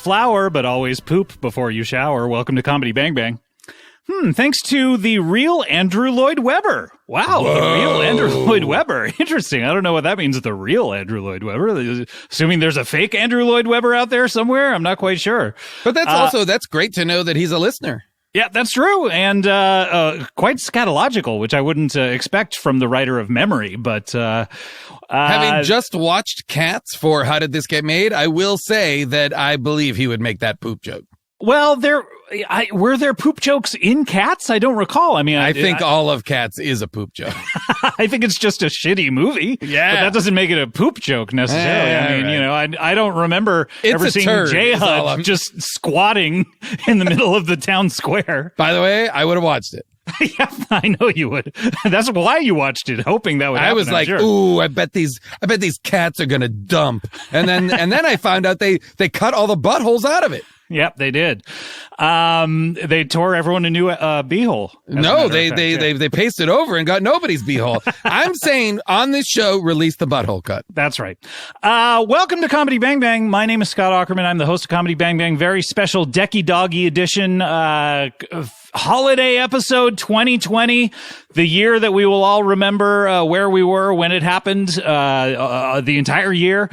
flower, but always poop before you shower. Welcome to Comedy Bang Bang. Thanks to the real Andrew Lloyd Webber. Wow, Whoa. The real Andrew Lloyd Webber. Interesting. I don't know what that means, the real Andrew Lloyd Webber. Assuming there's a fake Andrew Lloyd Webber out there somewhere. I'm not quite sure. But that's great to know that he's a listener. Yeah, that's true. And quite scatological, which I wouldn't expect from the writer of Memory. But having just watched Cats for How Did This Get Made, I will say that I believe he would make that poop joke. Well, were there poop jokes in Cats? I don't recall. I mean, I think all of Cats is a poop joke. I think it's just a shitty movie. Yeah. But that doesn't make it a poop joke necessarily. I mean, right. I don't remember ever seeing J Hud just squatting in the middle of the town square. By the way, I would have watched it. Yeah, I know you would. That's why you watched it, hoping that would happen. I was like, ooh, I bet these cats are going to dump. And then I found out they cut all the buttholes out of it. Yep, they did. They tore everyone a new beehole. No, they pasted over and got nobody's beehole. I'm saying on this show, release the butthole cut. That's right. Welcome to Comedy Bang Bang. My name is Scott Aukerman. I'm the host of Comedy Bang Bang. Very special Decky Doggy edition. Holiday episode 2020, the year that we will all remember where we were when it happened, the entire year.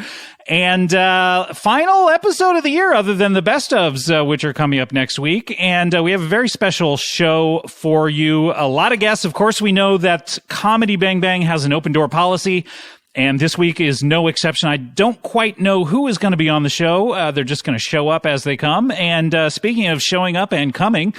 And final episode of the year, other than the best ofs, which are coming up next week. And we have a very special show for you. A lot of guests. Of course, we know that Comedy Bang Bang has an open door policy. And this week is no exception. I don't quite know who is going to be on the show. They're just going to show up as they come. And speaking of showing up and coming,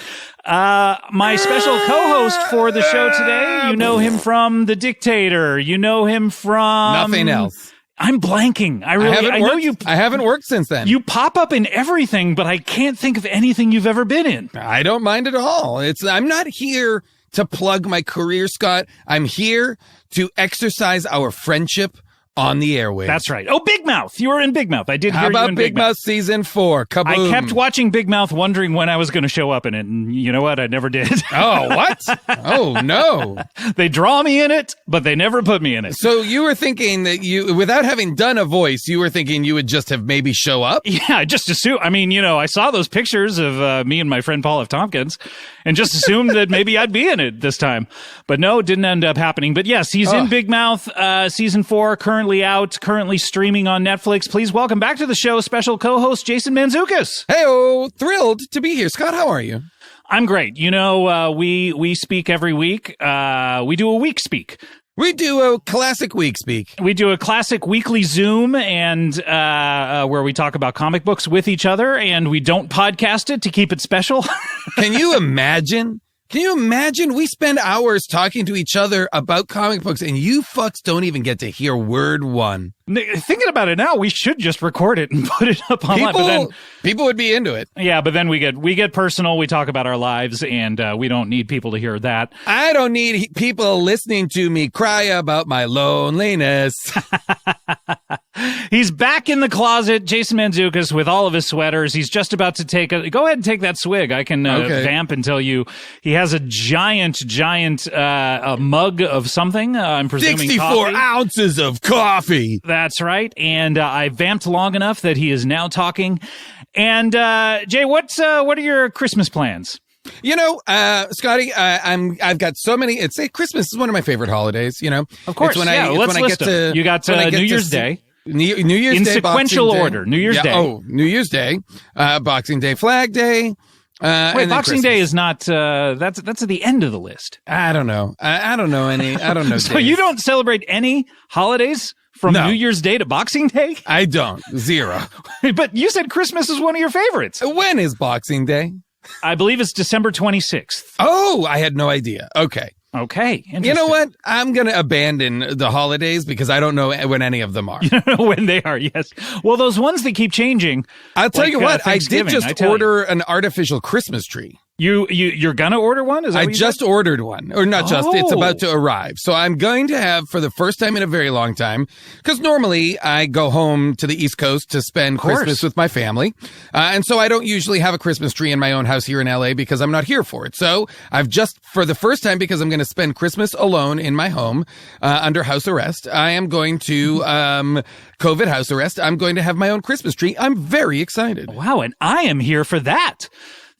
my special co-host for the show today, you know him from The Dictator. You know him from... Nothing else. I'm blanking. I haven't worked since then. You pop up in everything, but I can't think of anything you've ever been in. I don't mind at all. I'm not here to plug my career, Scott. I'm here to exercise our friendship on the airwaves. That's right. Oh, Big Mouth. You were in Big Mouth. I did hear you in Big Mouth. How about Big Mouth season 4? Kaboom. I kept watching Big Mouth wondering when I was going to show up in it. And you know what? I never did. Oh, what? Oh, no. They draw me in it, but they never put me in it. So you were thinking that without having done a voice, you were thinking you would just have maybe show up? Yeah, I just assumed. I mean, I saw those pictures of me and my friend Paul F. Tompkins and just assumed that maybe I'd be in it this time. But no, it didn't end up happening. But yes, he's in Big Mouth, season 4, currently out, currently streaming on Netflix. Please welcome back to the show special co-host Jason Mantzoukas. Hey-oh, thrilled to be here. Scott, how are you? I'm great. We speak every week. We do a week speak. We do a classic week speak. We do a classic weekly Zoom and where we talk about comic books with each other, and we don't podcast it to keep it special. Can you imagine? Can you imagine? We spend hours talking to each other about comic books, and you fucks don't even get to hear word one. Thinking about it now, we should just record it and put it up online. People would be into it. Yeah, but then we get personal. We talk about our lives, and we don't need people to hear that. I don't need people listening to me cry about my loneliness. He's back in the closet, Jason Mantzoukas, with all of his sweaters. He's just about to go ahead and take that swig. I can vamp and tell you he has a giant mug of something. I'm presuming 64 ounces of coffee. That's right. And I vamped long enough that he is now talking. And Jay, what are your Christmas plans? Scotty, I've got so many. Christmas is one of my favorite holidays. Of course. Let's list them. You got New Year's Day. New Year's in Day, sequential order. New Year's Day. Oh, New Year's Day, Boxing Day, Flag Day. Wait, Boxing Day is not. That's at the end of the list. I don't know. I don't know any. I don't know. So days. You don't celebrate any holidays from New Year's Day to Boxing Day? I don't. Zero. But you said Christmas is one of your favorites. When is Boxing Day? I believe it's December 26th. Oh, I had no idea. Okay. You know what? I'm going to abandon the holidays because I don't know when any of them are. You don't know when they are, yes. Well, those ones that keep changing. I'll tell you what, I did just order an artificial Christmas tree. You're gonna order one? Is that I what you just said? ordered one, or not just, it's Oh. about to arrive. So I'm going to have, for the first time in a very long time, because normally I go home to the East Coast to spend course. Christmas with my family. And so I don't usually have a Christmas tree in my own house here in LA because I'm not here for it. So I've just, for the first time, because I'm going to spend Christmas alone in my home, under house arrest, I am going to, COVID house arrest. I'm going to have my own Christmas tree. I'm very excited. Wow, and I am here for that.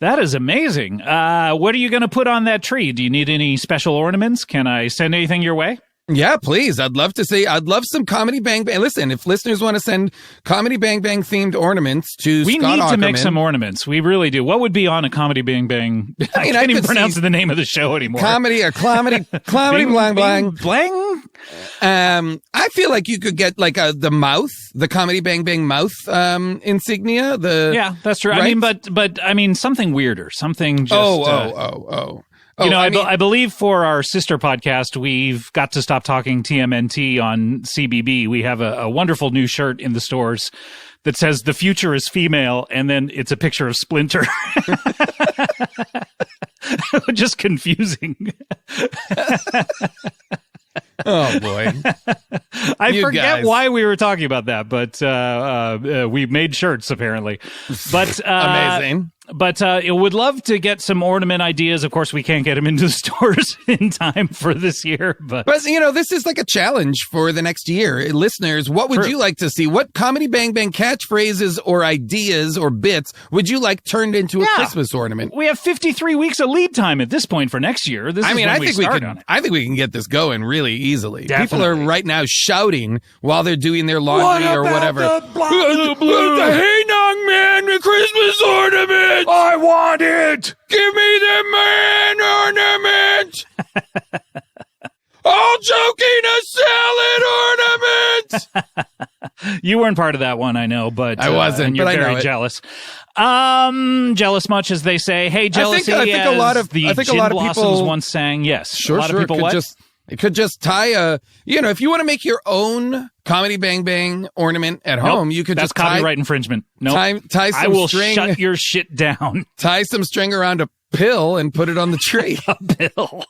That is amazing. What are you going to put on that tree? Do you need any special ornaments? Can I send anything your way? Yeah, please. I'd love some Comedy Bang Bang. Listen, if listeners want to send Comedy Bang Bang themed ornaments to We Scott need to Aukerman, make some ornaments. We really do. What would be on a Comedy Bang Bang? I mean, can't I even could pronounce see the name of the show anymore. comedy blang blang. Blang? I feel like you could get like the Comedy Bang Bang mouth insignia. Yeah, that's true. Right? I mean, but I mean something weirder, something just. You know, I believe for our sister podcast, we've got to stop talking TMNT on CBB. We have a wonderful new shirt in the stores that says "The future is female," and then it's a picture of Splinter. Just confusing. Oh boy. I You forget guys. why we were talking about that, but we made shirts apparently. But Amazing. But would love to get some ornament ideas. Of course, we can't get them into the stores in time for this year. But you know, this is like a challenge for the next year. Listeners, what would True. you like to see? What Comedy Bang Bang catchphrases or ideas or bits would you like turned into a Yeah. Christmas ornament? we have 53 weeks of lead time at this point for next year. This is when I we think we start can. on it. I think we can get this going really easily. People Definitely. are right now shouting while they're doing their laundry or whatever. The Hey Nong Man, the Christmas ornament. I want it. Give me the man ornament. All joking aside, ornament. You weren't part of that one, I know, but I wasn't, and you're but I know very it. jealous. Jealous much as they say. Hey, jealousy. I think a lot of- the I think a Gin lot of Blossoms people- once sang. Yes, Sure, a lot of people. It could just tie if you want to make your own Comedy Bang Bang ornament at home, you could That's just tie, copyright infringement. No, tie some I will string, shut your shit down. tie some string around a pill and put it on the tree. Pill.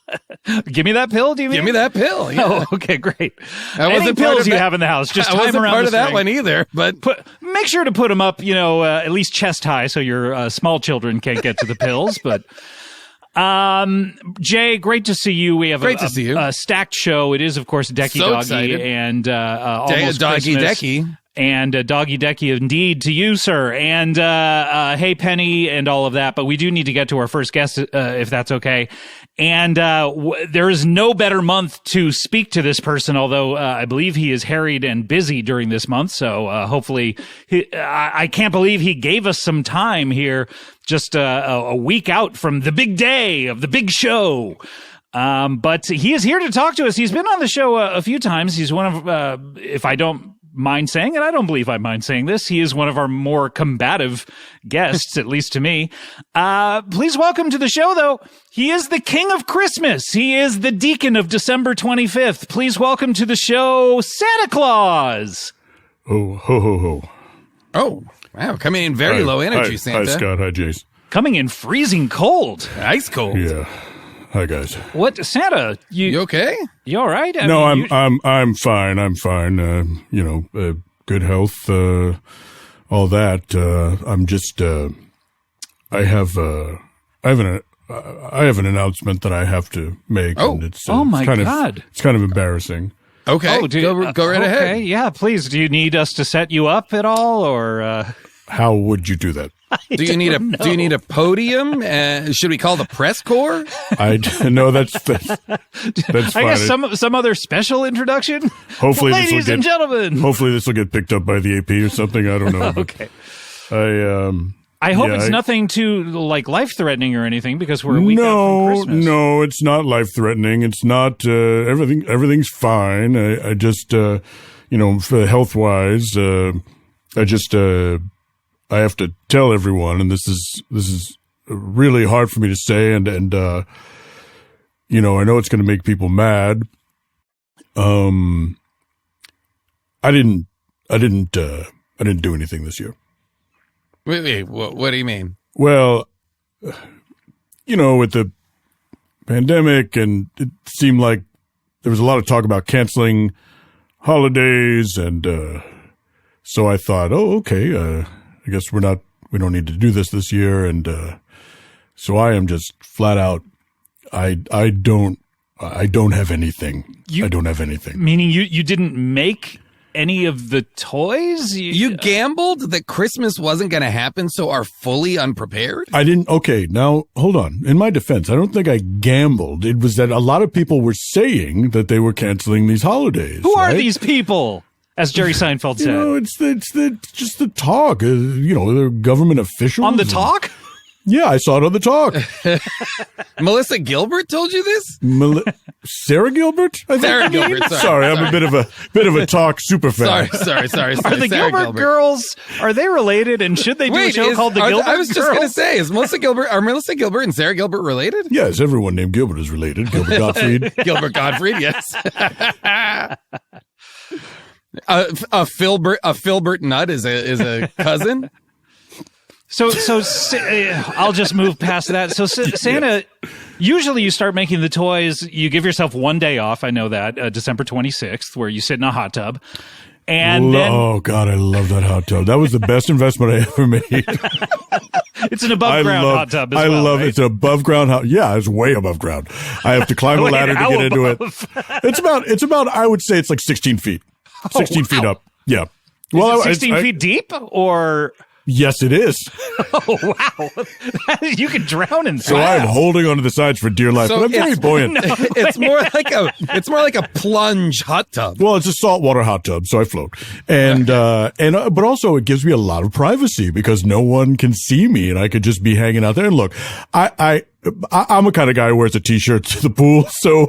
Give me that pill. Do you mean? Give me that pill. Yeah. Oh, okay, great. I Any wasn't part pills of you that- have in the house, just I tie them wasn't around part the of that string. one either, but Make sure to put them up, at least chest high, so your small children can't get to the pills. But Jay, great to see you. We have Great to see you. a stacked show. It is, of course, Decky So Doggy excited. and almost Doggy Christmas. Decky. And Doggy Decky indeed to you, sir. And hey, Penny, and all of that. But we do need to get to our first guest, if that's okay. And there is no better month to speak to this person, although I believe he is harried and busy during this month. So hopefully, I can't believe he gave us some time here, just a week out from the big day of the big show. But he is here to talk to us. He's been on the show a few times. He's one of, if I don't mind saying, and I don't believe I mind saying this, he is one of our more combative guests, at least to me. Please welcome to the show, though. He is the king of Christmas. He is the deacon of December 25th. Please welcome to the show, Santa Claus. Oh, ho, ho, ho. Oh, wow. Coming in very low energy, Santa. Hi, Scott. Hi, Jace. Coming in freezing cold. Ice cold. Yeah. Hi, guys. What, Santa? You okay? You all right? No, mean, I'm fine. I'm fine. Good health, all that. I'm just, I have an announcement that I have to make. Oh. And it's, Oh, my it's kind God. it's kind of embarrassing. Okay. Go right ahead. Okay, yeah, please. Do you need us to set you up at all, or How would you do that? Do you need a podium? Should we call the press corps? No, that's fine. I guess some other special introduction? Hopefully this will Ladies and gentlemen. Hopefully this will get picked up by the AP or something. I don't know. But Okay. I I hope yeah, it's nothing too life-threatening or anything, because we're a week out from Christmas. No, it's not life-threatening. It's not everything's fine. I just health-wise, I have to tell everyone, and this is really hard for me to say, and I know it's going to make people mad. I didn't do anything this year. Wait, what do you mean? Well, with the pandemic, and it seemed like there was a lot of talk about canceling holidays, and so I thought, okay, I guess we don't need to do this year, and so I am just flat out. I don't have anything. I don't have anything. Meaning you didn't make any of the toys? You gambled that Christmas wasn't going to happen, so are fully unprepared? I didn't. Okay, now hold on. In my defense, I don't think I gambled. It was that a lot of people were saying that they were canceling these holidays. Who are these people? As Jerry Seinfeld said. It's just the talk. The government officials. On the talk? Yeah, I saw it on the talk. Melissa Gilbert told you this? Sarah Gilbert? Sarah Gilbert. Sorry, I'm a bit of a talk super fan. Sorry. Are the Sarah Gilbert girls, are they related? And should they do a show called The Gilbert Girls? I was just going to say, are Melissa Gilbert and Sarah Gilbert related? Yes, everyone named Gilbert is related. Gilbert Gottfried. Gilbert Gottfried, yes. A Filbert Nutt is a cousin. So I'll just move past that. So Santa, usually you start making the toys, you give yourself one day off. I know that, December 26th, where you sit in a hot tub. And oh God, I love that hot tub. That was the best investment I ever made. It's an above ground hot tub as well. I love right? it. It's an above ground hot. Yeah, it's way above ground. I have to climb a ladder to get into it. It's about, I would say it's like 16 feet. 16 feet up. Yeah. Well, 16 feet deep or? Yes, it is. Oh, wow. You could drown in that. So I'm holding onto the sides for dear life, but I'm very buoyant. No, it's more like a plunge hot tub. Well, it's a saltwater hot tub, so I float. And but also it gives me a lot of privacy because no one can see me and I could just be hanging out there. And look, I'm a kind of guy who wears a t-shirt to the pool. So,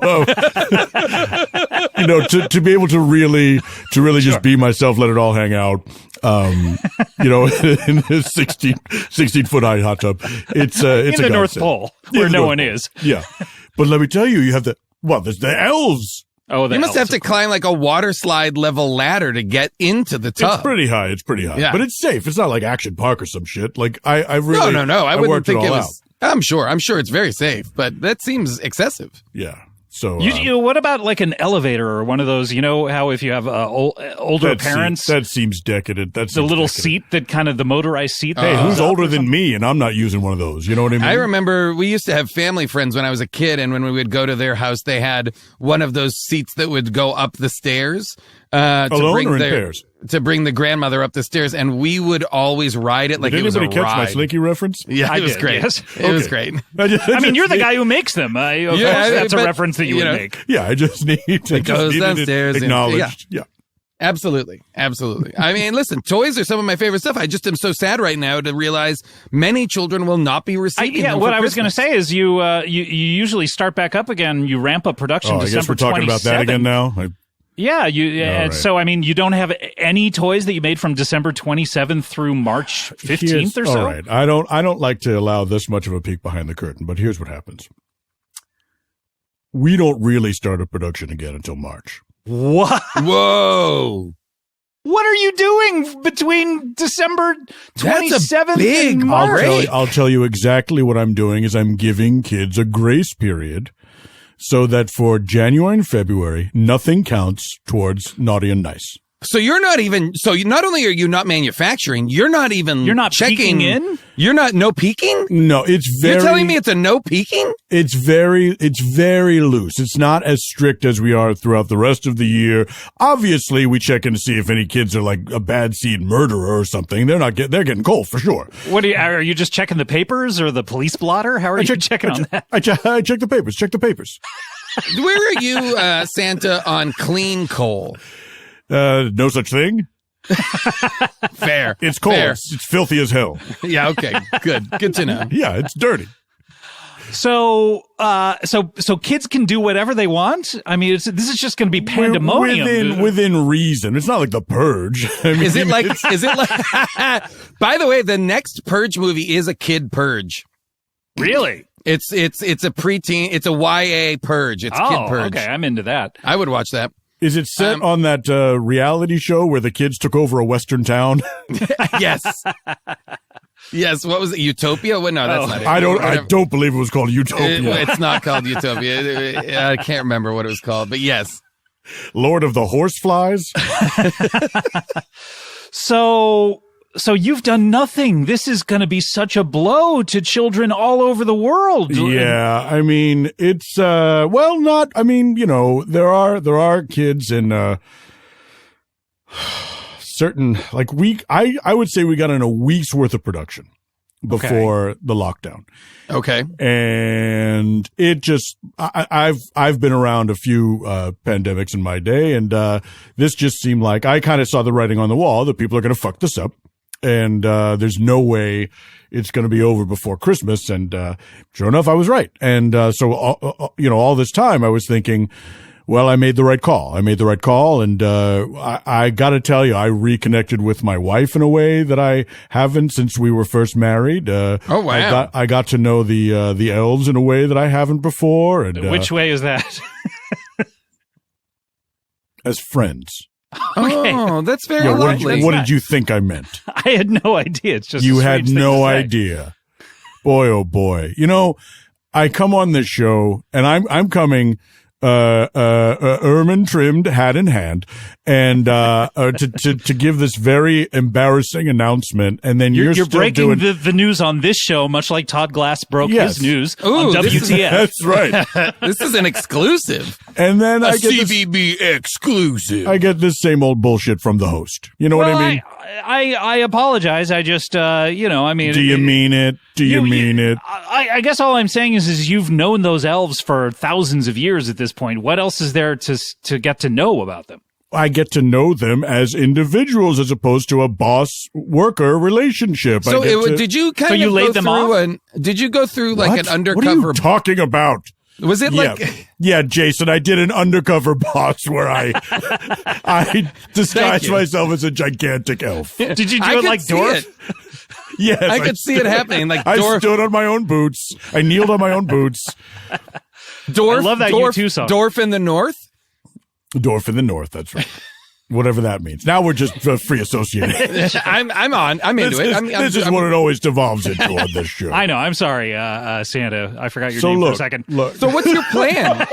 to be able to really just be myself, let it all hang out. In this 16 foot high hot tub, it's in the North godsend. Pole where no one is. Yeah. But let me tell you, you have there's the elves. Oh, you must have to climb like a water slide level ladder to get into the tub. It's pretty high. Yeah. But it's safe. It's not like Action Park or some shit. Like I really No. I wouldn't think it was. Out. I'm sure it's very safe, but that seems excessive. Yeah. So what about like an elevator or one of those? You know how if you have older parents, that seems decadent. That's the little seat that kind of the motorized seat. Hey, who's older than me? And I'm not using one of those. You know what I mean? I remember we used to have family friends when I was a kid, and when we would go to their house, they had one of those seats that would go up the stairs. Alone or in pairs? To bring the grandmother up the stairs, and we would always ride it like it was a ride. Did anybody catch my Slinky reference? Yeah, it was did, great. Yes. It was great. I mean, you're the guy who makes them. That's a reference that you would make. Yeah, I just need to it goes downstairs acknowledged. Yeah. Absolutely. I mean, listen, toys are some of my favorite stuff. I just am so sad right now to realize many children will not be receiving them. What I was going to say is you usually start back up again. You ramp up production. I guess we're talking 27th. about that again now. Yeah, right. So I mean, you don't have any toys that you made from December 27th through March 15th or so. All right, I don't like to allow this much of a peek behind the curtain, but here's what happens: we don't really start a production again until March. What? Whoa! What are you doing between December 27th big and March? I'll tell you exactly what I'm doing. Is I'm giving kids a grace period, so that for January and February, nothing counts towards naughty and nice. So you're not even. So not only are you not manufacturing, you're not even. You're not checking peeking in. You're not no peeking. No, it's very. You're telling me it's a no peeking? It's very loose. It's not as strict as we are throughout the rest of the year. Obviously, we check in to see if any kids are like a bad seed murderer or something. They're getting cold for sure. Are you just checking the papers or the police blotter? How are you checking on that? I check the papers. Check the papers. Where are you, Santa, on clean coal? No such thing. Fair. It's cold. Fair. It's filthy as hell. Yeah. Okay. Good to know. Yeah, it's dirty. So kids can do whatever they want. I mean, this is just going to be pandemonium within reason. It's not like The Purge. I mean, Is it like? By the way, the next Purge movie is a kid Purge. Really? It's a preteen. It's a YA Purge. It's kid Purge. Okay, I'm into that. I would watch that. Is it set on that reality show where the kids took over a western town? Yes. Yes, what was it? Utopia? Well, no, that's not it. I don't believe it was called Utopia. It's not called Utopia. I can't remember what it was called, but yes. Lord of the Horseflies. So you've done nothing. This is going to be such a blow to children all over the world. Yeah, I mean, it's not. I mean, there are kids in certain I would say we got in a week's worth of production before the lockdown. Okay. And it just, I've been around a few pandemics in my day, and this just seemed like I kind of saw the writing on the wall that people are going to fuck this up. And there's no way it's going to be over before Christmas. And sure enough, I was right. And so all this time I was thinking, well, I made the right call. And I got to tell you, I reconnected with my wife in a way that I haven't since we were first married. Oh, wow. I got to know the elves in a way that I haven't before. And which way is that? As friends. Okay. Oh, that's very lovely. What did you think I meant? I had no idea. It's just you had no idea. Boy, oh boy. I come on this show and I'm coming ermine trimmed, hat in hand, and to give this very embarrassing announcement, and then you're still breaking doing the news on this show, much like Todd Glass broke his news on WTF. That's right. This is an exclusive, and then I get CBB exclusive. I get this same old bullshit from the host. You know what I mean? I apologize. I just I mean, do you mean it? Do you mean it? I guess all I'm saying is you've known those elves for thousands of years at this point. What else is there to get to know about them? I get to know them as individuals as opposed to a boss-worker relationship. So did you kind of laid them off? Did you go through like an undercover? What are you talking about? Was it Yeah, Jason, I did an undercover boss where I disguised myself as a gigantic elf. Did you do it like Dorf? Yes. I could see it happening. Like I Dorf. stood on my own boots. I kneeled on my own boots. Dorf. I love that U2 song. Dorf in the North? Dorf in the North, that's right. Whatever that means. Now we're just free associating. I'm into it. This is what it always devolves into on this show. I know. I'm sorry, Santa. I forgot your name for a second. So what's your plan?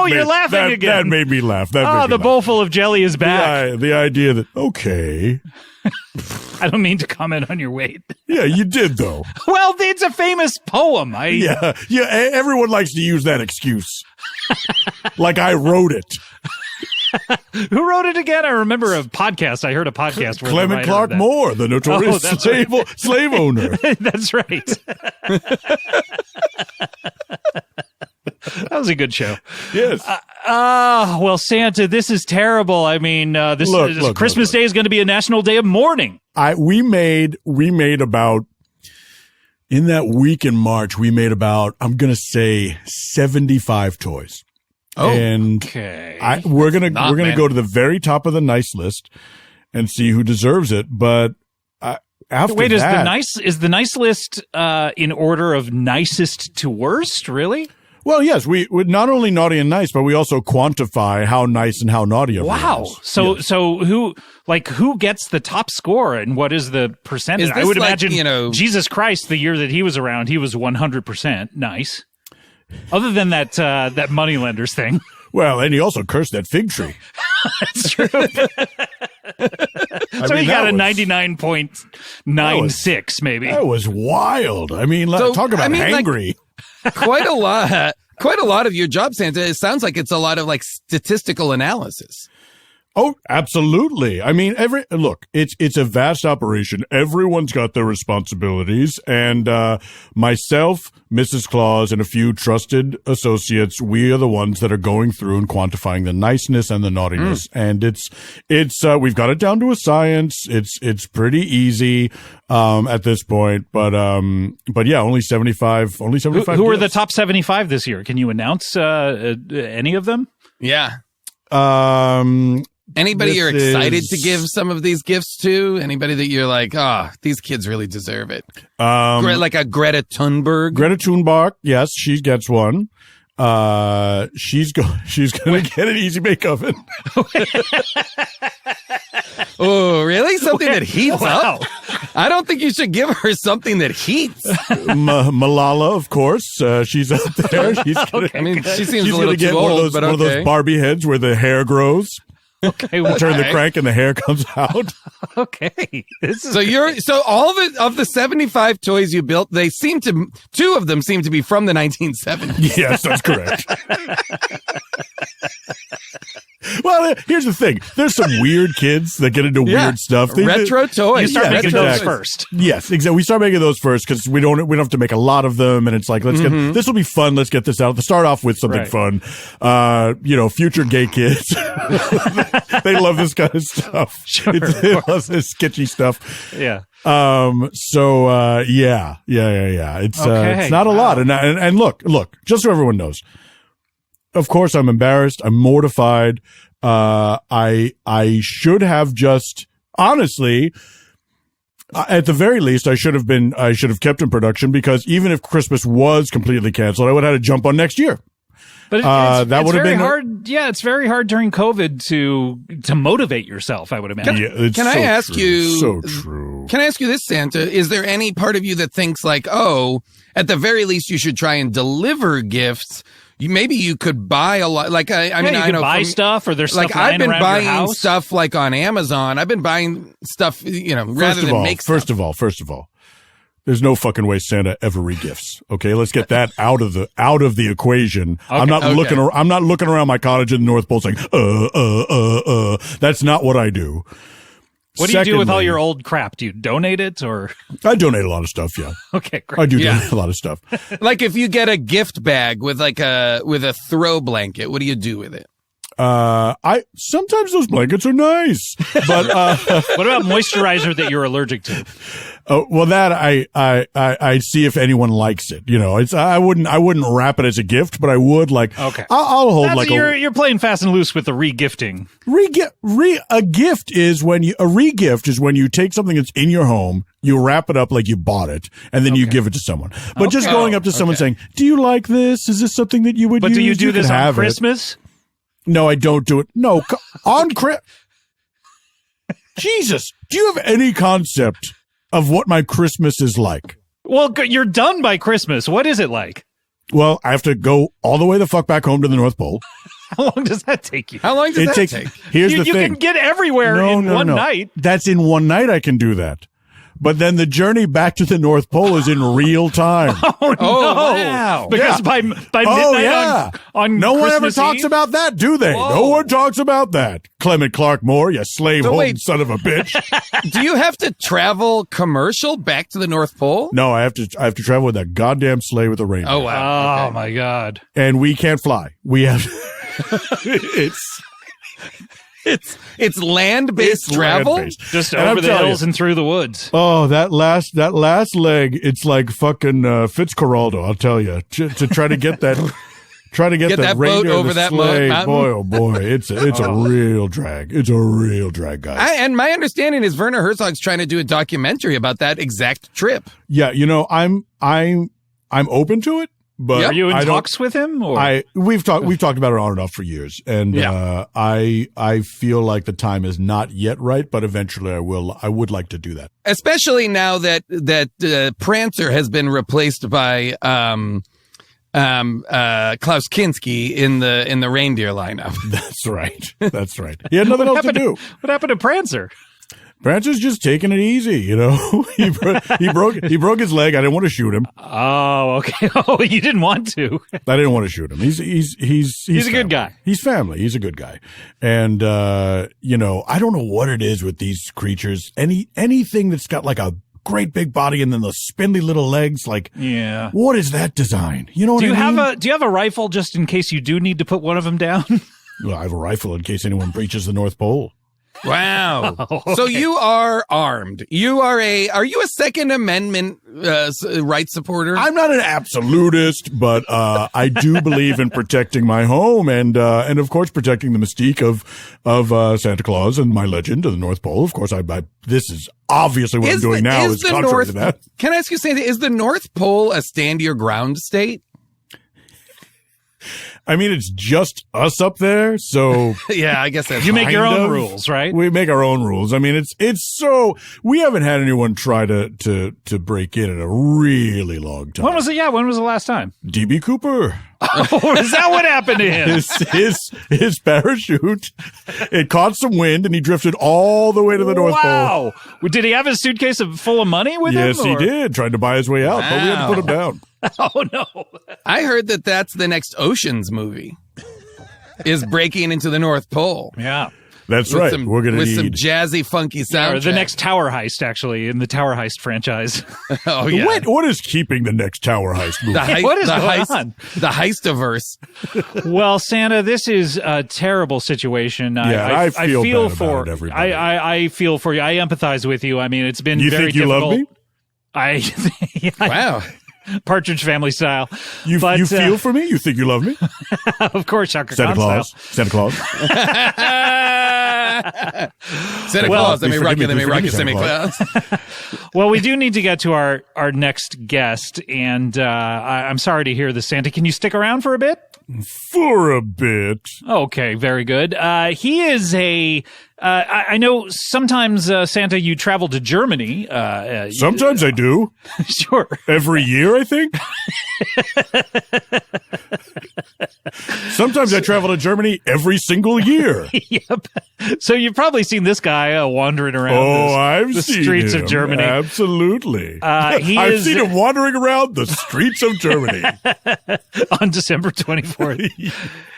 You're laughing again. That made me laugh. The bowl full of jelly is back. The idea that, okay. I don't mean to comment on your weight. Yeah, you did, though. Well, it's a famous poem. Yeah, everyone likes to use that excuse. Like I wrote it. Who wrote it again? I remember a podcast. I heard a podcast where Clement Clark Moore, the notorious slave owner. That's right. That was a good show. Yes. Well, Santa, this is terrible. I mean, Christmas Day is going to be a national day of mourning. We made about, in that week in March, we made about, I'm going to say 75 toys. Oh, and okay. We're going to go to the very top of the nice list and see who deserves it. But after wait, that, is the nice list in order of nicest to worst? Really? Well, yes, we not only naughty and nice, but we also quantify how nice and how naughty everyone is. So who gets the top score and what is the percentage? I would imagine, Jesus Christ, the year that he was around, he was 100% nice. Other than that moneylenders thing. Well, and he also cursed that fig tree. That's true. So he got a 99.96 maybe. That was wild. I mean, talk about hangry. Quite a lot of your job, Santa. It sounds like it's a lot of like statistical analysis. Oh, absolutely. I mean, it's a vast operation. Everyone's got their responsibilities. And myself, Mrs. Claus, and a few trusted associates, we are the ones that are going through and quantifying the niceness and the naughtiness. And it's we've got it down to a science. It's pretty easy at this point. But yeah, only 75. Who are the top 75 this year? Can you announce any of them? Yeah. Anybody you're excited to give some of these gifts to? Anybody that you're like, these kids really deserve it? Like a Greta Thunberg? Greta Thunberg, yes, she gets one. she's gonna get an Easy Bake Oven. Oh, really? Something that heats Wow. up? I don't think you should give her something that heats. Malala, of course, she's out there. She's gonna, I mean, she seems she's a little gonna get too one old, of those but one of okay. those Barbie heads where the hair grows. Okay. Turn the Okay. crank and the hair comes out. Okay. This is So all of the 75 toys you built, two of them seem to be from the 1970s. Yes, that's correct. Well, here's the thing. There's some weird kids that get into Yeah. weird stuff. Retro toys. you start Yeah, making retro those toys. first. Yes, exactly. We start making those first because we don't have to make a lot of them, and it's like let's get this will be fun. Let's get this out. Let's start off with something Right. fun. Future gay kids, they love this kind of stuff. Sure, They love this sketchy stuff. Yeah. Yeah. It's Okay. it's not a lot, and look, just so everyone knows. Of course, I'm embarrassed. I'm mortified. I should have just honestly, at the very least, I should have kept in production because even if Christmas was completely canceled, I would have had to jump on next year. But that would have very been hard. Yeah, it's very hard during COVID to motivate yourself, I would imagine. Yeah, it's Can I so ask true. you- So true. Can I ask you this, Santa? Is there any part of you that thinks like, oh, at the very least, you should try and deliver gifts? Maybe you could buy a lot. Like I mean, you I can know buy from- stuff, or there's stuff like I've lying been around your buying house. stuff like on Amazon. I've been buying stuff, rather First than make stuff. First of all, there's no fucking way Santa ever regifts. Okay, let's get that out of the equation. I'm not okay. looking around my cottage in the North Pole saying, That's not what I do. What do you do with all Secondly, your old crap? Do you donate it, or I donate a lot of stuff. Yeah, okay, great. I do Yeah. donate a lot of stuff. Like if you get a gift bag with with a throw blanket, what do you do with it? I sometimes those blankets are nice, but What about moisturizer that you're allergic to? well, that I see if anyone likes it. It's I wouldn't wrap it as a gift, but I would like. Okay. I'll hold That's like you're playing fast and loose with the re-gifting. a gift is when you re-gift is when you take something that's in your home, you wrap it up like you bought it, and then you give it to someone. But just Okay. going up to someone saying, "Do you like this? Is this something that you would But use?" do you do can this on have it." Christmas? No, I don't do it. No, on Christmas. Jesus, do you have any concept of what my Christmas is like? Well, you're done by Christmas. What is it like? Well, I have to go all the way the fuck back home to the North Pole. How long does that take you? How long does It that takes. take? Here's You the thing. can get everywhere in one night. That's in one night. I can do that. But then the journey back to the North Pole is in real time. Oh, Oh, no. wow. Because Yeah. by midnight Oh, yeah. on No one ever Christmas talks Eve? about that, do they? Whoa. No one talks about that. Clement Clark Moore, you slave So holding wait. son of a bitch. Do you have to travel commercial back to the North Pole? No, I have to travel with that goddamn sleigh with a reindeer. Oh wow. Oh Okay. my God! And we can't fly. We have It's land-based travel. land-based. Just And I'm over the telling hills you, and through the woods. oh, that last leg, it's like fucking Fitzcarraldo, I'll tell you. To try to get that Get that boat reindeer over the that sleigh, mountain. boy, oh boy, it's a real drag. It's a real drag, guys. And my understanding is Werner Herzog's trying to do a documentary about that exact trip. Yeah, I'm open to it, but Are you in I don't- talks with him? Or? We've talked about it on and off for years, and Yeah. I feel like the time is not yet right, but eventually I would like to do that. Especially now that Prancer has been replaced by Klaus Kinski in the reindeer lineup. That's right. That's right. He had nothing else to do. What happened to Prancer? Prancer's just taking it easy, he broke his leg. I didn't want to shoot him. Oh, okay. Oh, you didn't want to. I didn't want to shoot him. He's a good family. guy. He's family. He's a good guy. And I don't know what it is with these creatures. Anything that's got like a great big body and then the spindly little legs, like Yeah. what is that design? You know what Do you I mean? have a rifle just in case you do need to put one of them down? Well, I have a rifle in case anyone breaches the North Pole. Wow. Oh, So you are armed. Are you a Second Amendment rights supporter? I'm not an absolutist, but I do believe in protecting my home and of course protecting the mystique of Santa Claus and my legend of the North Pole. Of course, this is obviously what I'm doing now is contrary to that. Can I ask you something? Is the North Pole a stand your ground state? I mean, it's just us up there, so Yeah, I guess that's You make your kind own of. rules, right? We make our own rules. I mean, it's so we haven't had anyone try to break in a really long time. When was it? Yeah, when was the last time? DB Cooper, Oh, is that what happened to him? his parachute, it caught some wind and he drifted all the way to the North Pole. Wow. Did he have his suitcase full of money with him? Yes, he or- did. Tried to buy his way out, but we had to put him down. Oh, no. I heard that that's the next Ocean's movie. Is breaking into the North Pole. Yeah. That's With right. some, We're going to with need some jazzy, funky soundtrack. Or the next Tower Heist, actually, in the Tower Heist franchise. Oh yeah. What is keeping the next Tower Heist movie? The heist, What is the going heist, on? The heistiverse. Well, Santa, this is a terrible situation. Yeah, I feel bad for about it, everybody. I feel for you. I empathize with you. I mean, it's been You very think you difficult. love me? I Wow. Partridge Family style. You feel for me? You think you love me? Of course, Shaka Santa Khan Claus. Santa Claus. Santa Well- Claus, let me Please rock you, forgive let me me, rock you, Santa Santa Claus. Claus. Well, we do need to get to our next guest, and I'm sorry to hear this, Santa. Can you stick around for a bit? For a bit. Okay, very good. He is a. I know sometimes Santa, you travel to Germany. Sometimes I do. Sure. Every year, I think. Sometimes I travel to Germany every single year. Yep. So you've probably seen this guy wandering around I've the seen streets him. of Germany. Absolutely. I've I've seen him wandering around the streets of Germany. on December 24th.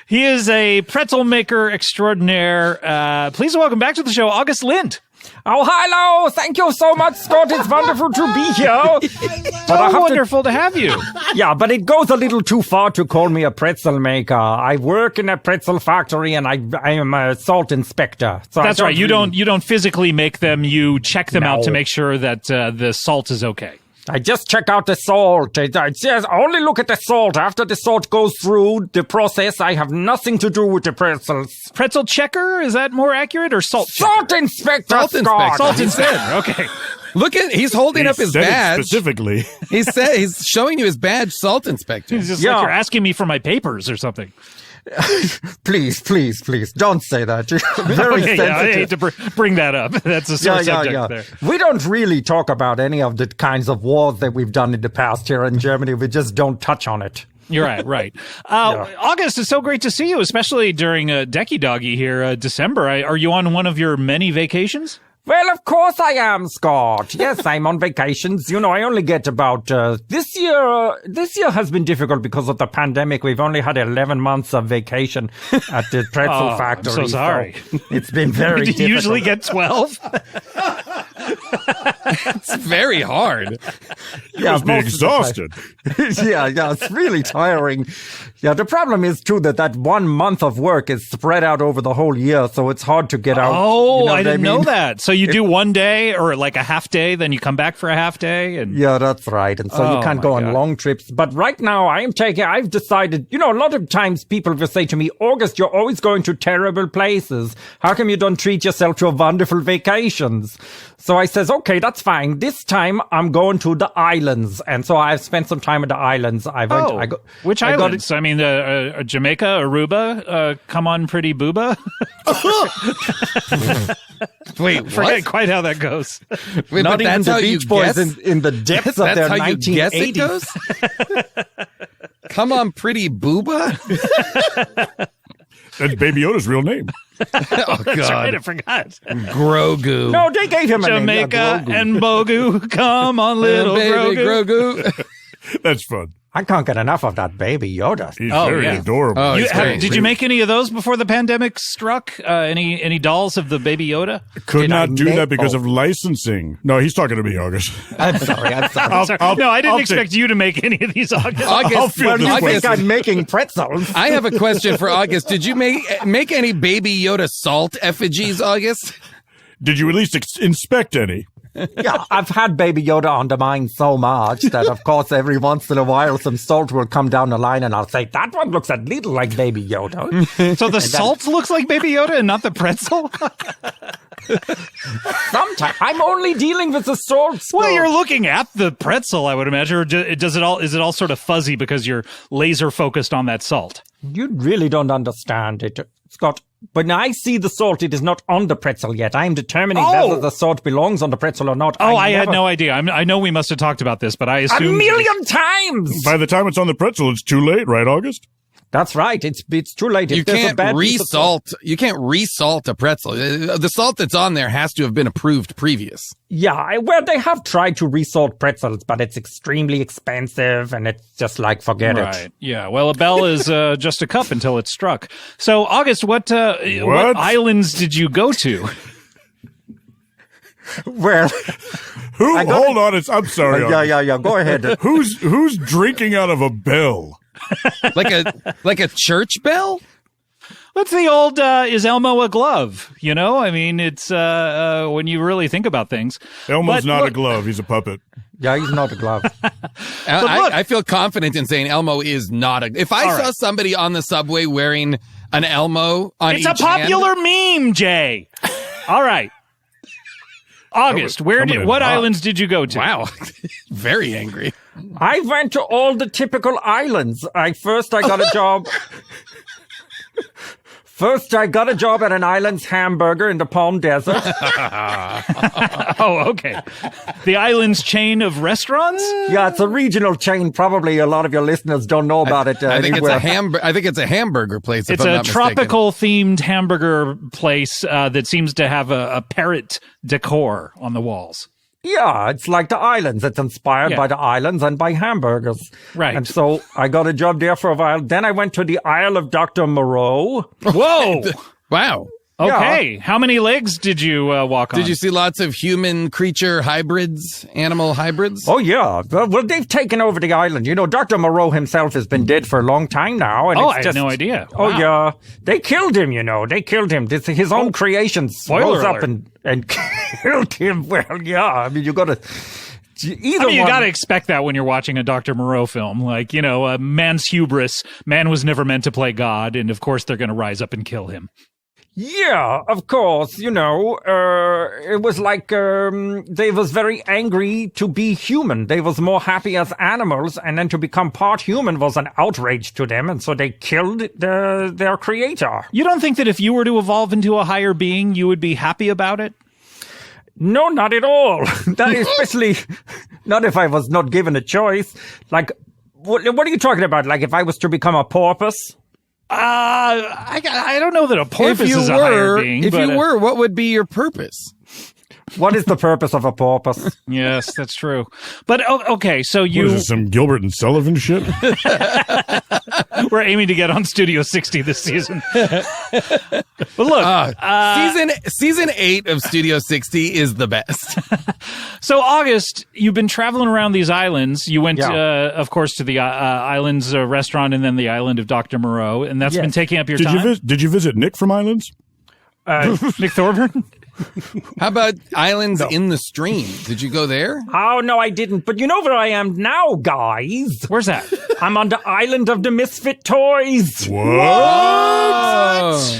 He is a pretzel maker extraordinaire. Please welcome back to the show, August Lindt. Oh, hello. Thank you so much, Scott. It's wonderful to be here. But I have Wonderful to have you. yeah, but it goes a little too far to call me a pretzel maker. I work in a pretzel factory and I am a salt inspector. So That's I right. You don't physically make them. You check them out No. to make sure that the salt is okay. I just check out the salt. I just only look at the salt. After the salt goes through the process, I have nothing to do with the pretzels. Pretzel checker, is that more accurate, or salt checker? Salt inspector, Salt Scott. inspector. Salt inspector. Okay. Look at, he's holding up his Said it badge. specifically. He's showing you his badge, Salt Inspector. It's just Yeah. like you're asking me for my papers or something. Please, don't say that. You're very Okay, sensitive. yeah, I hate to bring that up. That's a sore subject there. We don't really talk about any of the kinds of wars that we've done in the past here in Germany. We just don't touch on it. You're right, right. August, it's so great to see you, especially during Decky Doggy here, December. Are you on one of your many vacations? Well, of course I am, Scott. Yes, I'm on vacations. You know, I only get about, this year has been difficult because of the pandemic. We've only had 11 months of vacation at the pretzel factory. I'm so sorry. It's been very Do you difficult. usually get 12? It's very hard. Yeah, Must be most of the time. exhausted. yeah, it's really tiring. Yeah, the problem is too that 1 month of work is spread out over the whole year, so it's hard to get out. Oh, you know I what didn't know mean? that. So you do one day or like a half day, then you come back for a half day, and Yeah, that's right. And so Oh, you can't my go on God. long trips. But right now I've decided, you know, a lot of times people will say to me, August, you're always going to terrible places. How come you don't treat yourself to a wonderful vacations? So I says, okay, that's fine. This time I'm going to the islands. And so I've spent some time at the islands. which I got islands? I mean, Jamaica, Aruba, come on, pretty booba. Wait, Forget what? quite how that goes. Wait, Not but even that's the how you Beach Boys guess? in the depths of That's their how you guess it 1980s. goes? Come on, pretty booba. That's Baby Yoda's real name. Oh, That's right, I God. forgot. Grogu. No, they gave him a name. Jamaica Yeah, Grogu. and Bogu, come on, little baby Grogu. Grogu. That's fun. I can't get enough of that baby Yoda. He's Oh, very yeah. adorable. Oh, You he's have- great. did you make any of those before the pandemic struck? Any dolls of the baby Yoda? Could Did I not do make- that because of licensing. No, he's talking to me, August. I'm sorry. No, I didn't I'll expect you to make any of these. August. I'll August, field this You question. think I'm making pretzels? I have a question for August. Did you make any Baby Yoda salt effigies, August? Did you at least inspect any? Yeah, I've had Baby Yoda under mine so much that, of course, every once in a while some salt will come down the line and I'll say, that one looks a little like Baby Yoda. So the salt looks like Baby Yoda and not the pretzel? Sometimes I'm only dealing with the salt. Well, Scott. you're looking at the pretzel, I would imagine. Or is it all sort of fuzzy because you're laser focused on that salt? You really don't understand it, Scott. When I see the salt, it is not on the pretzel yet. I am determining whether the salt belongs on the pretzel or not. I had no idea. I know we must have talked about this, but I assumed... A million times! By the time it's on the pretzel, it's too late, right, August? That's right. It's too late. You can't resalt. You can't resalt a pretzel. The salt that's on there has to have been approved previous. Yeah, well, they have tried to resalt pretzels, but it's extremely expensive, and it's just like, forget it. Yeah, well, a bell is just a cup until it's struck. So, August, what islands did you go to? Well, hold on, I'm sorry. Yeah. Go ahead. Who's drinking out of a bell? like a church bell? What's the old, is Elmo a glove? You know, I mean, it's, when you really think about things. Elmo's not a glove, he's a puppet. Yeah, he's not a glove. I feel confident in saying Elmo is not a... If I saw somebody on the subway wearing an Elmo on It's a popular meme, Jay. All right. August, what islands did you go to? Wow. Very angry. I went to all the typical islands. First I got a job at an island's hamburger in the Palm Desert. Oh, okay. The island's chain of restaurants? Yeah, it's a regional chain. Probably a lot of your listeners don't know about it. I think it's a hamburger place. It's a tropical themed hamburger place that seems to have a parrot decor on the walls. Yeah, it's like the islands. It's inspired by the islands and by hamburgers. Right. And so I got a job there for a while. Then I went to the Isle of Dr. Moreau. Whoa! Wow. Okay. Yeah. How many legs did you walk on? Did you see lots of human creature hybrids, animal hybrids? Oh, yeah. Well, they've taken over the island. You know, Dr. Moreau himself has been dead for a long time now. And I had no idea. Oh, yeah. They killed him, you know. They killed him. His own creations rose up and killed him. Well, yeah. I mean, you got to... you got to expect that when you're watching a Dr. Moreau film. Like, you know, man's hubris. Man was never meant to play God. And, of course, they're going to rise up and kill him. Yeah, of course, you know, it was like, they was very angry to be human. They was more happy as animals, and then to become part human was an outrage to them, and so they killed their creator. You don't think that if you were to evolve into a higher being, you would be happy about it? No, not at all. That especially not if I was not given a choice. Like, what are you talking about? Like, if I was to become a porpoise? I don't know that a porpoise is a higher being. If you were, what would be your purpose? What is the purpose of a porpoise? Yes, that's true. But, okay, so you... What is this, some Gilbert and Sullivan shit? We're aiming to get on Studio 60 this season. But look... season 8 of Studio 60 is the best. So, August, you've been traveling around these islands. You went, of course, to the Islands restaurant and then the island of Dr. Moreau, and that's been taking up your time? Did you visit Nick from Islands? Nick Thorburn? How about islands in the stream? Did you go there? Oh, no, I didn't. But you know where I am now, guys? Where's that? I'm on the island of the misfit toys. What?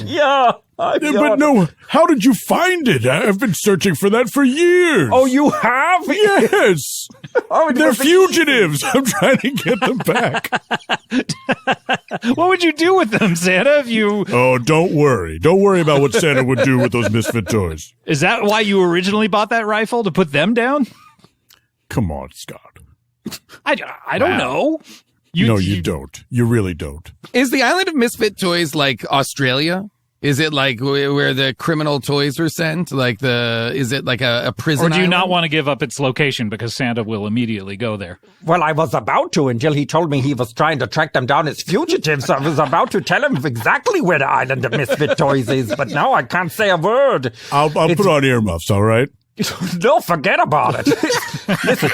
Yeah. But no, how did you find it? I've been searching for that for years. Oh, you have? Yes. They're fugitives. I'm trying to get them back. What would you do with them, Santa, if you... Oh, don't worry. Don't worry about what Santa would do with those misfit toys. Is that why you originally bought that rifle, to put them down? Come on, Scott. I don't know. You don't. You really don't. Is the island of misfit toys like Australia? Is it like where the criminal toys were sent? Is it like a prison? Or do you island? not want to give up its location because Santa will immediately go there? Well, I was about to until he told me he was trying to track them down as fugitives. I was about to tell him exactly where the island of misfit toys is, but now I can't say a word. I'll put on earmuffs, all right? No, forget about it. Listen.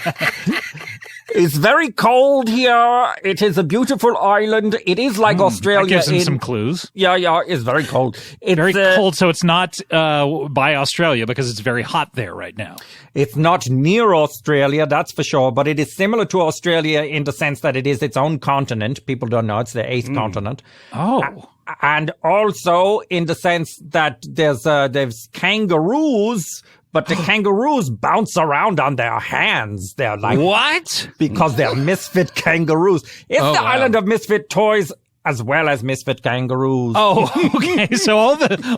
It's very cold here. It is a beautiful island. It is like Australia. That gives him some clues. Yeah, it's very cold. It's very cold, so it's not by Australia because it's very hot there right now. It's not near Australia, that's for sure, but it is similar to Australia in the sense that it is its own continent. People don't know it's the 8th continent. Oh. And also in the sense that there's kangaroos. But the kangaroos bounce around on their hands. They're like... What? Because they're misfit kangaroos. It's the island of misfit toys, as well as misfit kangaroos. Oh, okay. So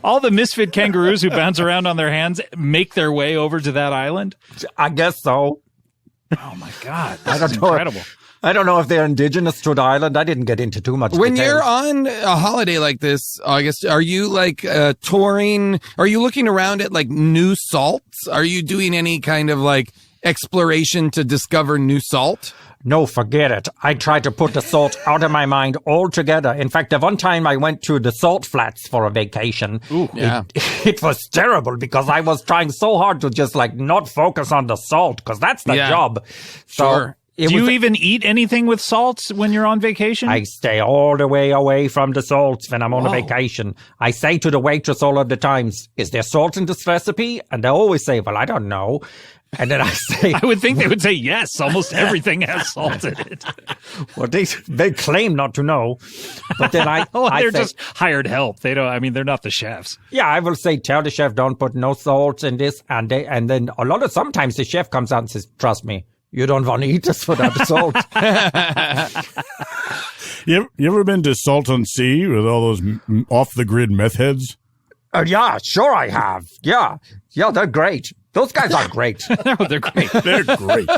all the misfit kangaroos who bounce around on their hands make their way over to that island? I guess so. Oh my God. I don't know. Incredible. I don't know if they're indigenous to the island. I didn't get into too much When details. you're on a holiday like this, August, are you like touring? Are you looking around at like new salts? Are you doing any kind of like exploration to discover new salt? No, forget it. I tried to put the salt out of my mind altogether. In fact, the one time I went to the salt flats for a vacation, Yeah. it was terrible because I was trying so hard to just like not focus on the salt because that's the Yeah. job. So Sure. Do you even eat anything with salt when you're on vacation? I stay all the way away from the salts when I'm on a vacation. I say to the waitress all of the times, is there salt in this recipe? And they always say, well, I don't know. And then I say, I would think they would say yes. Almost everything has salt in it. well, they claim not to know. But then I They're say, just hired help. They don't. I mean, they're not the chefs. yeah, I will say, tell the chef, don't put no salt in this. And then sometimes the chef comes out and says, trust me, you don't want to eat this without the salt. You ever been to Salton Sea with all those off-the-grid meth heads? Yeah, sure I have. Yeah, they're great. Those guys are great. No, they're great. They're great.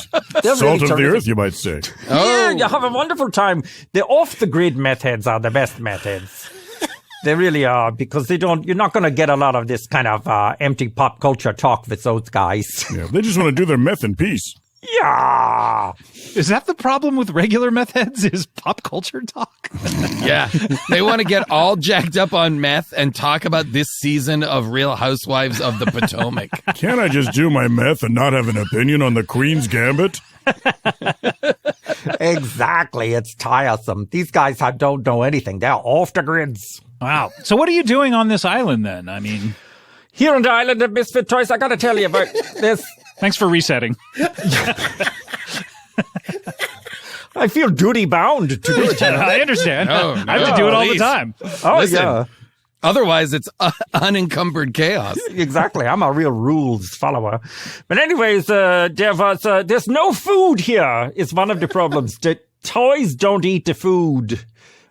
They're Salt really of the terrific. earth, you might say. Yeah, you have a wonderful time. The off-the-grid methods are the best methods. They really are, because you're not going to get a lot of this kind of empty pop culture talk with those guys. Yeah, they just want to do their meth in peace. Yeah. Is that the problem with regular meth heads? Is pop culture talk? Yeah. They want to get all jacked up on meth and talk about this season of Real Housewives of the Potomac. Can't I just do my meth and not have an opinion on the Queen's Gambit? Exactly. It's tiresome. These guys don't know anything. They're off the grids. Wow. So what are you doing on this island then? I mean, Here on the island of Misfit Toys, I got to tell you about this. thanks for resetting. I feel duty bound to do it. I understand. No, I have to do it all the please. time. Oh, Listen. yeah. Otherwise, it's unencumbered chaos. Exactly. I'm a real rules follower. But anyways, there's no food here is one of the problems. The toys don't eat the food.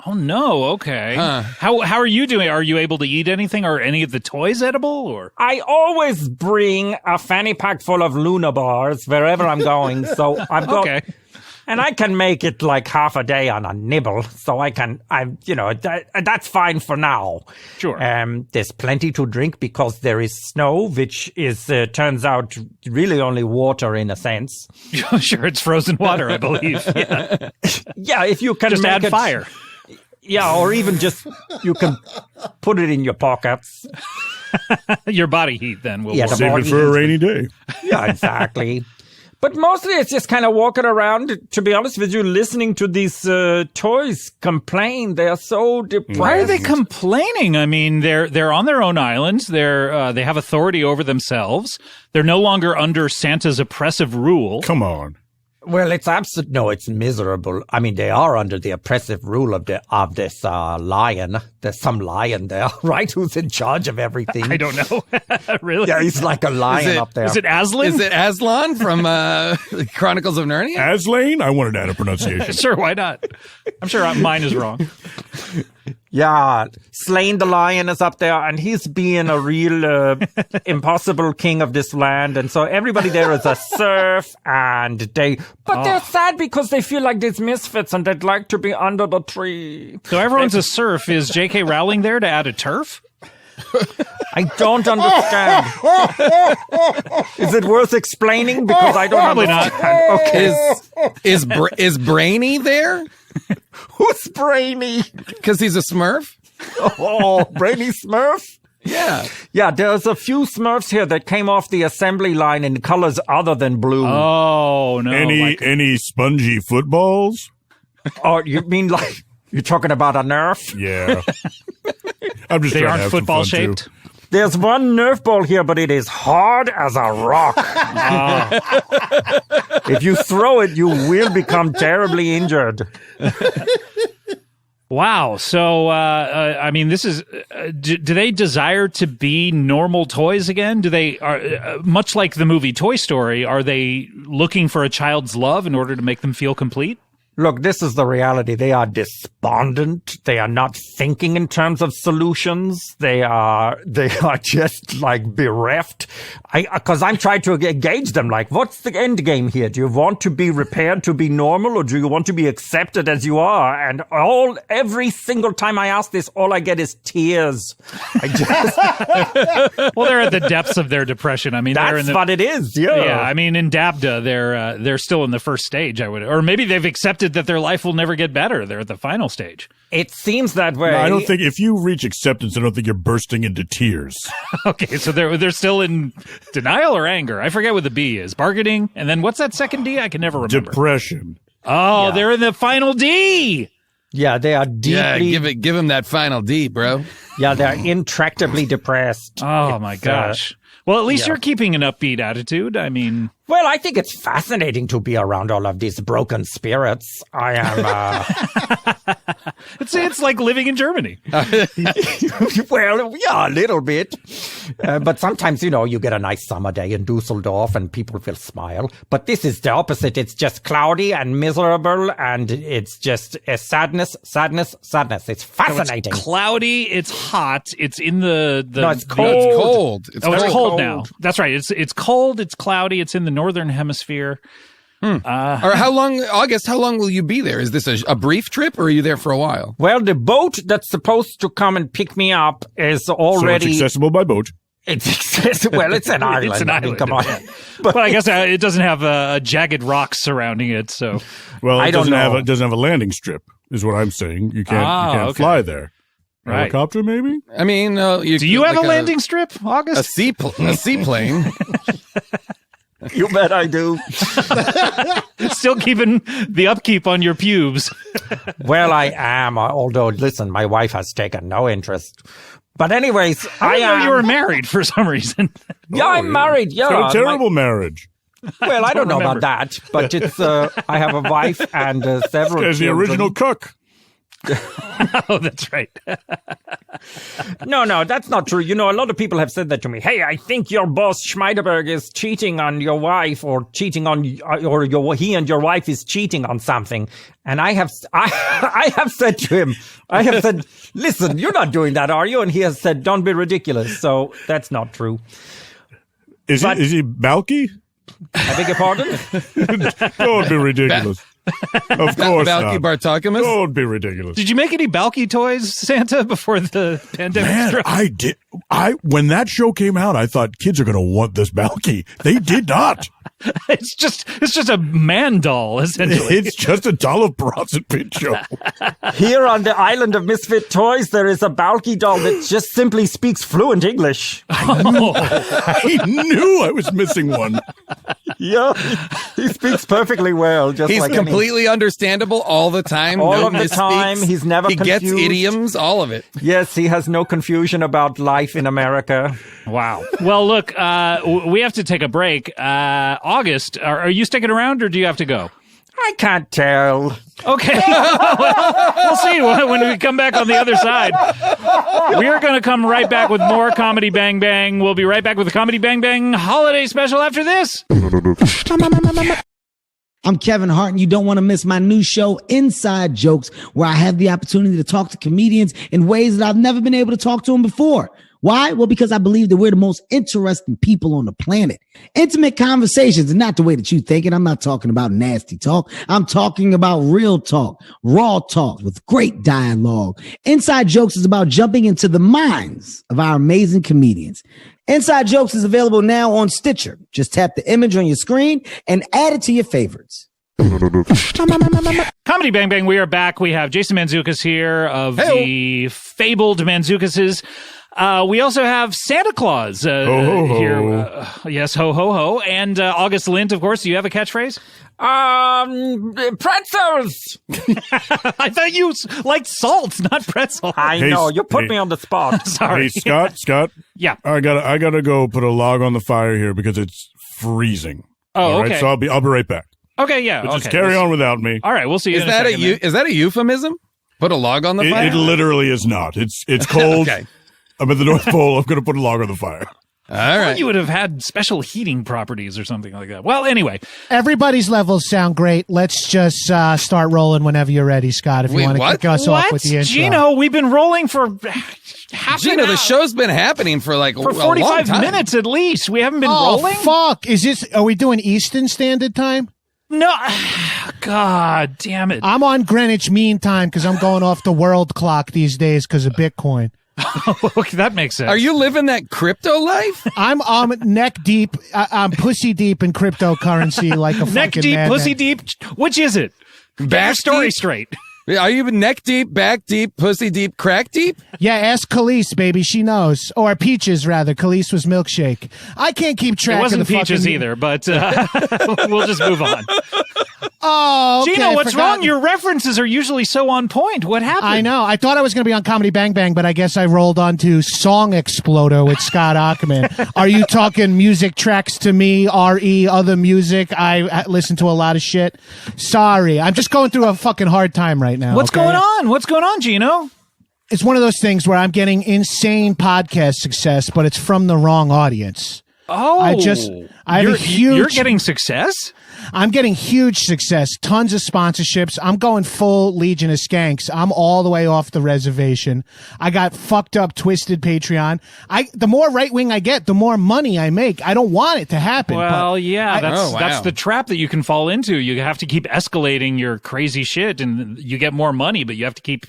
Oh no. Okay. How are you doing? Are you able to eat anything? Are any of the toys edible? Or I always bring a fanny pack full of Luna bars wherever I'm going. So I've got, okay. and I can make it like half a day on a nibble. So that's fine for now. Sure. There's plenty to drink because there is snow, which is, turns out really only water in a sense. Sure. It's frozen water, I believe. Yeah. Yeah. If you can Just make add it, fire. Yeah. Or even just, you can put it in your pockets. Your body heat then will Yeah, work. the Save it for a rainy day. Yeah, exactly. But mostly it's just kind of walking around, to be honest with you, listening to these toys complain. They are so depressed. Why are they complaining? I mean, they're on their own islands. They have authority over themselves. They're no longer under Santa's oppressive rule. Come on. Well, it's it's miserable. I mean, they are under the oppressive rule of this lion. There's some lion there, right? Who's in charge of everything. I don't know. Really? Yeah, he's like a lion up there. Is it Aslan? Is it Aslan from Chronicles of Narnia? Aslane? I wanted to add a pronunciation. Sure, why not? I'm sure mine is wrong. Yeah, Slain the Lion is up there, and he's being a real impossible king of this land. And so everybody there is a serf, and they're sad because they feel like these misfits and they'd like to be under the tree. So everyone's a serf. Is J.K. Rowling there to add a turf? I don't understand. Is it worth explaining? Because I don't Probably not. understand. Okay. Is Brainy there? Who's Brainy? Because he's a Smurf? Oh, Brainy Smurf? Yeah. Yeah, there's a few Smurfs here that came off the assembly line in colors other than blue. Oh, no. Any spongy footballs? Or you mean like you're talking about a Nerf? Yeah. I'm just They trying to aren't have some football fun, shaped? too. There's one Nerf ball here, but it is hard as a rock. If you throw it, you will become terribly injured. Wow. So, I mean, this is, do they desire to be normal toys again? Do they, much like the movie Toy Story, are they looking for a child's love in order to make them feel complete? Look, this is the reality. They are despondent. They are not thinking in terms of solutions. They are just like bereft. Because I'm trying to engage them. Like, what's the end game here? Do you want to be repaired to be normal, or do you want to be accepted as you are? And every single time I ask this, all I get is tears. Well, they're at the depths of their depression. I mean, that's what it is. Yeah. Yeah. I mean, in DABDA, they're still in the first stage. Or maybe they've accepted that their life will never get better. They're at the final stage. It seems that way. No, I don't think if you reach acceptance, I don't think you're bursting into tears. Okay, so they're still in denial or anger. I forget what the B is. Bargaining, and then what's that second D? I can never remember. Depression. Oh, yeah. They're in the final D. Yeah, they are deeply. Yeah, give him that final D, bro. Yeah, they're intractably depressed. Oh my gosh. Well, at least you're keeping an upbeat attitude. I mean, well, I think it's fascinating to be around all of these broken spirits. I am. It's like living in Germany. Well, yeah, a little bit. But sometimes, you get a nice summer day in Dusseldorf and people will smile. But this is the opposite. It's just cloudy and miserable, and it's just a sadness. It's fascinating. It's cloudy. It's hot. It's in the No, it's cold. It's cold. It's cold now. That's right. It's cold. It's cloudy. It's in the northern hemisphere. Or how long, August, how long will you be there? Is this a brief trip, or are you there for a while? Well, the boat that's supposed to come and pick me up is already... So it's accessible by boat. It's accessible. Well, it's an island. It's an island. I mean, come on. Yeah. But I guess it doesn't have jagged rocks surrounding it, so... Well, it don't know. It doesn't have a landing strip, is what I'm saying. You can't fly there. Right. Helicopter, maybe? I mean... do you have a landing strip, August? A seaplane? You bet I do. Still keeping the upkeep on your pubes. Well, I am. Although, listen, my wife has taken no interest. But anyways, I didn't know you were married for some reason. Yeah, I'm married. Yeah. It's a terrible marriage. Well, I don't know about that. But it's, I have a wife and several As the children. original cook. Oh, that's right. No, that's not true. A lot of people have said that to me. Hey, I think your boss Schmeiderberg is cheating on your wife, or cheating on, he and your wife is cheating on something. And I have said to him, listen, you're not doing that, are you? And he has said, don't be ridiculous. So that's not true. Is he Balky? I beg your pardon? Don't be ridiculous. Of course Balky not. Bartokamus? Don't be ridiculous. Did you make any Balky toys, Santa, before the pandemic? Man, I did. When that show came out, I thought kids are going to want this Balky. They did not. It's just a man doll, essentially. It's just a doll of bronze and Pinchot. Here on the island of misfit toys, there is a Balky doll that just simply speaks fluent English. I knew I was missing one. Yeah, he speaks perfectly well. He's completely understandable all the time. All no of the misspeaks. time. He's never He confused. gets idioms, all of it. Yes, he has no confusion about life in America. Wow. Well, look, we have to take a break. August, are you sticking around, or do you have to go? I can't tell. Okay. Well, we'll see when we come back on the other side. We are going to come right back with more Comedy Bang Bang. We'll be right back with the Comedy Bang Bang holiday special after this. I'm Kevin Hart, and you don't want to miss my new show, Inside Jokes, where I have the opportunity to talk to comedians in ways that I've never been able to talk to them before. Why? Well, because I believe that we're the most interesting people on the planet. Intimate conversations, and not the way that you think it. I'm not talking about nasty talk. I'm talking about real talk, raw talk with great dialogue. Inside Jokes is about jumping into the minds of our amazing comedians. Inside Jokes is available now on Stitcher. Just tap the image on your screen and add it to your favorites. Comedy Bang Bang, we are back. We have Jason Mantzoukas here of the fabled Mantzoukases. We also have Santa Claus Ho, ho, ho. here. Yes, ho, ho, ho. And August Lindt, of course. Do you have a catchphrase? Pretzels! I thought you liked salt, not pretzel. I know, you put me on the spot. Sorry. Hey, Scott. Yeah. I gotta go put a log on the fire here because it's freezing. Oh, All right, okay. so I'll be right back. Okay, yeah. But okay. just carry on without me. All right, we'll see you Is in a that second. is that a euphemism? Put a log on the fire? It literally is not. It's cold. Okay. I'm at the North Pole. I'm going to put a log on the fire. All right. You would have had special heating properties or something like that. Well, anyway. Everybody's levels sound great. Let's just start rolling whenever you're ready, Scott, if you want to kick us off with the intro. Gino, we've been rolling for half an hour. The show's been happening for like for a long 45 time. minutes at least. We haven't been rolling? Fuck. Are we doing Eastern Standard Time? No. God damn it. I'm on Greenwich Mean Time because I'm going off the world clock these days because of Bitcoin. Okay, that makes sense. Are you living that crypto life? I'm neck deep. I'm pussy deep in cryptocurrency like a neck fucking deep, madman. pussy deep? Which is it? Get your story deep? straight. Are you neck deep, back deep, pussy deep, crack deep? Yeah, ask Khalees, baby. She knows. Or Peaches, rather. Khalees was milkshake. I can't keep track It wasn't of the Peaches fucking... either, but we'll just move on. Oh, okay. Gino, what's Forgot. wrong? Your references are usually so on point. What happened? I know. I thought I was going to be on Comedy Bang Bang, but I guess I rolled onto Song Exploder with Scott Ackerman. Are you talking music tracks to me, R.E., other music? I listen to a lot of shit. Sorry. I'm just going through a fucking hard time right now. What's okay? going on? What's going on, Gino? It's one of those things where I'm getting insane podcast success, but it's from the wrong audience. Oh, I have a huge... You're getting success? I'm getting huge success, tons of sponsorships. I'm going full Legion of Skanks. I'm all the way off the reservation. I got fucked up, twisted Patreon. The more right wing I get, the more money I make. I don't want it to happen. Well, yeah, wow. that's the trap that you can fall into. You have to keep escalating your crazy shit, and you get more money, but you have to keep,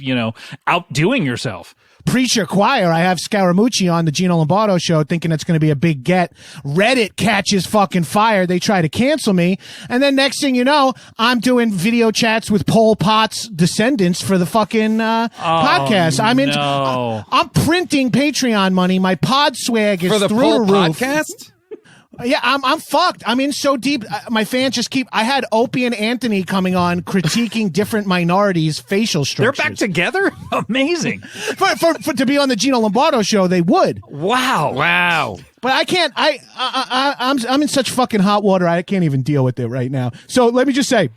outdoing yourself. Preacher choir. I have Scaramucci on the Gino Lombardo show thinking it's going to be a big get. Reddit catches fucking fire. They try to cancel me. And then next thing you know, I'm doing video chats with Pol Pot's descendants for the fucking podcast. I'm printing Patreon money. My pod swag is For the through Pol the roof. podcast? Yeah, I'm fucked. I'm in so deep. My fans just I had Opie and Anthony coming on critiquing different minorities' facial structures. They're back together? Amazing. For to be on the Gino Lombardo show, they would. Wow. But I can't. I'm in such fucking hot water. I can't even deal with it right now. So let me just say,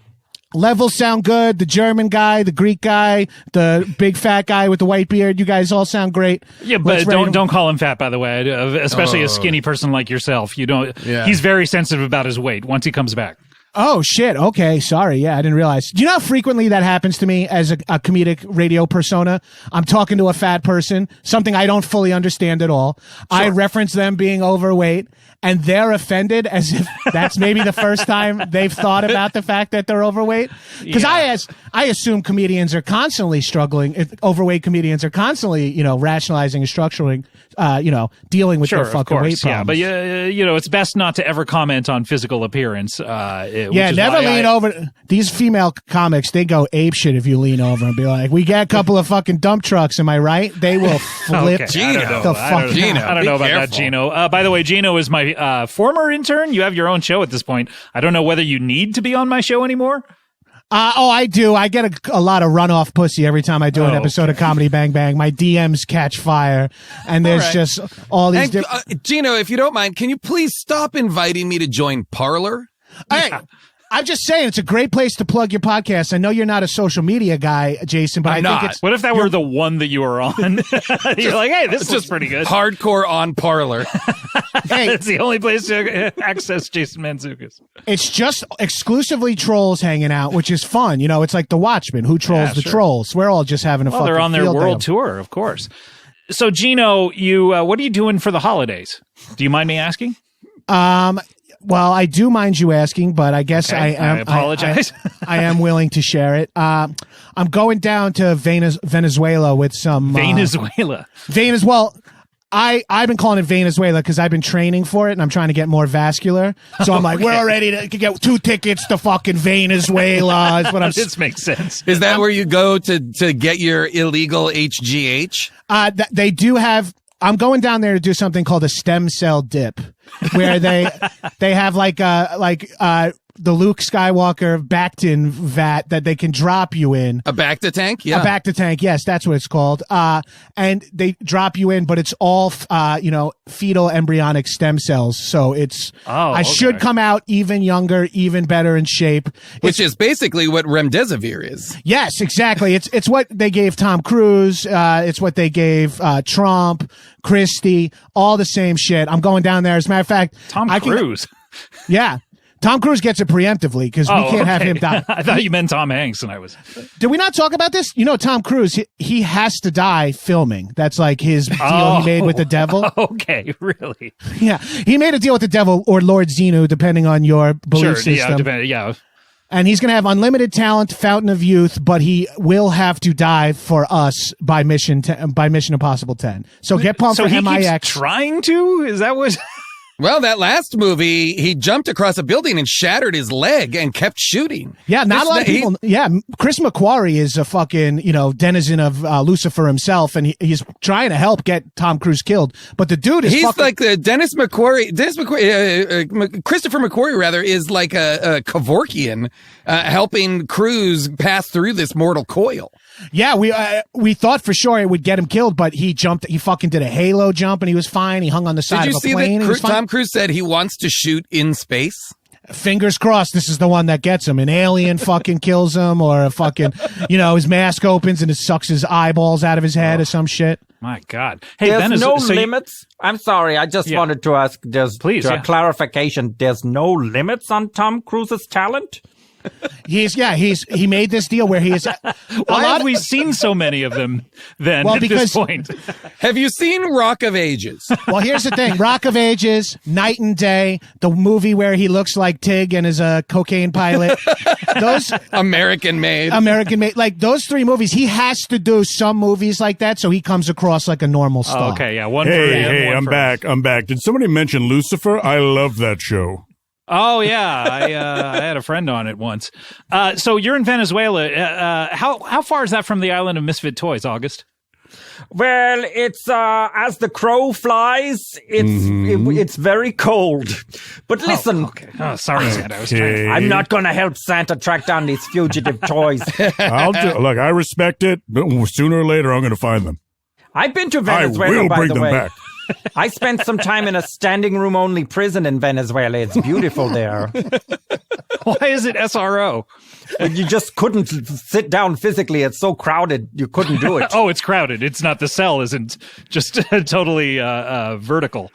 levels sound good. The German guy, the Greek guy, the big fat guy with the white beard. You guys all sound great. Yeah, but don't call him fat, by the way. Especially a skinny person like yourself. You don't. Yeah. He's very sensitive about his weight once he comes back. Oh, shit. Okay. Sorry. Yeah, I didn't realize. Do you know how frequently that happens to me as a comedic radio persona? I'm talking to a fat person, something I don't fully understand at all. Sure. I reference them being overweight, and they're offended as if that's maybe the first time they've thought about the fact that they're overweight. Because I assume comedians are constantly struggling. Overweight comedians are constantly, rationalizing and structuring, dealing with their fucking weight problems. Yeah, but it's best not to ever comment on physical appearance. Never lean over. These female comics, they go apeshit if you lean over and be like, "We got a couple of fucking dump trucks." Am I right? They will flip Okay, Gino. I don't know about that, Gino. By the way, Gino is my former intern. You have your own show at this point. I don't know whether you need to be on my show anymore. I do. I get a lot of runoff pussy every time I do an episode of Comedy Bang Bang. My DMs catch fire, and there's just all these different... Gino, if you don't mind, can you please stop inviting me to join Parler? Hey, I'm just saying, it's a great place to plug your podcast. I know you're not a social media guy, Jason, but I think it's... What if that were the one that you were on? You're like, hey, this is pretty good. Hardcore on Parler. Hey, it's the only place to access Jason Mantzoukas. It's just exclusively trolls hanging out, which is fun. It's like The Watchmen. Who trolls the trolls? We're all just having a fucking they're on their field world day. tour, of course. So, Gino, you what are you doing for the holidays? Do you mind me asking? Well, I do mind you asking, but I guess Okay, I apologize. I am willing to share it. I'm going down to Venezuela with some Venezuela. Well, I've been calling it Venezuela because I've been training for it and I'm trying to get more vascular. So I'm like, we're ready to get 2 tickets to fucking Venezuela. Is what I'm. This makes sense. Is that where you go to get your illegal HGH? They do have. I'm going down there to do something called a stem cell dip, where they have the Luke Skywalker Bacta vat that they can drop you in. A Bacta tank? Yeah. A Bacta tank, yes, that's what it's called. And they drop you in, but it's all, fetal embryonic stem cells. So I should come out even younger, even better in shape. Which is basically what remdesivir is. Yes, exactly. It's what they gave Tom Cruise. It's what they gave Trump, Christie, all the same shit. I'm going down there. As a matter of fact, Tom Cruise. Yeah. Tom Cruise gets it preemptively because we can't have him die. I thought you meant Tom Hanks, and I was. Did we not talk about this? Tom Cruise, he has to die filming. That's like his deal he made with the devil. Okay, really? Yeah. He made a deal with the devil or Lord Xenu, depending on your belief system. Yeah. And he's going to have unlimited talent, fountain of youth, but he will have to die for us by Mission Impossible 10. So get pumped for he MIX. Keeps trying to? Is that what? Well, that last movie, he jumped across a building and shattered his leg and kept shooting. Yeah, not a lot of people. Chris McQuarrie is a fucking, denizen of Lucifer himself, and he's trying to help get Tom Cruise killed. But the dude is like the Christopher McQuarrie, rather, is like a Kevorkian helping Cruise pass through this mortal coil. Yeah, we thought for sure it would get him killed, but he jumped. He fucking did a halo jump, and he was fine. He hung on the side of a plane. Did you see that Tom Cruise said he wants to shoot in space? Fingers crossed this is the one that gets him. An alien fucking kills him, or a fucking, his mask opens and it sucks his eyeballs out of his head or some shit. My God. Hey, there's Ben, no limits. I'm sorry. I just wanted to ask, a clarification. There's no limits on Tom Cruise's talent? He made this deal where he is. Why have we seen so many of them then at this point? Have you seen Rock of Ages? Well, here's the thing. Rock of Ages, Night and Day, the movie where he looks like Tig and is a cocaine pilot. Those American Made. Like those three movies, he has to do some movies like that so he comes across like a normal star. Okay, yeah. I'm back. Did somebody mention Lucifer? I love that show. Oh yeah, I had a friend on it once. So you're in Venezuela. How far is that from the island of Misfit Toys, August? Well, it's as the crow flies. It's very cold. But listen, sorry, Santa. I'm not going to help Santa track down these fugitive toys. Look, I respect it, but sooner or later I'm going to find them. I've been to Venezuela, I will by bring the them way. back. I spent some time in a standing room only prison in Venezuela. It's beautiful there. Why is it SRO? You just couldn't sit down physically. It's so crowded. You couldn't do it. Oh, it's crowded. It's not, the cell isn't just totally vertical.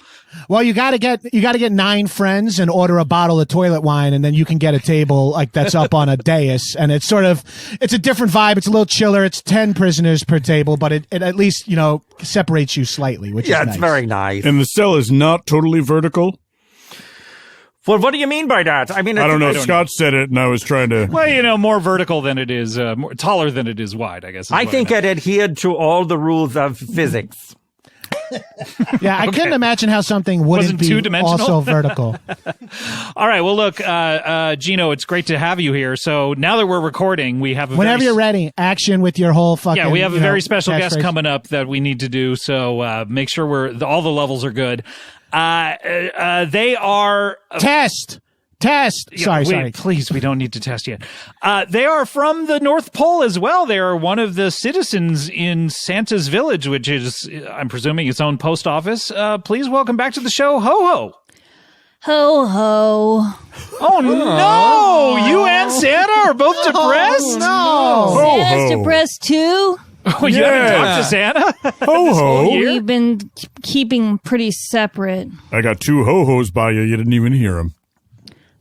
Well, you gotta get 9 friends and order a bottle of toilet wine, and then you can get a table like that's up on a dais, and it's a different vibe. It's a little chiller. It's 10 prisoners per table, but it at least separates you slightly, which is nice. It's very nice. And the cell is not totally vertical. Well, what do you mean by that? I mean, I don't know. Scott said it, and I was trying to. Well, more vertical than it is, taller than it is wide, I guess. I think it adhered to all the rules of physics. Yeah, I couldn't imagine how something wouldn't be also vertical. All right. Well, look, Gino, it's great to have you here. So now that we're recording, we have whenever you're ready, action with your whole fucking. Yeah, we have a very special guest coming up that we need to do. So make sure all the levels are good. They are test. Sorry. Please, we don't need to test yet. They are from the North Pole as well. They are one of the citizens in Santa's Village, which is, I'm presuming, its own post office. Please welcome back to the show, Ho Ho. Ho ho. Oh no! You and Santa are both depressed? No. Santa's depressed too? Oh, you haven't talked to Santa? Ho ho. We've been keeping pretty separate. I got 2 ho-hos by you. You didn't even hear them.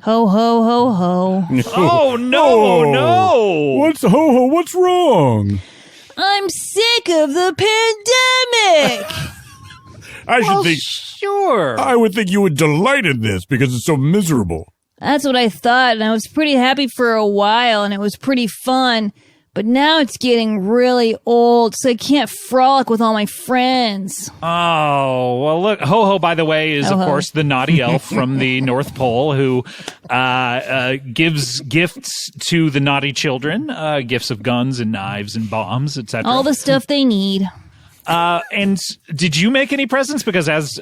Ho ho ho ho. Oh no! What's ho-ho? What's wrong? I'm sick of the pandemic. Sure. I would think you would delight in this because it's so miserable. That's what I thought, and I was pretty happy for a while, and it was pretty fun. But now it's getting really old, so I can't frolic with all my friends. Oh, well, look, Ho-Ho, by the way, is, of course, the naughty elf from the North Pole who gives gifts to the naughty children, gifts of guns and knives and bombs, etc. All the stuff they need. And did you make any presents? Because as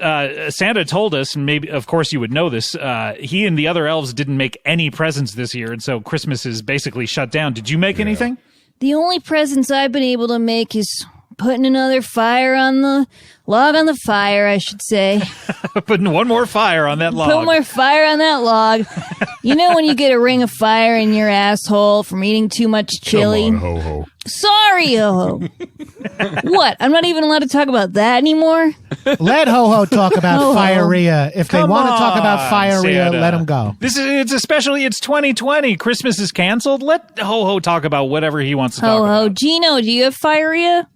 Santa told us, and maybe, of course, you would know this, he and the other elves didn't make any presents this year, and so Christmas is basically shut down. Did you make anything? The only presents I've been able to make is putting another fire on the log on the fire, I should say. Putting one more fire on that log. Put more fire on that log. You know when you get a ring of fire in your asshole from eating too much chili? Come on, ho-ho. Sorry, Ho-Ho. What? I'm not even allowed to talk about that anymore? Let Ho-Ho talk about Ho-Ho. firea. If they Come want to talk about on, firea, Santa. let them go. It's especially, it's 2020. Christmas is canceled. Let Ho-Ho talk about whatever he wants to talk Ho-Ho. about. Gino, do you have firea?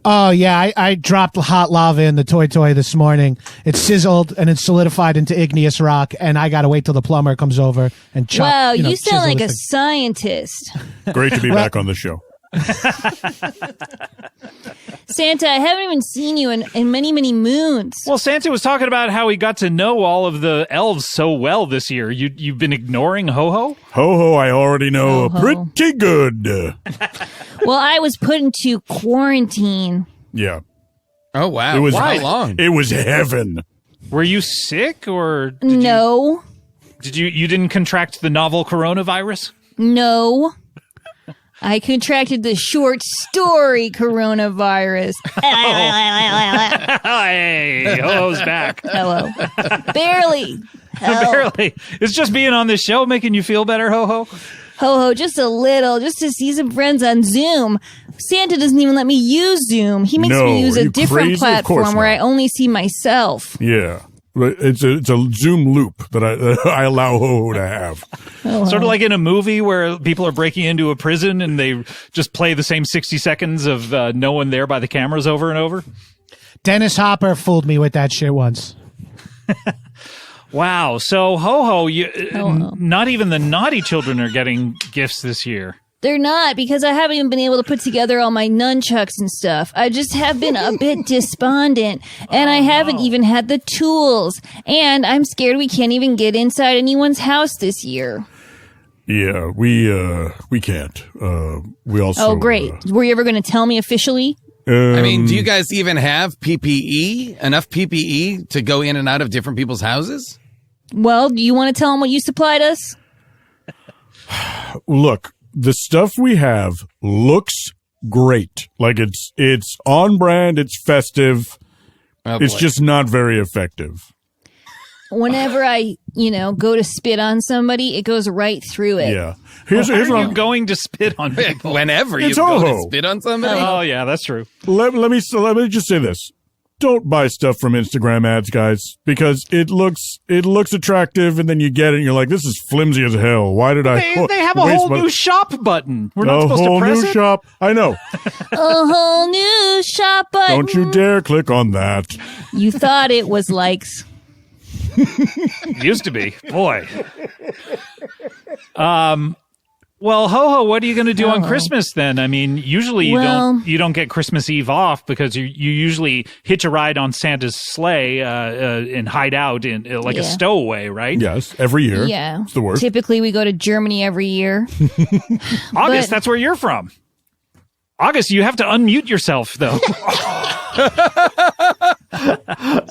Oh, yeah, I dropped hot lava in the toy this morning. It sizzled and it solidified into igneous rock, and I got to wait till the plumber comes over and chop. Wow, you chisel sound like this a thing. scientist. Great to be back on the show. Santa, I haven't even seen you in many, many moons. Well, Santa was talking about how he got to know all of the elves so well this year. You've been ignoring Ho-Ho? Ho-ho, I already know Ho-ho. pretty good. Well, I was put into quarantine. Yeah. Oh, wow. It was How long? It was heaven. Were you sick, or did No, you didn't contract the novel coronavirus? no. I contracted the short story coronavirus. Hey, Ho-Ho's back. Hello. Barely. Hell. Barely. It's just being on this show making you feel better, Ho-Ho? Ho-ho, just a little, just to see some friends on Zoom. Santa doesn't even let me use Zoom. He makes No, me use are a you different crazy? Of course platform where not. I only see myself. Yeah. But it's a Zoom loop that I allow Ho-ho to have. Sort of like in a movie where people are breaking into a prison and they just play the same 60 seconds of no one there by the cameras over and over. Dennis Hopper fooled me with that shit once. Wow. So, Ho-Ho, Ho-ho. not even the naughty children are getting gifts this year. They're not, because I haven't even been able to put together all my nunchucks and stuff. I just have been a bit despondent, and I haven't even had the tools. And I'm scared we can't even get inside anyone's house this year. Yeah, we can't. We also. Oh, great. Were you ever going to tell me officially? I mean, do you guys even have PPE? Enough PPE to go in and out of different people's houses? Well, do you want to tell them what you supplied us? Look, the stuff we have looks great. Like it's on brand. It's festive. Oh, It's boy. just not very effective. Whenever I, go to spit on somebody, it goes right through it. Yeah. Here's Are what you I'm, going to spit on people? Whenever you It's go to Ho-Ho. spit on somebody. Oh, yeah, that's true. let me just say this. Don't buy stuff from Instagram ads, guys, because it looks attractive, and then you get it, and you're like, this is flimsy as hell. Why did I? They have a waste whole my- new shop button. We're not a supposed whole to press new it? shop. I know. A whole new shop button. Don't you dare click on that. You thought it was likes. Used to be. Boy. Well, Ho-Ho, what are you going to do on Ho-Ho. Christmas then? I mean, usually you don't get Christmas Eve off because you usually hitch a ride on Santa's sleigh and hide out in like a Yeah. stowaway, right? Yes, every year. Yeah. It's the worst. Typically, we go to Germany every year. August, But- that's where you're from. August, you have to unmute yourself, though.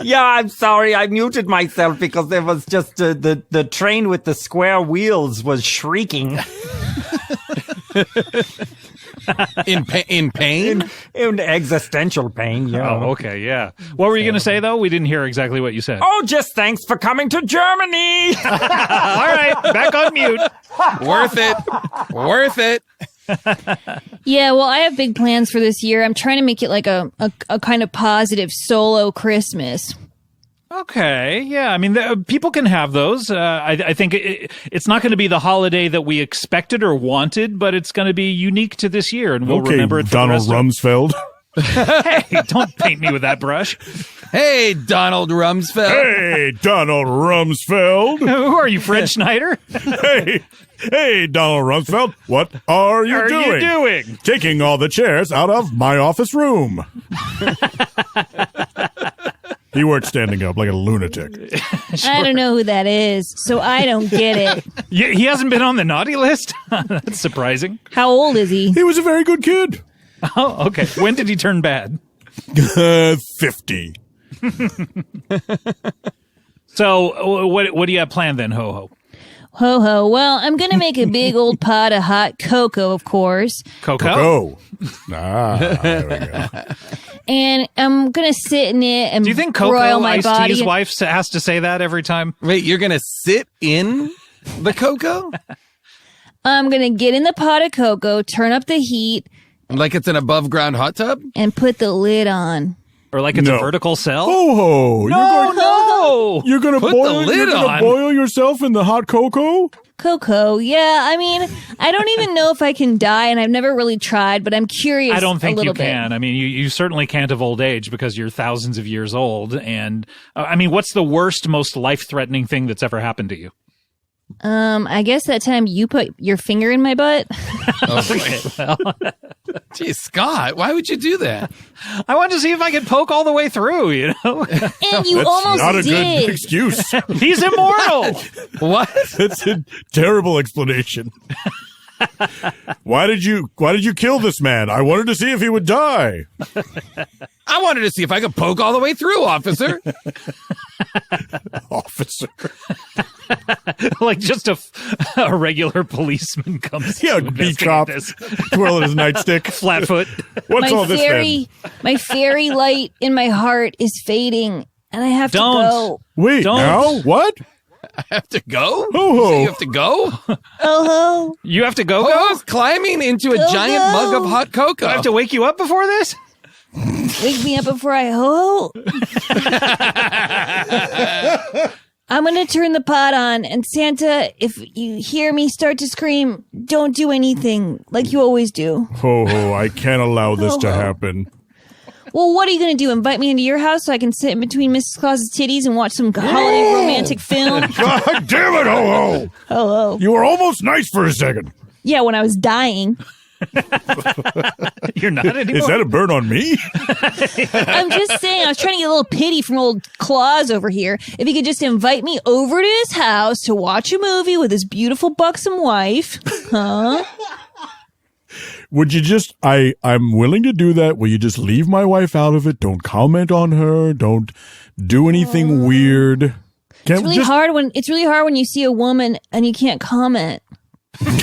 Yeah, I'm sorry. I muted myself because there was just the train with the square wheels was shrieking In pain? in existential pain. You know. Oh, okay, yeah. What were you going to say, though? We didn't hear exactly what you said. Oh, just thanks for coming to Germany. All right, back on mute. Worth it. Worth it. Yeah, well, I have big plans for this year. I'm trying to make it like a kind of positive solo Christmas. Okay, yeah. I mean, people can have those. I think it's not going to be the holiday that we expected or wanted, but it's going to be unique to this year, and we'll Okay, remember it for Donald the rest Rumsfeld. Hey, don't paint me with that brush. Hey, Donald Rumsfeld. Hey, Donald Rumsfeld. Who are you, Fred Schneider? Hey, Donald Rumsfeld. What are you What are doing? you doing? Taking all the chairs out of my office room. He works standing up like a lunatic. I don't know who that is, so I don't get it. He hasn't been on the naughty list? That's surprising. How old is he? He was a very good kid. Oh, okay. When did he turn bad? 50. So what do you have planned then, Ho Ho? Ho ho. Well, I'm gonna make a big old pot of hot cocoa, of course, Coco? Oh. There we go. and I'm gonna sit in it and Do you think broil Coco, my Ice-T's body. wife, has to say that every time? Wait, you're going to sit in the cocoa? I'm gonna get in the pot of cocoa, turn up the heat, Like it's an above ground hot tub? and put the lid on. Or like it's a No. vertical cell? Ho ho. no! You're gonna Put boil the lid you're gonna on. boil yourself in the hot cocoa? Cocoa, yeah. I mean, I don't even know if I can die, and I've never really tried, but I'm curious. I don't think a you little bit. can. I mean, you certainly can't of old age because you're thousands of years old. And I mean, what's the worst, most life-threatening thing that's ever happened to you? I guess that time you put your finger in my butt. Oh, Gee, Scott, why would you do that? I wanted to see if I could poke all the way through, you know? And you That's almost not a did. good excuse. He's immortal! What? That's a terrible explanation. Why did you kill this man? I wanted to see if he would die. I wanted to see if I could poke all the way through, officer. Officer. Like just a regular policeman comes Yeah, to beat investigate cop, this. twirling his nightstick. Flatfoot. What's all this then? my fairy light in my heart is fading, and I have Don't. to go. Wait, Don't. now? What? I have to go? Ho, ho. So you have to go? Oh You have to go? I was climbing into a Go, giant go. mug of hot cocoa. I have to wake you up before this? ho! Wake me up before I ho! I'm gonna turn the pot on, and Santa, if you hear me start to scream, don't do anything like you always do. Ho ho, I can't allow this to happen. Well, what are you gonna do? Invite me into your house so I can sit in between Mrs. Claus's titties and watch some holiday romantic film? God damn it, ho ho! Oh, You were almost nice for a second. yeah, when I was dying. You're not anymore? Is that a burn on me? I'm just saying, I was trying to get a little pity from old Claus over here. If he could just invite me over to his house to watch a movie with his beautiful buxom wife. Huh? Would you just, I'm willing to do that. Will you just leave my wife out of it? Don't comment on her. Don't do anything weird. It's really hard when you see a woman and you can't comment.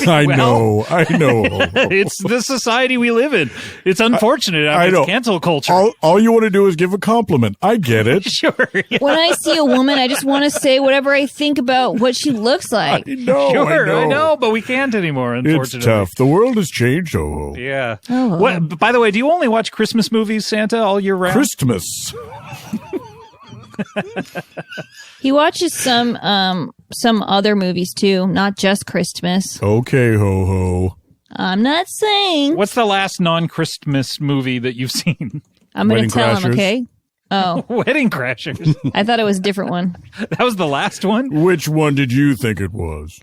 I know. It's the society we live in. It's unfortunate. I It's know. cancel culture. All you want to do is give a compliment. I get it. Sure. Yeah. When I see a woman, I just want to say whatever I think about what she looks like. I know. Sure, I know, but we can't anymore, It's unfortunately. tough. The world has changed, ho. Yeah. Oh. What? By the way, do you only watch Christmas movies, Santa, all year round? Christmas. He watches some other movies too, not just Christmas. Okay, ho ho. I'm not saying. What's the last non-Christmas movie that you've seen? I'm going Wedding to tell him, Crashers? okay? Oh, Wedding Crashers. I thought it was a different one. That was the last one? Which one did you think it was?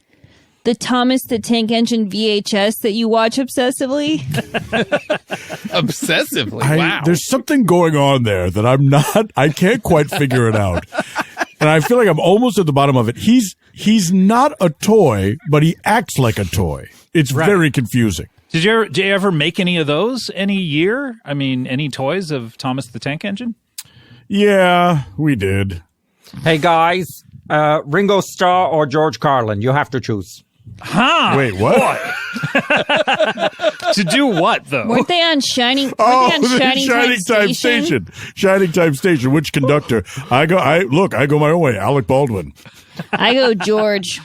The Thomas the Tank Engine VHS that you watch obsessively. Obsessively. Wow. There's something going on there that I can't quite figure it out. And I feel like I'm almost at the bottom of it. He's not a toy, but he acts like a toy. It's Right. very confusing. Did you ever make any of those any year? I mean, any toys of Thomas the Tank Engine? Yeah, we did. Hey guys, Ringo Starr or George Carlin? You have to choose. Huh? Wait, what? To do what, though? Weren't they on Shining? Weren't Oh, they on the Shining Time Station? Shining Time Station. Which conductor? I go my own way. Alec Baldwin. I go George.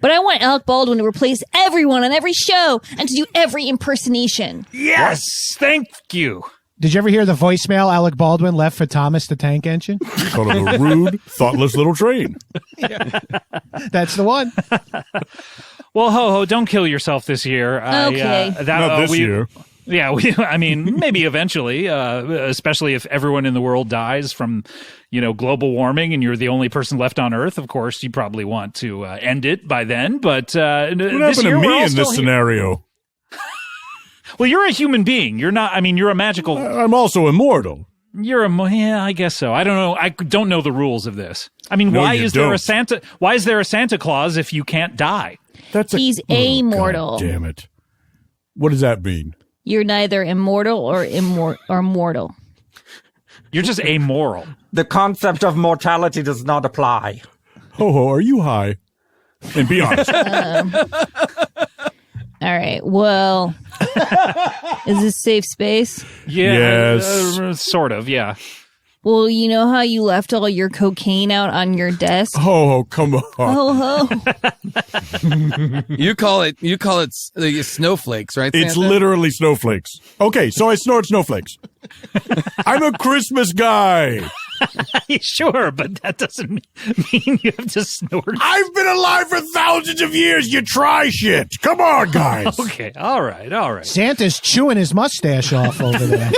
But I want Alec Baldwin to replace everyone on every show and to do every impersonation. Yes! Thank you. Did you ever hear the voicemail Alec Baldwin left for Thomas the Tank Engine? Called him a rude, thoughtless little train. That's the one. Well, ho, don't kill yourself this year. Okay. Not this year. Yeah, I mean, maybe eventually, especially if everyone in the world dies from, global warming and you're the only person left on Earth. Of course, you probably want to end it by then. But What happened to me in this scenario? Well, you're a human being. You're not. I mean, you're a magical. I'm also immortal. Yeah, I guess so. I don't know. I don't know the rules of this. I mean, No, why you is there a don't. Santa? Why is there a Santa Claus if you can't die? He's amortal. God damn it. What does that mean? You're neither immortal or mortal. You're just amoral. The concept of mortality does not apply. Ho ho, are you high? And be honest. All right. Well, is this safe space? Yeah. Yes. Sort of, yeah. Well, you know how you left all your cocaine out on your desk? Ho ho, come on. Oh, You call it snowflakes, right? It's Santa? literally snowflakes. Okay, so I snort snowflakes. I'm a Christmas guy. Sure, but that doesn't mean you have to snort. I've been alive for thousands of years. You try shit. Come on, guys. Okay, all right. Santa's chewing his mustache off over there.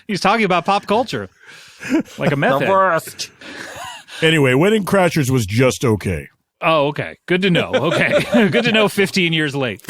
He's talking about pop culture. Like a meth The head. worst. Anyway, Wedding Crashers was just okay. Oh, okay. Good to know. Okay. Good to know 15 years late.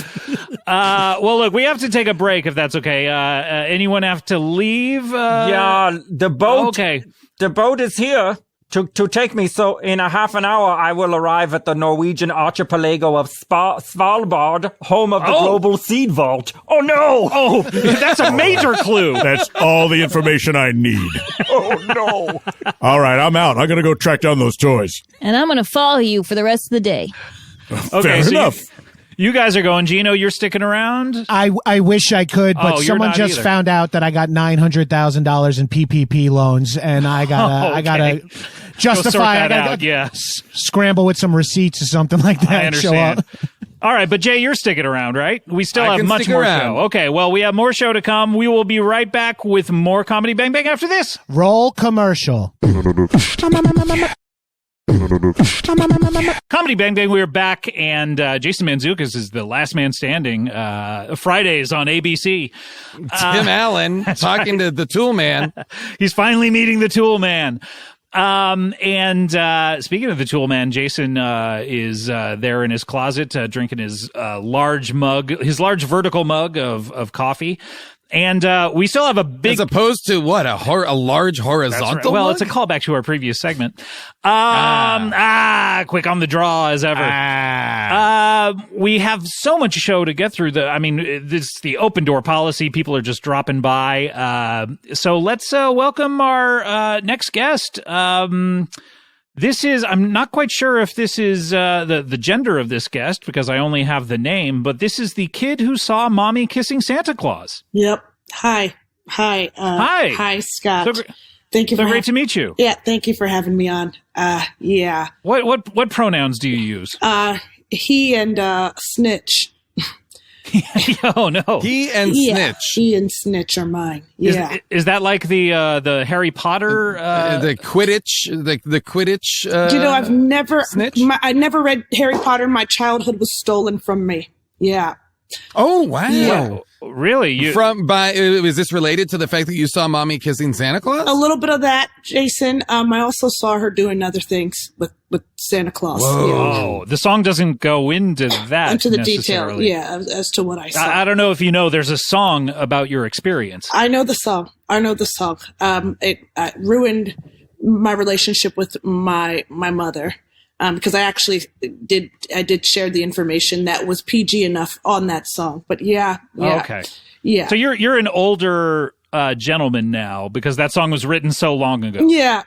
Well, look, we have to take a break if that's okay. Anyone have to leave? Yeah, the boat. Okay. The boat is here to take me. So in a half an hour, I will arrive at the Norwegian archipelago of Svalbard, home of the Global Seed Vault. Oh no! Oh, that's a major clue. That's all the information I need. Oh no! All right, I'm out. I'm going to go track down those toys. and I'm going to follow you for the rest of the day. Okay, Fair so enough. You guys are going. Gino, you're sticking around? I wish I could, but Oh, you're someone not just either. found out that I got $900,000 in PPP loans, and I gotta Go justify. sort I that gotta out, yeah. scramble with some receipts or something like that. I and show understand. up. All right, but Jay, you're sticking around, right? We still I have can much stick more around. show. Okay, well, we have more show to come. We will be right back with more Comedy Bang Bang after this. Roll commercial. Comedy Bang Bang, we're back, and Jason Mantzoukas is the last man standing. Fridays on ABC. Tim Allen talking to the Tool Man. He's finally meeting the Tool Man. And speaking of the Tool Man, Jason is there in his closet drinking his large vertical mug of coffee. And we still have a big... As opposed to what? A large That's horizontal right. Well, mug? it's a callback to our previous segment. Quick on the draw as ever. We have so much show to get through. This is the open door policy. People are just dropping by. So let's welcome our next guest. This is, I'm not quite sure if this is the gender of this guest because I only have the name, but this is the kid who saw mommy kissing Santa Claus. Yep. Hi. Hi. Hi, Scott. So, thank you so for great to meet you. Yeah, thank you for having me on. Yeah. What pronouns do you use? He and snitch. Oh no. He and Yeah, Snitch. he and snitch are mine. Yeah. Is that like the Harry Potter? The Quidditch. The Quidditch. Do you know, I've never, Snitch? I never read Harry Potter. My childhood was stolen from me. Yeah. Oh, wow. Yeah. Really? Is this related to the fact that you saw mommy kissing Santa Claus? A little bit of that, Jason. I also saw her doing other things with Santa Claus. Oh, the song doesn't go into that. Into the detail, necessarily. yeah, as to what I saw. I don't know if you know. There's a song about your experience. I know the song. It ruined my relationship with my mother because I actually did share the information that was PG enough on that song. But yeah. Okay. Yeah. So you're an older gentleman now because that song was written so long ago. Yeah,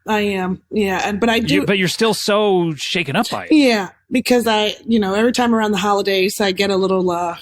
I am. Yeah, but I do. But you're still so shaken up by it. Yeah, because every time around the holidays, I get a little.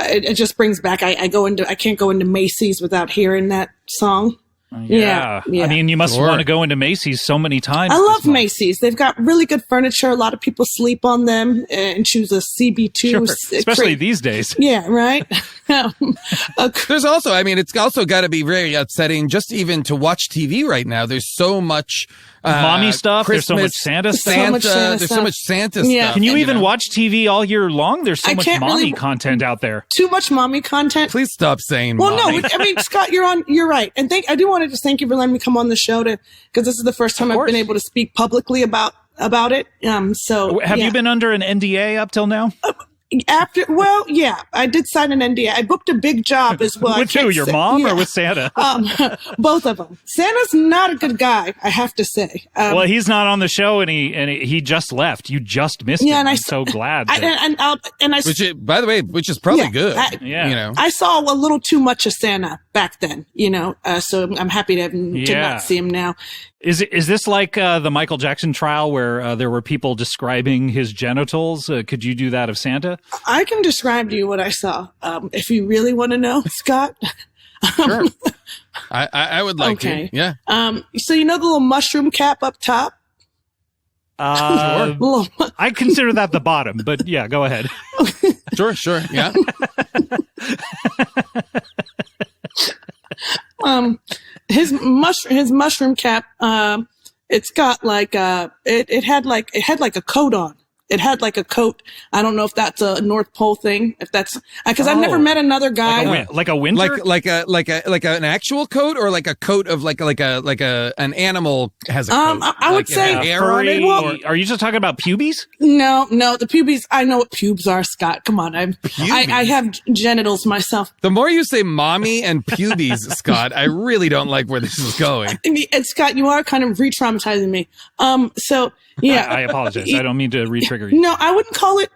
It just brings back. I can't go into Macy's without hearing that song. Yeah. I mean, you must Sure. want to go into Macy's so many times. I this love month. Macy's. They've got really good furniture. A lot of people sleep on them and choose a CB2. Sure. Especially these days. Yeah, right. There's also, it's also got to be very upsetting just even to watch TV right now. There's so much Mommy stuff. There's so much Christmas, Santa stuff. So much Santa there's so stuff. much Santa Yeah. stuff. Can you even know? watch TV all year long? There's so I much can't mommy really- content out there. Too much mommy content. Please stop saying Well, mommy. no, Scott, you're right. And I do want to just thank you for letting me come on the show because this is the first time I've course. been able to speak publicly about it. So Have yeah. you been under an NDA up till now? Yeah, I did sign an NDA. I booked a big job as well. With who, your mom or with Santa? Both of them. Santa's not a good guy, I have to say. Well, he's not on the show, and he just left. You just missed him. And I'm so glad. By the way, which is probably good. I saw a little too much of Santa back then, so I'm happy to not see him now. Is this like the Michael Jackson trial where there were people describing his genitals? Could you do that of Santa? I can describe to you what I saw. If you really want to know, Scott. Sure. I would like to. Yeah. So the little mushroom cap up top? I consider that the bottom, but yeah, go ahead. Sure. Yeah. His mushroom cap, it's got like it had like a coat on. It had like a coat. I don't know if that's a North Pole thing. If that's because I've never met another guy like a winter, like an actual coat, or like a coat of like an animal has a coat. I would say hair on it. Well, are you just talking about pubes? No, the pubes. I know what pubes are, Scott. Come on, I have genitals myself. The more you say "mommy" and "pubes," Scott, I really don't like where this is going. And Scott, you are kind of re-traumatizing me. So yeah, I apologize. I don't mean to re-trigger you. No, I wouldn't call it,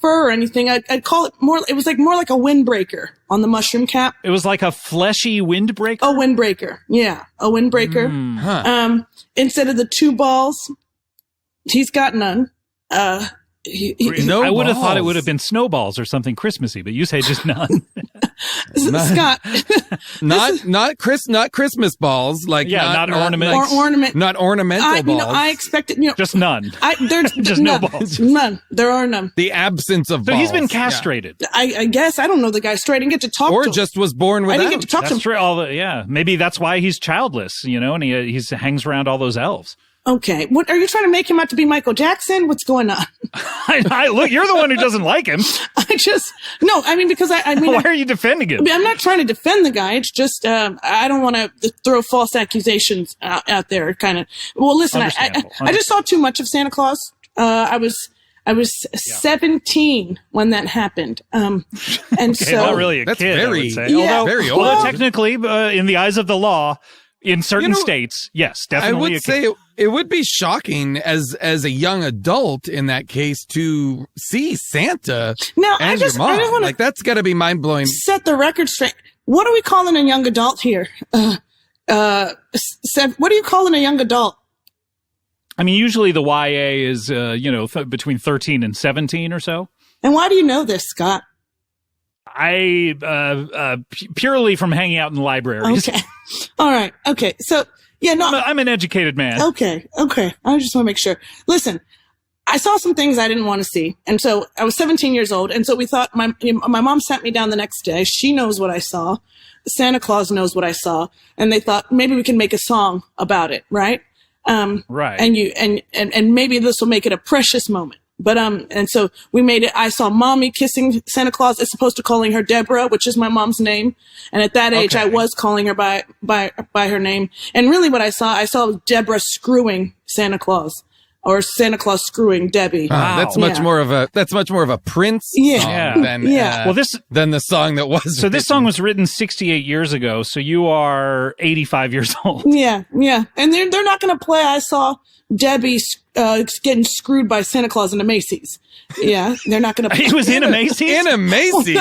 fur or anything. I'd call it more. It was more like a windbreaker on the mushroom cap. It was like a fleshy windbreaker. A windbreaker, yeah, a windbreaker. Instead of the two balls, he's got none. No, I would have thought it would have been snowballs or something Christmassy, but you say just none. Scott, not Christmas balls, like not ornaments, not ornamental balls. I expected, just none. There's just no balls. None. There are none. The absence of balls. So he's been castrated. Yeah. I guess I don't know the guy. I didn't get to talk to him. Or just was born without. I didn't get to talk to him. True. Maybe that's why he's childless. And he hangs around all those elves. Okay. What are you trying to make him out to be Michael Jackson? What's going on? Look, you're the one who doesn't like him. Because why are you defending him? I'm not trying to defend the guy. It's just, I don't want to throw false accusations out there. Kind of. Well, listen, I just saw too much of Santa Claus. I was 17 when that happened. And so not really a that's kid, very, I would say. Yeah, very old. Although technically, in the eyes of the law, in certain states, yes, definitely. I would say it would be shocking as a young adult in that case to see Santa now, and your mom. I want to that's got to be mind blowing. Set the record straight. What are we calling a young adult here? What are you calling a young adult? I mean, usually the YA is between 13 and 17 or so. And why do you know this, Scott? Purely from hanging out in libraries. Okay. All right. Okay. So, yeah, no. I'm an educated man. Okay. I just want to make sure. Listen, I saw some things I didn't want to see. And so I was 17 years old. And so we thought my mom sat me down the next day. She knows what I saw. Santa Claus knows what I saw. And they thought maybe we can make a song about it. Right. Right. And maybe this will make it a precious moment. But, and so we made it. I saw mommy kissing Santa Claus as opposed to calling her Deborah, which is my mom's name. And at that age, I was calling her by her name. And really what I saw Deborah screwing Santa Claus, or Santa Claus screwing Debbie. Wow. That's much more of a Prince song than the song that was. So this song was written 68 years ago. So you are 85 years old. Yeah. And they're not going to play. I saw Debbie getting screwed by Santa Claus in a Macy's. Yeah, they're not going to. He was in a Macy's. In a Macy's.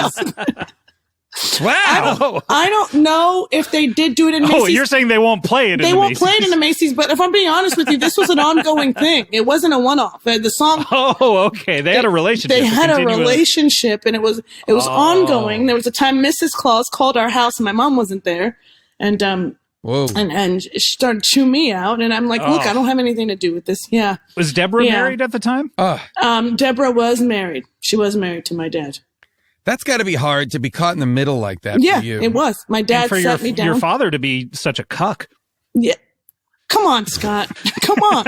Wow. I don't know if they did do it in Macy's. Oh, you're saying they won't play it. They won't play it in a Macy's. But if I'm being honest with you, this was an ongoing thing. It wasn't a one-off. The song. Oh, okay. They had a relationship. They had a relationship, and it was ongoing. There was a time Mrs. Claus called our house, and my mom wasn't there, and whoa. And she started chewing me out, and I'm like, look, I don't have anything to do with this. Yeah. Was Deborah married at the time? Deborah was married. She was married to my dad. That's got to be hard to be caught in the middle like that. Yeah, for you. It was. My dad sat me down. Your father to be such a cuck. Yeah. Come on, Scott. Come on.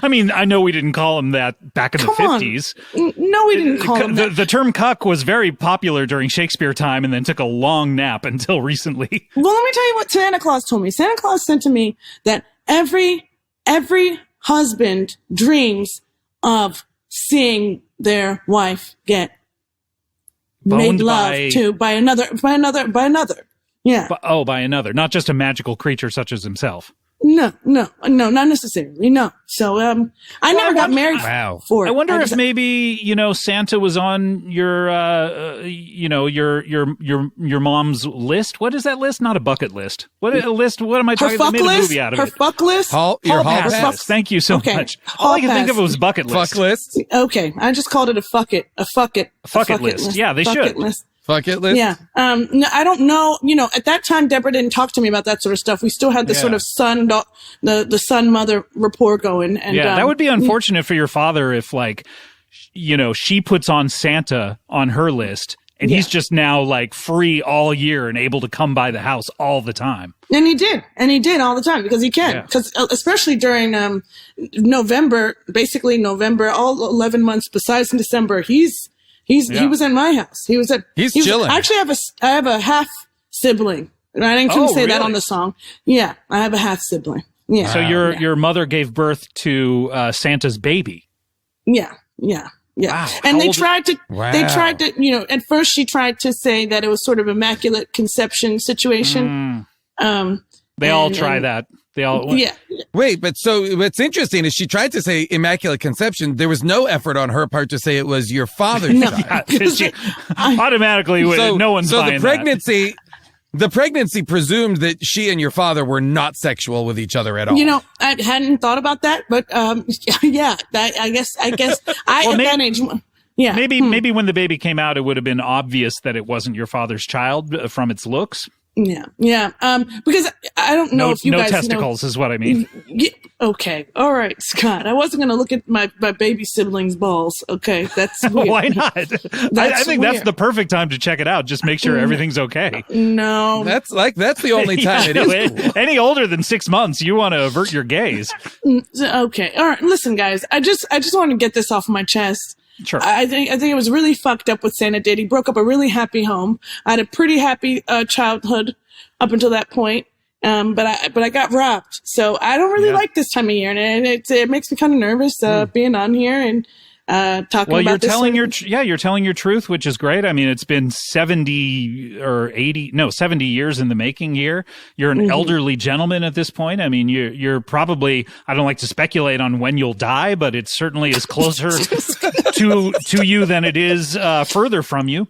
I mean, I know we didn't call him that back in the 50s. No, we didn't call him that. The term cuck was very popular during Shakespeare time and then took a long nap until recently. Well, let me tell you what Santa Claus told me. Santa Claus said to me that every husband dreams of seeing their wife get made love by, to by another. Yeah. by another, not just a magical creature such as himself. No, not necessarily. No. So, I never got married for it. I wonder if maybe, Santa was on your, your mom's list. What is that list? Not a bucket list. What a list? What am I talking about? They made a movie out of her it. fuck list? Hall pass list. Thank you so much. All I can think of was bucket list. Fuck list? Okay. I just called it a fuck it list. Yeah, they should. Fuck it list? Yeah. No, I don't know. At that time, Deborah didn't talk to me about that sort of stuff. We still had the sort of the son-mother rapport going. And, that would be unfortunate for your father if, she puts on Santa on her list and he's just now, free all year and able to come by the house all the time. And he did all the time because he can. Because especially during November, all 11 months besides in December, he was in my house. He's chilling. Actually, I have a half sibling. I couldn't say that on the song. Yeah, I have a half sibling. Yeah. So your mother gave birth to Santa's baby. Yeah. Wow. And they tried to, at first she tried to say that it was sort of immaculate conception situation. They all try that. They all. Yeah. Wait, but so what's interesting is she tried to say immaculate conception. There was no effort on her part to say it was your father's child. She automatically, no one's buying that. The pregnancy presumed that she and your father were not sexual with each other at all. I hadn't thought about that, but yeah, I guess at that age. Yeah. Maybe when the baby came out, it would have been obvious that it wasn't your father's child from its looks. Yeah. Because I don't know if you guys know. No testicles is what I mean. Yeah, okay. All right, Scott. I wasn't going to look at my baby siblings' balls. Okay. That's weird. Why not? I think that's the perfect time to check it out. Just make sure everything's okay. No. That's the only time it is cool. Any older than 6 months, you want to avert your gaze. Okay. All right. Listen, guys. I just want to get this off my chest. Sure. I think it was really fucked up what Santa did. He broke up a really happy home. I had a pretty happy childhood up until that point. But I got robbed. So I don't really like this time of year, and it makes me kind of nervous being on here and talking about this. Well, you're telling your truth, which is great. I mean, it's been 70 years in the making here. You're an elderly gentleman at this point. I mean, you're probably, I don't like to speculate on when you'll die, but it certainly is closer to you than it is further from you.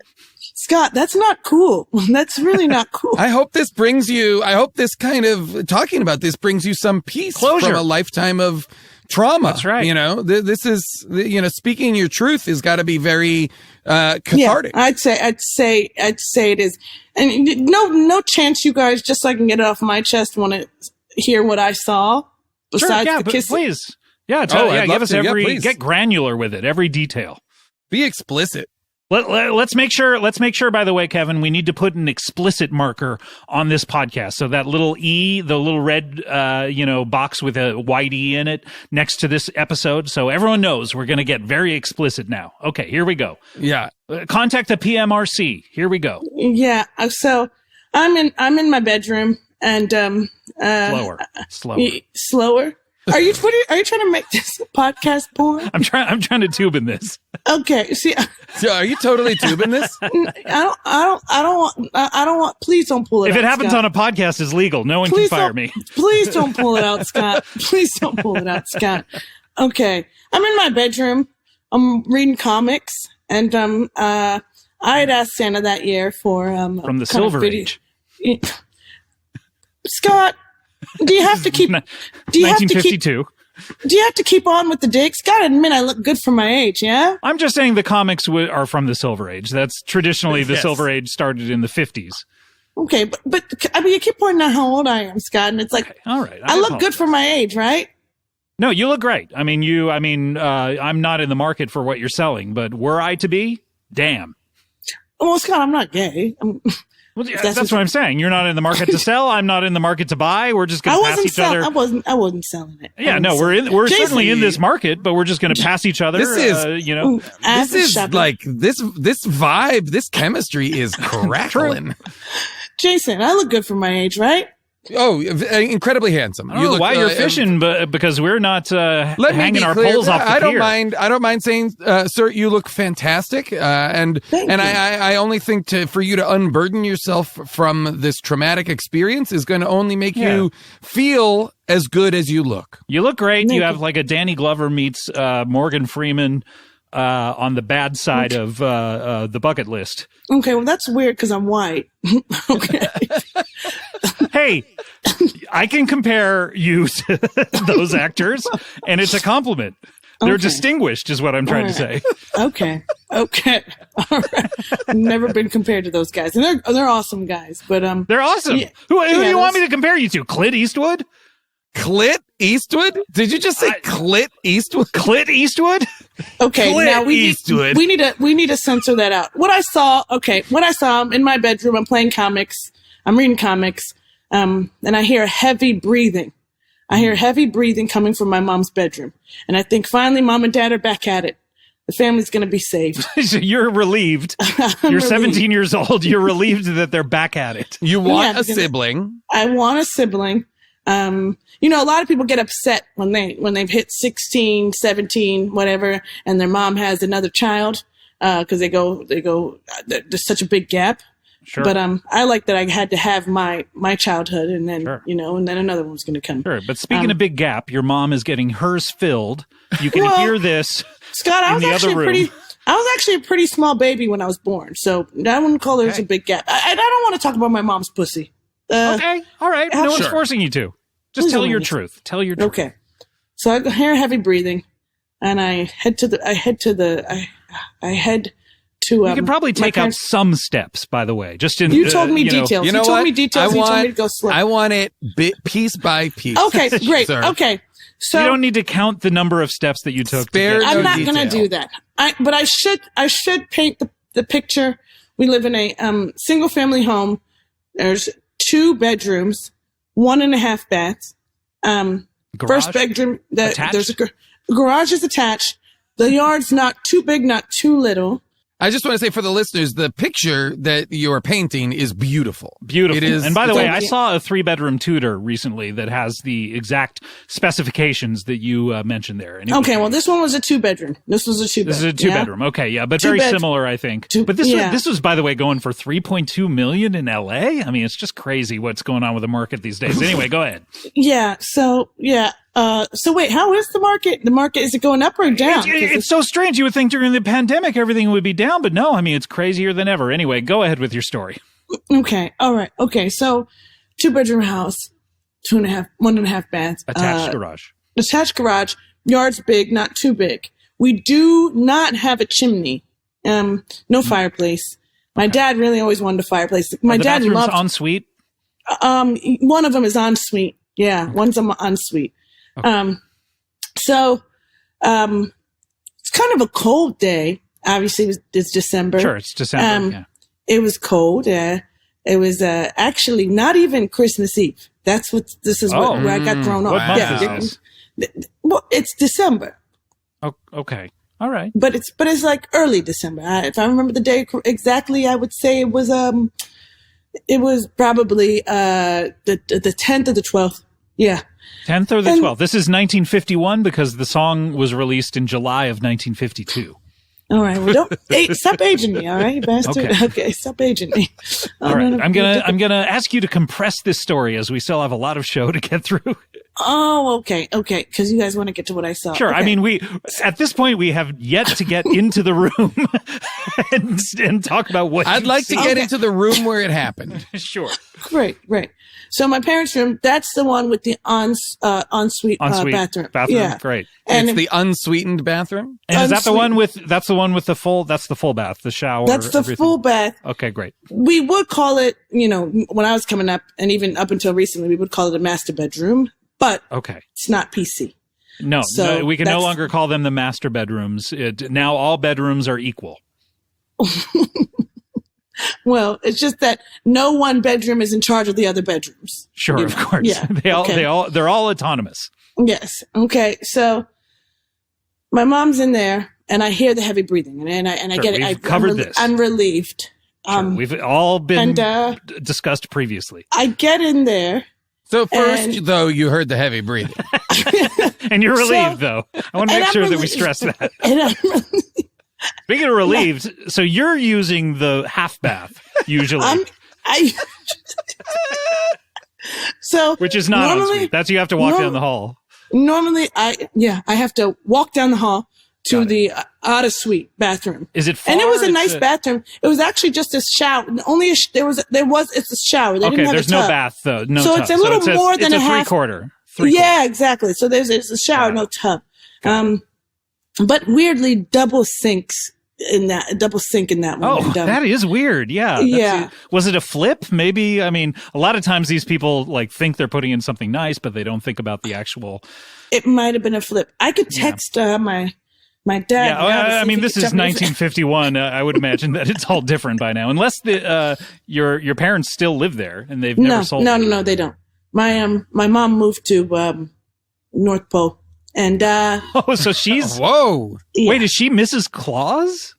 Scott, that's not cool. That's really not cool. I hope this kind of talking about this brings you some peace closure from a lifetime of trauma. That's right. This is, speaking your truth has got to be very cathartic. Yeah, I'd say it is. And no chance you guys, just so I can get it off my chest, want to hear what I saw besides the kissing. Please. Yeah, give us get granular with it, every detail. Be explicit. Let's make sure, by the way, Kevin, we need to put an explicit marker on this podcast. So that little E, the little red, box with a white E in it next to this episode. So everyone knows we're going to get very explicit now. Okay, here we go. Yeah. Contact the PMRC. Here we go. Yeah. So I'm in my bedroom and, slower. Are you trying to make this podcast porn? I'm trying to tube in this. Okay. See, so are you totally tubing this? I don't want. Please don't pull it out. If it happens on a podcast, it's legal. No one can fire me. Please don't pull it out, Scott. Please don't pull it out, Scott. Okay. I'm in my bedroom. I'm reading comics, and I had asked Santa that year for from the Silver Age. Scott. Do you have to keep? 1952. Do you have to keep on with the dicks? Gotta admit, I look good for my age. Yeah. I'm just saying the comics are from the Silver Age. That's traditionally the Silver Age started in the 50s. Okay, but I mean, you keep pointing out how old I am, Scott, and it's like, okay. All right, I look good for my age, right? No, you look great. I mean, I'm not in the market for what you're selling, but were I to be, damn. Well, Scott, I'm not gay. Well, that's what I'm saying. You're not in the market to sell. I'm not in the market to buy. We're just going to pass each other. I wasn't selling it. Yeah, no, we're certainly in this market, but we're just going to pass each other. This is like this vibe, this chemistry is crackling. Jason, I look good for my age, right? Oh, incredibly handsome. I don't know why you're fishing, but because we're not hanging our poles off the I don't pier. I don't mind saying, sir, you look fantastic. And I only think for you to unburden yourself from this traumatic experience is going to only make you feel as good as you look. You look great. You have like a Danny Glover meets Morgan Freeman on the bad side of the bucket list. Okay, well, that's weird because I'm white. Okay. Hey, I can compare you to those actors, and it's a compliment. They're distinguished, is what I'm trying to say. Okay. All right. I've never been compared to those guys, and they're awesome guys. But they're awesome. Yeah, who do you want me to compare you to? Clint Eastwood? Clit Eastwood? Did you just say Clit Eastwood? Clit Eastwood? Okay, Clit now Eastwood. we need to censor that out. What I saw in my bedroom, I'm playing comics, I'm reading comics, and I hear heavy breathing. I hear heavy breathing coming from my mom's bedroom. And I think finally mom and dad are back at it. The family's going to be saved. So you're relieved. You're 17 years old. You're relieved that they're back at it. You want a sibling. I want a sibling. You know, a lot of people get upset when they've hit 16, 17, whatever, and their mom has another child, cause there's such a big gap. Sure. But, I like that I had to have my childhood and then, and then another one's going to come. Sure. But speaking of big gap, your mom is getting hers filled. You can hear this. Scott, I was actually a pretty small baby when I was born. So I wouldn't call hers a big gap. I don't want to talk about my mom's pussy. Okay. All right. No one's forcing you to. Just tell your truth. Tell your truth. Okay. So I hear heavy breathing and I head to you can probably take out some steps, by the way. Just in you told me details. You know told what? me details. You told me to go slow. I want it piece by piece. Okay, great. Sir. Okay, so you don't need to count the number of steps that you took. I'm not going to do that. But I should paint the picture. We live in a single family home. There's 2 bedrooms, 1.5 baths. First bedroom. There's a garage is attached. The yard's not too big, not too little. I just want to say for the listeners, the picture that you're painting is beautiful. Beautiful. It is. And by the way, I saw a 3-bedroom Tudor recently that has the exact specifications that you mentioned there. Okay, well, this one was a 2-bedroom. This was a 2-bedroom. This is a 2-bedroom. Yeah? Okay, yeah, but very similar, I think. But this was, by the way, going for $3.2 million in LA. I mean, it's just crazy what's going on with the market these days. Anyway, go ahead. Yeah. So wait, how is the market? The market, is it going up or down? It's so strange. You would think during the pandemic everything would be down, but no. I mean, it's crazier than ever. Anyway, go ahead with your story. Okay. All right. Okay. So 2-bedroom house, 1.5 baths. Attached garage. Yard's big, not too big. We do not have a chimney. No fireplace. My dad really always wanted a fireplace. My dad loved ensuite. One of them is ensuite. Yeah, one's an ensuite. Okay. So it's kind of a cold day. Obviously, it's December. Sure, it's December. Yeah. It was cold. It was actually not even Christmas Eve. That's what this is. Where I got thrown off. What month is this? Well, it's December. Oh, okay. All right. But it's like early December. If I remember the day exactly, I would say it was probably the 10th or the 12th. Yeah. 10th or the 12th. This is 1951 because the song was released in July of 1952. All right. Well, stop aging me. All right, you bastard. Okay, stop aging me. All right. I'm gonna ask you to compress this story as we still have a lot of show to get through. Oh, okay. Because you guys want to get to what I saw. Sure. Okay. I mean, at this point we have yet to get into the room and talk about what. I'd like to get into the room where it happened. Sure. Great. So my parents' room, that's the one with the ensuite bathroom. Yeah. Great. And it's the unsweetened bathroom? And is that the one with the full bath, the shower? That's the full bath. Okay, great. We would call it, when I was coming up and even up until recently, we would call it a master bedroom, but it's not PC. No, we can no longer call them the master bedrooms. Now all bedrooms are equal. Well, it's just that no one bedroom is in charge of the other bedrooms. Sure, of course. Yeah. They're all autonomous. Yes. Okay. So my mom's in there and I hear the heavy breathing and I get it. I'm relieved. Sure. We've all been discussed previously. I get in there So first, though, you heard the heavy breathing. And you're relieved, thoh. I want to make sure that we stress that. Speaking of relieved, so you're using the half bath, usually. Which is not ensuite. That's you have to walk down the hall. Normally, I have to walk down the hall to the out-of-suite bathroom. Is it far? And it was a nice bathroom. It was actually just a shower. It's a shower. They didn't have there's a tub. no bath though. No so tub. It's a little more than it's a half. Three-quarter. Yeah, exactly. So there's a shower, no tub. But weirdly, double sink in that one. Oh, that is weird. Yeah. Yeah. Was it a flip? Maybe. I mean, a lot of times these people like think they're putting in something nice, but they don't think about the actual. It might have been a flip. I could text my dad. Yeah, I mean, this is 1951. I would imagine that it's all different by now, unless your parents still live there and they've never sold. No, they don't. My mom moved to North Pole, and so she's whoa. Yeah. Wait, is she Mrs. Claus?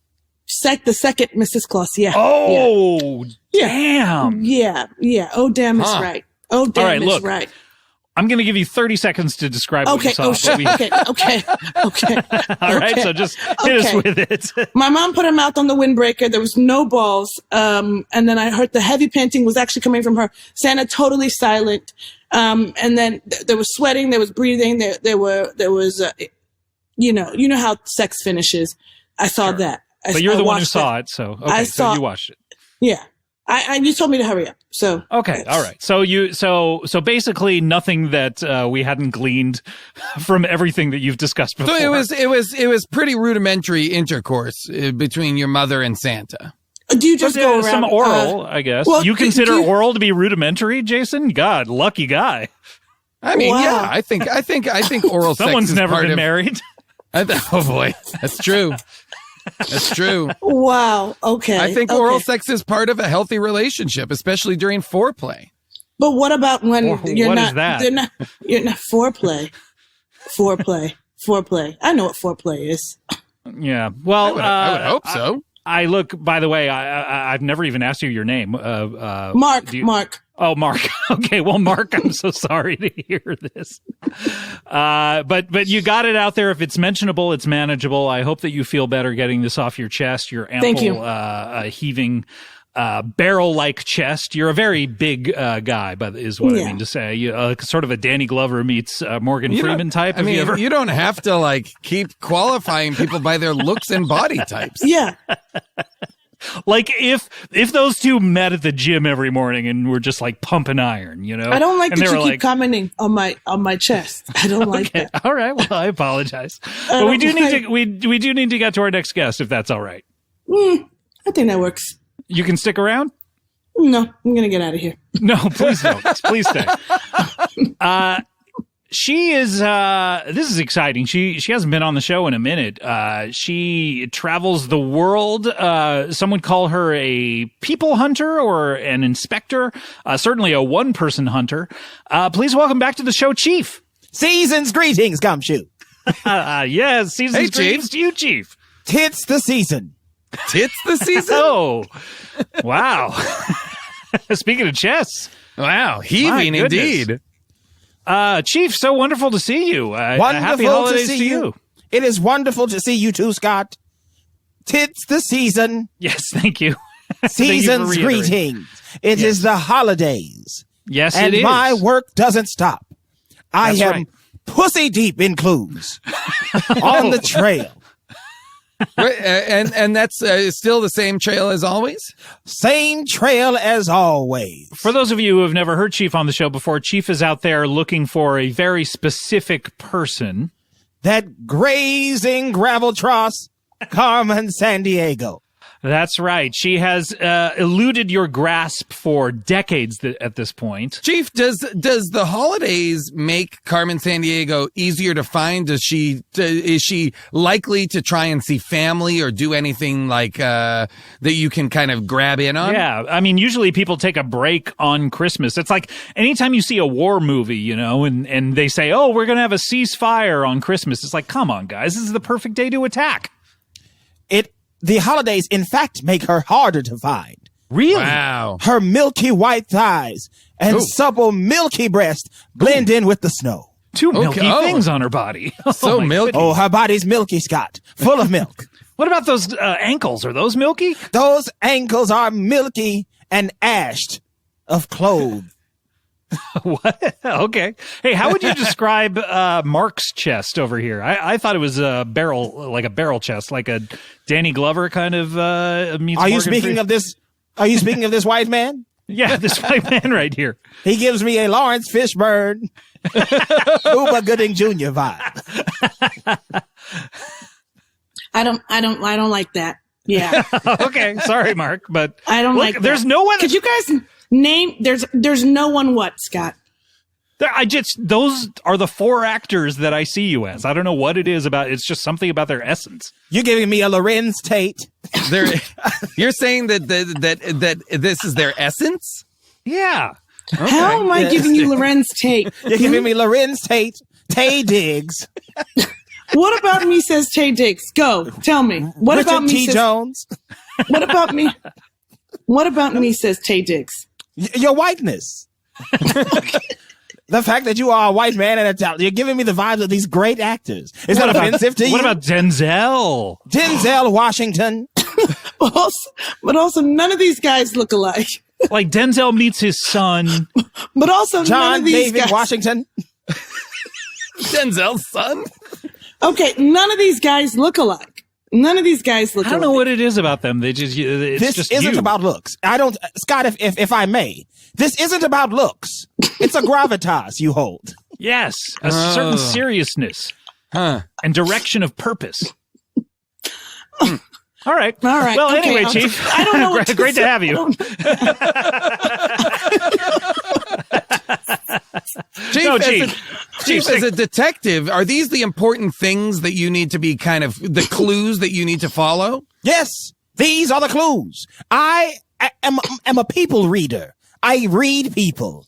The second Mrs. Claus, yeah. Oh, yeah. Damn. Yeah. Oh, damn is right. Oh, damn is right. I'm going to give you 30 seconds to describe what you saw. Okay. All right, so just hit us with it. My mom put her mouth on the windbreaker. There was no balls. And then I heard the heavy panting was actually coming from her. Santa totally silent. And then there was sweating. There was breathing. There was, you know how sex finishes. I saw that. But you're the one who saw it. So, so you watched it. Yeah. You told me to hurry up. So okay, all right. So basically nothing that we hadn't gleaned from everything that you've discussed before. So it was pretty rudimentary intercourse between your mother and Santa. Do you just go around some oral? I guess. Well, you consider oral to be rudimentary, Jason? God, lucky guy. I mean, yeah. I think oral. Someone's sex is never part been of, married. Oh boy, that's true. That's true. Wow. Okay. I think oral sex is part of a healthy relationship, especially during foreplay. But what about when you're not foreplay? Foreplay. I know what foreplay is. Yeah. Well, I would hope so. I look. By the way, I've never even asked you your name. Mark. Oh, Mark. Okay. Well, Mark, I'm so sorry to hear this. But you got it out there. If it's mentionable, it's manageable. I hope that you feel better getting this off your chest. Your ample, heaving, barrel-like chest. You're a very big guy, but is what I mean to say. Sort of a Danny Glover meets Morgan Freeman type. I mean, you don't have to keep qualifying people by their looks and body types. Yeah. Like if those two met at the gym every morning and were just like pumping iron, you know. I don't like that you keep commenting on my chest. I don't like that. All right. Well, I apologize. But we do need to get to our next guest if that's all right. I think that works. You can stick around? No, I'm going to get out of here. No, please don't. Please stay. She is, this is exciting. She hasn't been on the show in a minute. She travels the world. Some would call her a people hunter or an inspector. Certainly a one-person hunter. Please welcome back to the show, Chief. Season's greetings, Gumshoe. Yes, season's greetings to you, Chief. Tits the season. Tits the season? Oh, wow. Speaking of chess. Wow, heaving indeed. Chief, so wonderful to see you. Happy wonderful holidays to see you. It is wonderful to see you too, Scott. Tits the season. Yes, thank you. Season's greetings. It is the holidays. Yes, and it is. my work doesn't stop. I That's am right. pussy deep in clues on the trail. And that's still the same trail as always? Same trail as always. For those of you who have never heard Chief on the show before, Chief is out there looking for a very specific person. That grazing gravel tross, Carmen Sandiego. That's right. She has eluded your grasp for decades at this point. Chief, does the holidays make Carmen Sandiego easier to find? Is she likely to try and see family or do anything like that you can kind of grab in on? Yeah, I mean, usually people take a break on Christmas. It's like anytime you see a war movie, you know, and they say, "Oh, we're going to have a ceasefire on Christmas." It's like, come on, guys, this is the perfect day to attack. The holidays, in fact, make her harder to find Really? Wow. Her milky white thighs and supple milky breast blend in with the snow. Two milky Okay. Oh. things on her body. So my milky. goodness. Oh, her body's milky, Scott. Full of milk. What about those ankles? Are those milky? Those ankles are milky and ashed of clothes. What? Okay. Hey, how would you describe Mark's chest over here? I thought it was a barrel chest, like a Danny Glover kind of meets Are you Morgan speaking Freeman. of this? Are you speaking of this white man? Yeah, this white man right here. He gives me a Lawrence Fishburne, Cuba Gooding Jr. vibe. I don't like that. Yeah. Okay, sorry, Mark, but I don't look, like that. there's no one. Could you guys name, there's no one what, Scott? Those are the four actors that I see you as. I don't know what it is about. It's just something about their essence. You're giving me a Lorenz Tate. You're saying that this is their essence? Yeah. How am I giving you Lorenz Tate? You're giving me Lorenz Tate, Tay Diggs, What about me says Tay Diggs? Go, tell me. What Richard about me T. says, Jones. What about me? What about me says Tay Diggs? Your whiteness. The fact that you are a white man and Italian, you're giving me the vibes of these great actors. Is that offensive to you? What about Denzel? Denzel Washington? But also, none of these guys look alike. Like Denzel meets his son. But also, none John of these David guys. Washington? Denzel's son? Okay, none of these guys look alike. None of these guys look I alike. don't know what it is about them. They just it's This just isn't you. about looks. Scott, if I may, this isn't about looks. It's a gravitas you hold. Yes, a certain seriousness Huh. and direction of purpose. All right. All right. Well, okay, anyway, Chief. I don't know. What Great to have you. Chief, No, as Chief. a- Chief, as a detective, are these the important things that you need to be kind of the clues that you need to follow? Yes, these are the clues. I am a people reader. I read people.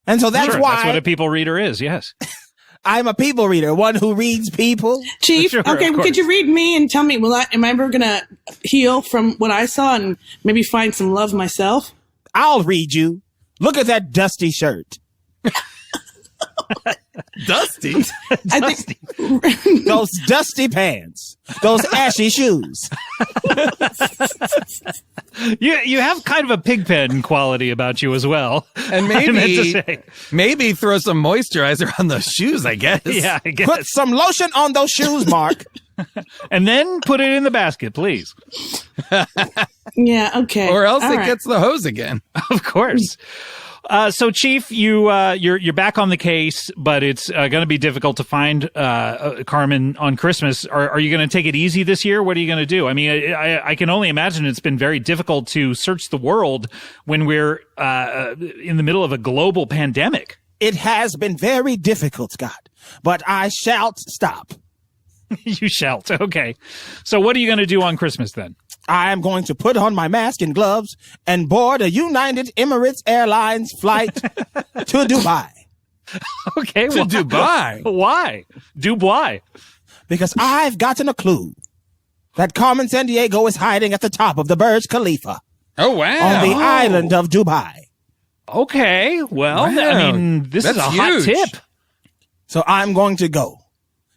And so that's Sure, why that's what a people reader is. Yes. I'm a people reader, one who reads people. Chief, Sure, okay, of could course. you read me and tell me, am I ever going to heal from what I saw and maybe find some love myself? I'll read you. Look at that dusty shirt. Dusty. I think Those dusty pants. Those ashy shoes. You have kind of a pigpen quality about you as well. And I meant to say. maybe throw some moisturizer on those shoes, I guess. Yeah, I guess. Put some lotion on those shoes, Mark. And then put it in the basket, please. yeah, okay. Or else All it right. gets the hose again. Of course. So, Chief, you're back on the case, but it's going to be difficult to find Carmen on Christmas. Are you going to take it easy this year? What are you going to do? I mean, I can only imagine it's been very difficult to search the world when we're in the middle of a global pandemic. It has been very difficult, Scott, but I shall stop. You shall. Okay. So, what are you going to do on Christmas then? I am going to put on my mask and gloves and board a United Emirates Airlines flight to Dubai. Okay. To Dubai. Why? Dubai. Because I've gotten a clue that Carmen Sandiego is hiding at the top of the Burj Khalifa Oh, wow. on the island of Dubai. Okay. Well, Wow. I mean, this is That's a hot huge. tip. So I'm going to go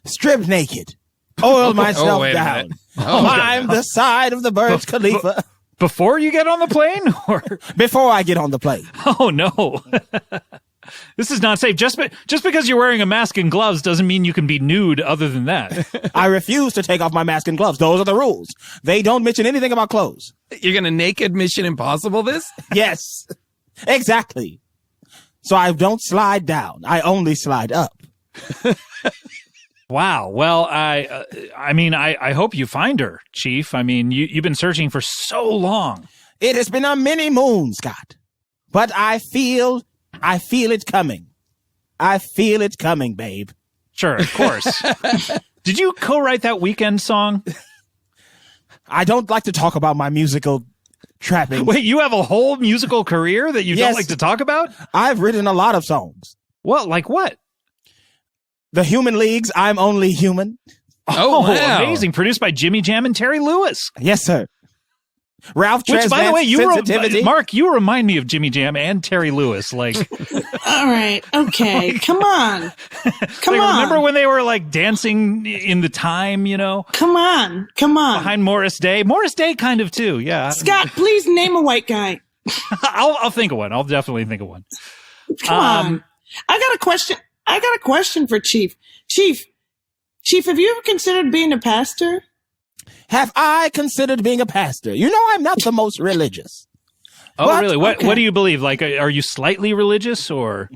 strip naked, oil myself wait a down, minute. Oh, climb the side of the Burj Khalifa Before you get on the plane, or before I get on the plane. oh no, this is not safe. Just because you're wearing a mask and gloves doesn't mean you can be nude. Other than that, I refuse to take off my mask and gloves. Those are the rules. They don't mention anything about clothes. You're going to naked Mission Impossible this? Yes, exactly. So I don't slide down. I only slide up. wow. Well, I mean, I hope you find her, Chief. I mean, you've been searching for so long. It has been a mini moon, Scott, but I feel it coming. I feel it coming, babe. Sure, of course. Did you co-write that Weekend song? I don't like to talk about my musical trappings. Wait, you have a whole musical career that you Yes. don't like to talk about? I've written a lot of songs. What? Like what? The Human League's I'm Only Human. Oh, wow. Amazing. Produced by Jimmy Jam and Terry Lewis. Yes, sir. Ralph Which, by the way, sensitivity. Mark, you remind me of Jimmy Jam and Terry Lewis. Like, All right. Okay. Come on. Come on. Remember when they were like dancing in the time, you know? Come on. Come on. Behind Morris Day. Morris Day kind of too, yeah. Scott, please name a white guy. I'll think of one. I'll definitely think of one. Come on. I got a question for Chief. Chief, have you ever considered being a pastor? Have I considered being a pastor? You know, I'm not the most religious. Oh, But- really? What okay. do you believe? Like, are you slightly religious or?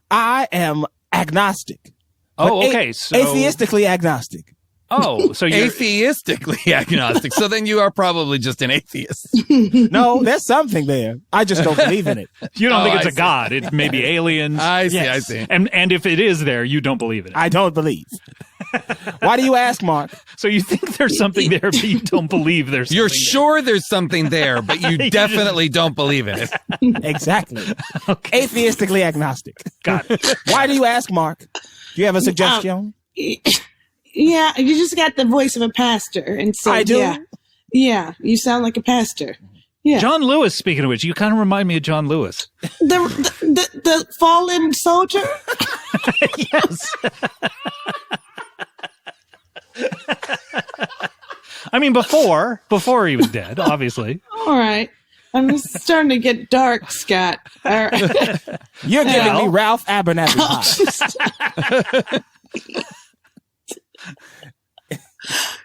I am agnostic. Oh, But okay. So, atheistically agnostic. oh, so you're Atheistically agnostic. So then you are probably just an atheist. No, there's something there. I just don't believe in it. you don't Oh, think it's I a see. god? It may be aliens. I see. Yes. I see. and if it is there, you don't believe in it. I don't believe. Why do you ask, Mark? So you think there's something there, but you don't believe there's. You're something sure there's something there, but you just- definitely don't believe in it. Exactly. Atheistically agnostic. there. Got it. Why do you ask, Mark? Do you have a suggestion? Yeah, you just got the voice of a pastor, and so I do? Yeah, you sound like a pastor. Yeah, John Lewis. Speaking of which, you kind of remind me of John Lewis. the fallen soldier. Yes. I mean, before he was dead, obviously. All right, I'm just starting to get dark, Scott. All right. You're giving me Ralph Abernathy vibes.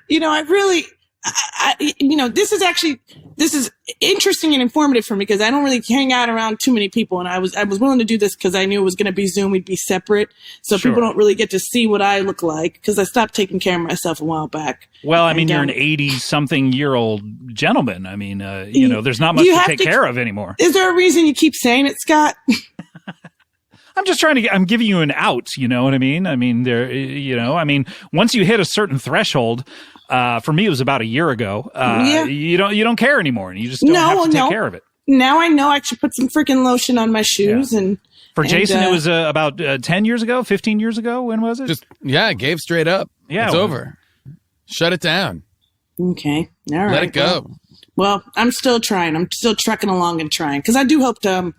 You know, this is interesting and informative for me because I don't really hang out around too many people, and I was willing to do this because I knew it was going to be Zoom. We'd be separate, so Sure. people don't really get to see what I look like because I stopped taking care of myself a while back. Well, I mean, you're an And, 80-something-year-old gentleman. I mean, there's not much you to have take to- care of anymore. Is there a reason you keep saying it, Scott? I'm just I'm giving you an out. You know what I mean? I mean, once you hit a certain threshold, for me, it was about a year ago. Yeah. You don't care anymore, and you just don't have to take care of it. Now I know I should put some freaking lotion on my shoes and. For Jason, and, it was about 10 years ago, 15 years ago. When was it? Just, yeah, it gave straight up. Yeah, It's well- over. Shut it down. Okay. All right. Let it go. Well, I'm still trying. I'm still trucking along and trying because I do hope to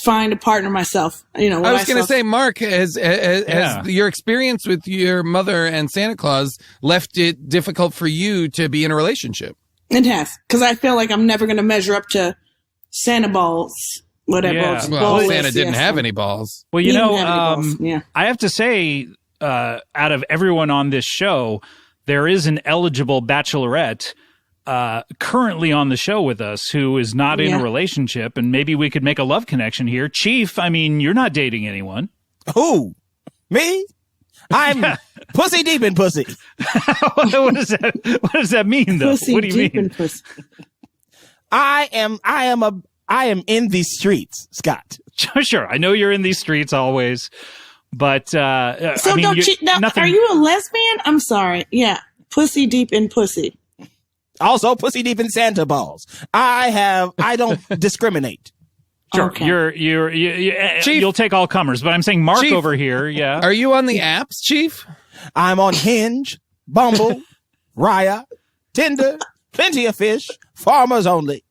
find a partner myself. You know, I was going to say, Mark, has Yeah. your experience with your mother and Santa Claus left it difficult for you to be in a relationship? it has because I feel like I'm never going to measure up to Santa balls, whatever. Yeah. else Well, ball Santa is, didn't yes. have any balls. Well, He you didn't know, have any balls. Yeah. I have to say, out of everyone on this show, there is an eligible bachelorette currently on the show with us who is not in Yeah. a relationship, and maybe we could make a love connection here. Chief, I mean, you're not dating anyone. Who? Me? I'm pussy deep in pussy. What does that mean, though? Pussy What do you deep mean? in pussy. I am in these streets, Scott. Sure, I know you're in these streets always, but So I mean, are you a lesbian? I'm sorry. Yeah, pussy deep in pussy. Also, pussy deep in Santa balls. I don't discriminate. Sure, Okay. you'll take all comers, but I'm saying Mark Chief, over here. Yeah, Are you on the apps, Chief? I'm on Hinge, Bumble, Raya, Tinder, Plenty of Fish, Farmers Only,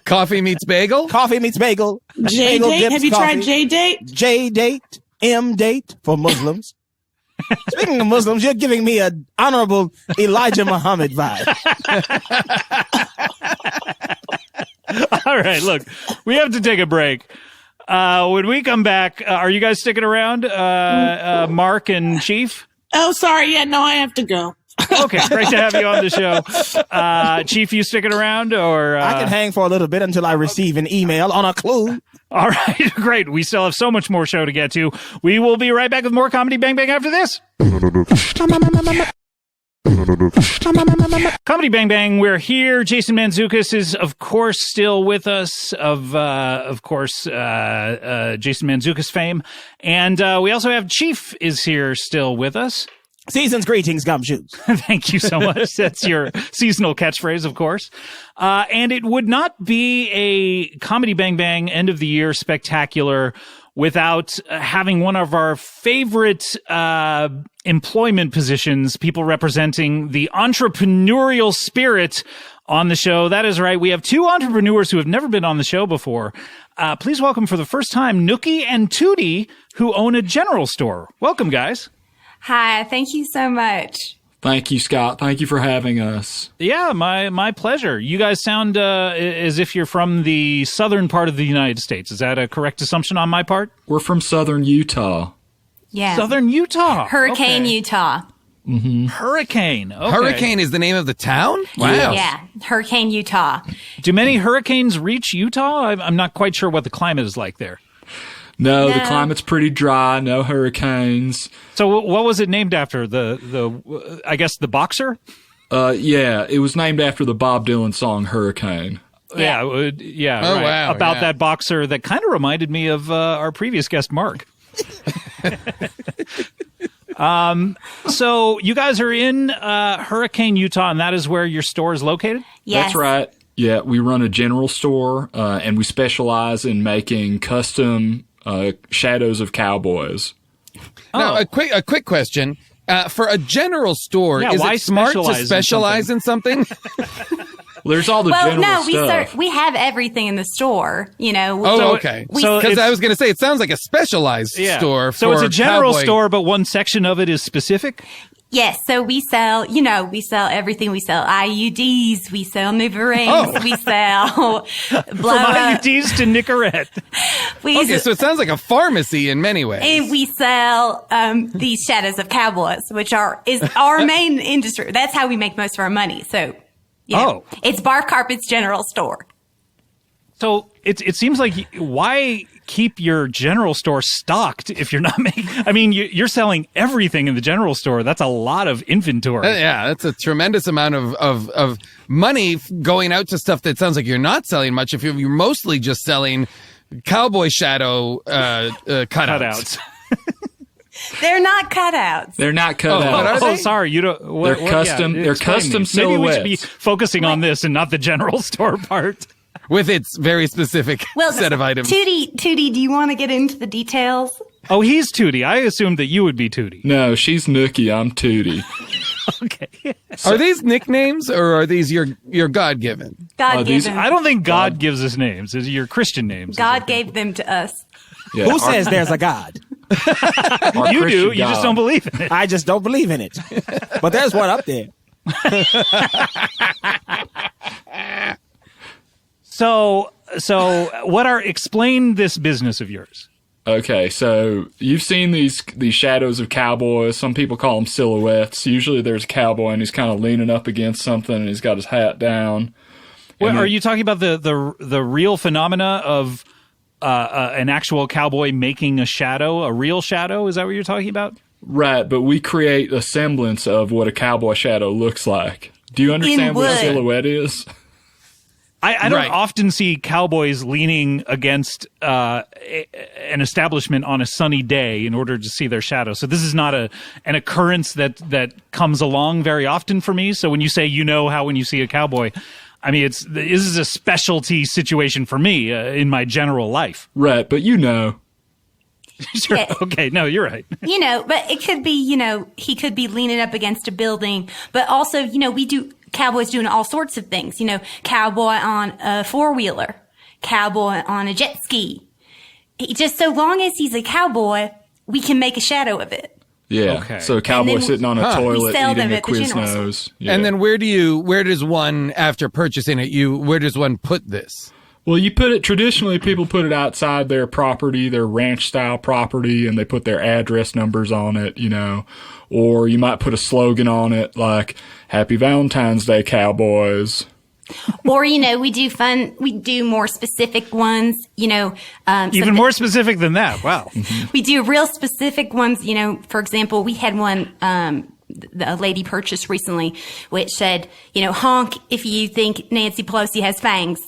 Coffee meets bagel? Coffee Meets Bagel, J Bagel date? Dips Have you Coffee, tried J date? J Date, M Date for Muslims. Speaking of Muslims, you're giving me an honorable Elijah Muhammad vibe. All right, look, we have to take a break. When we come back, are you guys sticking around, Mark and Chief? Oh, sorry. Yeah, no, I have to go. Okay, great to have you on the show. Chief, you sticking around, or I can hang for a little bit until I receive an email on a clue. All right, great. We still have so much more show to get to. We will be right back with more Comedy Bang Bang after this. Comedy Bang Bang, we're here. Jason Mantzoukas is, of course, still with us, of course, Jason Mantzoukas fame. And we also have Chief is here still with us. Season's greetings, gumshoes. Thank you so much. That's your seasonal catchphrase, of course. And it would not be a Comedy Bang Bang end of the year spectacular without having one of our favorite employment positions, people representing the entrepreneurial spirit on the show. That is right. We have two entrepreneurs who have never been on the show before. Please welcome for the first time Nookie and Tootie, who own a general store. Welcome, guys. Hi, thank you so much. Thank you, Scott. Thank you for having us. Yeah, my pleasure. You guys sound as if you're from the southern part of the United States. Is that a correct assumption on my part? We're from southern Utah. Yeah. Southern Utah. Hurricane, Utah. Mm-hmm. Hurricane. Okay. Hurricane is the name of the town? Wow. Yeah, Hurricane, Utah. Do many hurricanes reach Utah? I'm not quite sure what the climate is like there. No, the climate's pretty dry. No hurricanes. So what was it named after? The I guess the boxer? Yeah, it was named after the Bob Dylan song Hurricane. Yeah. Oh, Right. wow. About that boxer that kind of reminded me of our previous guest, Mark. So you guys are in Hurricane, Utah, and that is where your store is located? Yes. That's right. Yeah, we run a general store, and we specialize in making custom shadows of cowboys. Now, a quick question. For a general store, Yeah, is why it smart to specialize in specialize in something? Well, there's all the general stuff. we have everything in the store, you know. Oh, okay. So Because it's- I was going to say, it sounds like a specialized store So for it's a general cowboy. store, but one section of it is specific? Yes, so we sell everything. We sell IUDs, we sell nipple rings, we sell From blow-up. IUDs to Nicorette. Okay, so it sounds like a pharmacy in many ways. And we sell these shadows of cowboys, which is our main industry. That's how we make most of our money. So, it's Barf Carpet's general store. So it seems like why keep your general store stocked if you're not making? I mean, you're selling everything in the general store. That's a lot of inventory. Yeah, that's a tremendous amount of money going out to stuff that sounds like you're not selling much. If you're mostly just selling cowboy shadow cutouts. They're not cutouts. They're not cut what out. are they? Sorry, you don't. They're custom. They're custom Maybe we silhouettes. should be focusing on this and not the general store part. With its very specific set of items. Tootie, do you want to get into the details? Oh, he's Tootie. I assumed that you would be Tootie. No, she's Nookie. I'm Tootie. Okay. Are these nicknames or are these your God-given? God gave these- them. I don't think God gives us names. These are your Christian names. God gave them to us. Yeah, Who says there's a God? our You Christian do. You just God. don't believe in it. I just don't believe in it. But there's one up there. So explain this business of yours. Okay, so you've seen these shadows of cowboys. Some people call them silhouettes. Usually there's a cowboy and he's kind of leaning up against something and he's got his hat down. Well, And are then- you talking about the real phenomena of an actual cowboy making a shadow, a real shadow? Is that what you're talking about? Right, but we create a semblance of what a cowboy shadow looks like. Do you understand what a wood. silhouette is? I don't Right. often see cowboys leaning against an establishment on a sunny day in order to see their shadow. So this is not an occurrence that comes along very often for me. So when you say how when you see a cowboy, I mean this is a specialty situation for me in my general life. Right, but Sure. Yeah. Okay. No, you're right. But it could be, he could be leaning up against a building, but also, we do cowboys doing all sorts of things, cowboy on a four-wheeler, cowboy on a jet ski. Just so long as he's a cowboy, we can make a shadow of it. Yeah. Okay. So a cowboy And then sitting on a toilet we sell them eating a at the general Quiznos. Yeah. And then where does one, after purchasing it, where does one put this? Well, traditionally people put it outside their property, their ranch style property, and they put their address numbers on it, or you might put a slogan on it like Happy Valentine's Day, Cowboys. Or, we do more specific ones, Even more specific than that. Wow. we do real specific ones, for example, we had one, a lady purchased recently, which said, honk if you think Nancy Pelosi has fangs.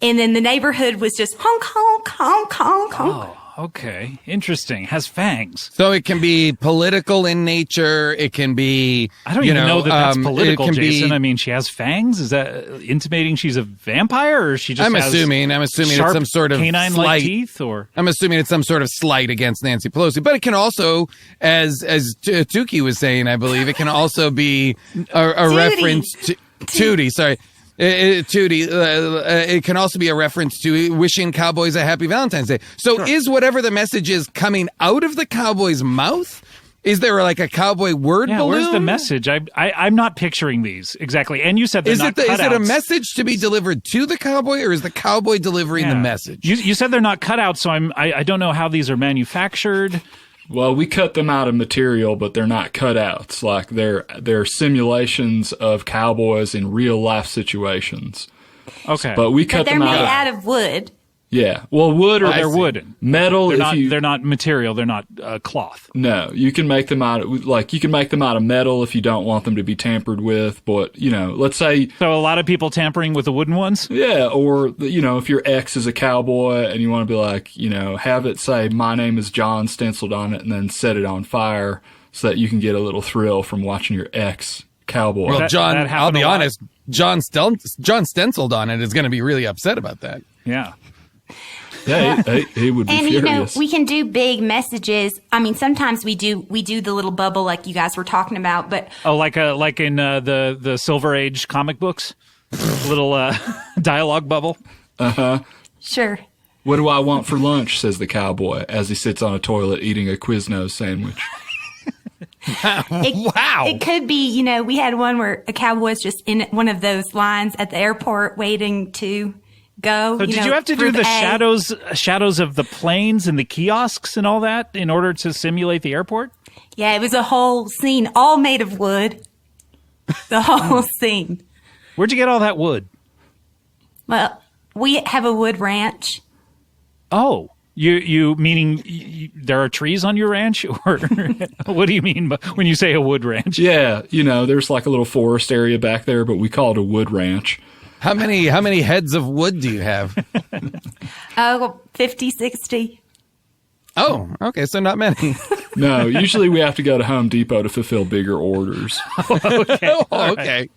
And then the neighborhood was just honk, honk, honk, honk, honk. Oh, okay. Interesting. Has fangs. So it can be political in nature. It can be. I don't even know that that's political, it can Jason. be, I mean, she has fangs. Is that intimating she's a vampire, or she just? I'm has assuming it's sharp some sort of canine-like slight teeth, or I'm assuming it's some sort of slight against Nancy Pelosi, but it can also, as Tukey was saying, I believe it can also be a reference to Tootie. Sorry. Tootie, it can also be a reference to wishing cowboys a happy Valentine's Day. So is whatever the message is coming out of the cowboy's mouth? Is there like a cowboy word balloon? Where's the message? I'm not picturing these exactly. And you said they're not cutouts. Is it a message to be delivered to the cowboy, or is the cowboy delivering the message? You said they're not cutouts, so I don't know how these are manufactured. Well, we cut them out of material, but they're not cutouts. Like they're simulations of cowboys in real life situations. Okay, but we cut them out. They're made out of wood. Yeah, well, wood or they're wooden. Metal. They're not material. They're not cloth. No, you can make them out of metal if you don't want them to be tampered with. But let's say so a lot of people tampering with the wooden ones. Yeah, or if your ex is a cowboy and you want to be like have it say "My name is John" stenciled on it, and then set it on fire so that you can get a little thrill from watching your ex cowboy. Well, John, I'll be honest. John stenciled on it is going to be really upset about that. Yeah. Yeah, he would be furious. We can do big messages. I mean, sometimes we do the little bubble like you guys were talking about, but like in the Silver Age comic books, little dialogue bubble. Sure. What do I want for lunch? Says the cowboy as he sits on a toilet eating a Quiznos sandwich. Wow. It could be, we had one where a cowboy's just in one of those lines at the airport waiting to go. So did you have to do the shadows of the planes and the kiosks and all that in order to simulate the airport? Yeah, it was a whole scene, all made of wood. The whole scene. Where'd you get all that wood? Well, we have a wood ranch. Oh, you meaning there are trees on your ranch, or what do you mean when you say a wood ranch? Yeah, there's like a little forest area back there, but we call it a wood ranch. How many heads of wood do you have? 50, 60. Oh, okay, so not many. No, usually we have to go to Home Depot to fulfill bigger orders. Okay. Okay.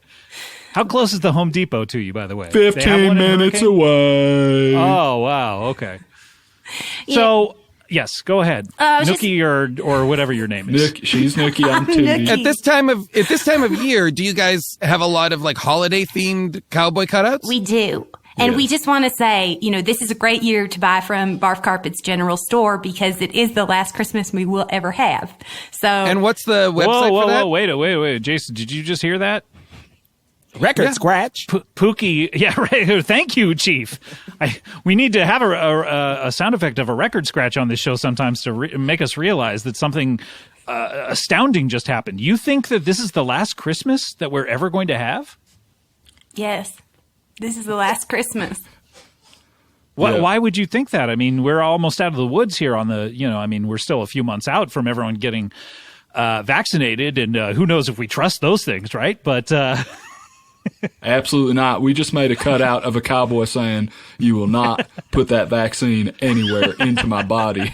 How close is the Home Depot to you, by the way? 15 minutes away. Oh, wow. Okay. So, yes, go ahead. Nookie or whatever your name is. She's Nookie. I'm Tootie. At this time of year, do you guys have a lot of like holiday themed cowboy cutouts? We do. And we just want to say, this is a great year to buy from Barf Carpet's General Store because it is the last Christmas we will ever have. So. And what's the website for that? Whoa, wait. Jason, did you just hear that? Record scratch. Pookie. Yeah, right. Thank you, Chief. We need to have a sound effect of a record scratch on this show sometimes to make us realize that something astounding just happened. You think that this is the last Christmas that we're ever going to have? Yes. This is the last Christmas. Why would you think that? I mean, we're almost out of the woods here on the, we're still a few months out from everyone getting vaccinated, and who knows if we trust those things, right? But absolutely not. We just made a cutout of a cowboy saying, "You will not put that vaccine anywhere into my body."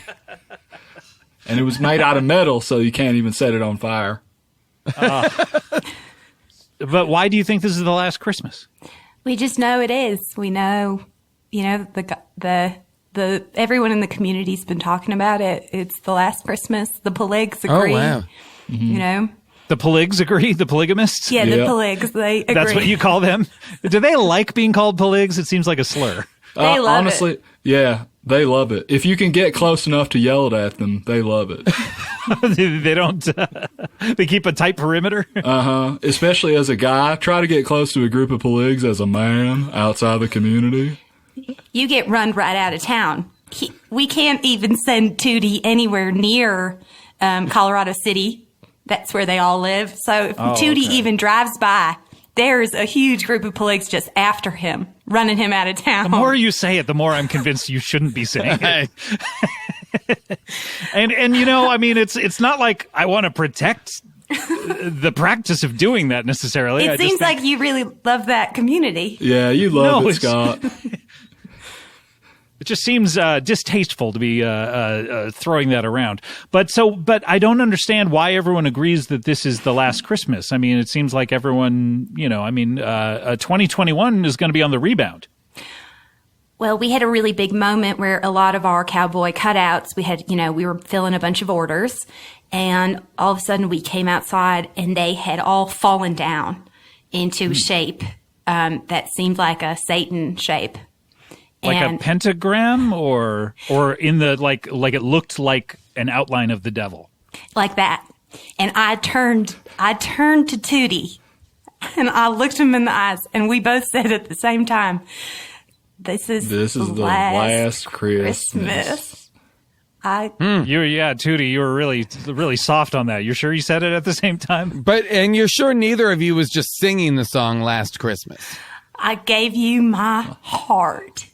And it was made out of metal, so you can't even set it on fire. But why do you think this is the last Christmas? We just know it is. We know, the everyone in the community's been talking about it. It's the last Christmas. The Poligs agree. Oh, wow. Mm-hmm. The Poligs agree? The polygamists? Yeah, the Poligs, they agree. That's what you call them? Do they like being called Poligs? It seems like a slur. They love honestly, it. Yeah, they love it. If you can get close enough to yell it at them, they love it. They don't. They keep a tight perimeter. Especially as a guy, try to get close to a group of Poligs as a man outside the community. You get run right out of town. We can't even send Tootie anywhere near Colorado City. That's where they all live. So if Tootie even drives by, there's a huge group of Poligs just after him, running him out of town. The more you say it, the more I'm convinced you shouldn't be saying it. and it's not like I want to protect the practice of doing that necessarily. It seems like you really love that community. Yeah, you love it, Scott. It just seems distasteful to be throwing that around. But I don't understand why everyone agrees that this is the last Christmas. I mean, it seems like everyone, 2021 is going to be on the rebound. Well, we had a really big moment where a lot of our cowboy cutouts, we were filling a bunch of orders, and all of a sudden we came outside and they had all fallen down into shape. that seemed like a Satan shape. Like And a pentagram, or in the like it looked like an outline of the devil. like that. And I turned to Tootie and I looked him in the eyes and we both said at the same time, This is the last Christmas. Tootie, you were really soft on that. You're sure you said it at the same time? And you're sure neither of you was just singing the song Last Christmas? I gave you my heart.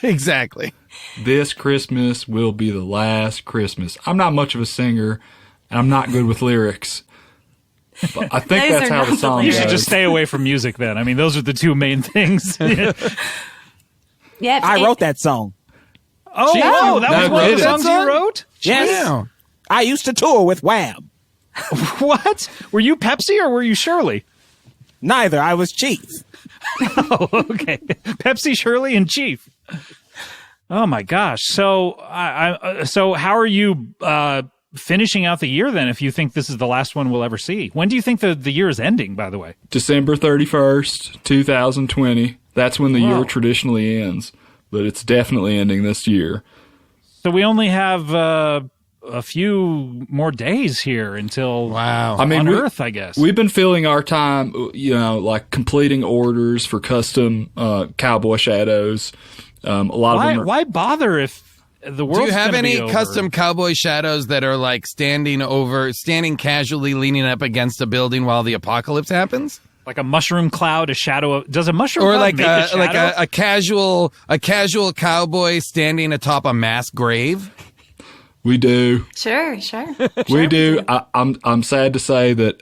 Exactly. This Christmas will be the last Christmas. I'm not much of a singer, and I'm not good with lyrics. But I think Those that's are how not the the song You goes. should just stay away from music then. I mean, those are the two main things. Yep. I wrote that song. Oh, wow, that was No, one of did the it? songs you wrote? Yes. Wow. I used to tour with Wham. What? Were you Pepsi or were you Shirley? Neither. I was Chief. Oh, okay. Pepsi, Shirley, and Chief. Oh my gosh. So, so how are you finishing out the year then? If you think this is the last one we'll ever see, when do you think the year is ending? By the way, December 31st, 2020. That's when the year traditionally ends, but it's definitely ending this year. so we only have a few more days here until Wow. I mean, on Earth, I guess. We've been filling our time, like completing orders for custom cowboy shadows. A lot of them are, Why bother if the world? Do you have any custom cowboy shadows that are like standing casually leaning up against a building while the apocalypse happens? like a mushroom cloud, a shadow? Does a mushroom Or cloud like make a shadow? a casual cowboy standing atop a mass grave? we do. Sure. We do. I'm sad to say that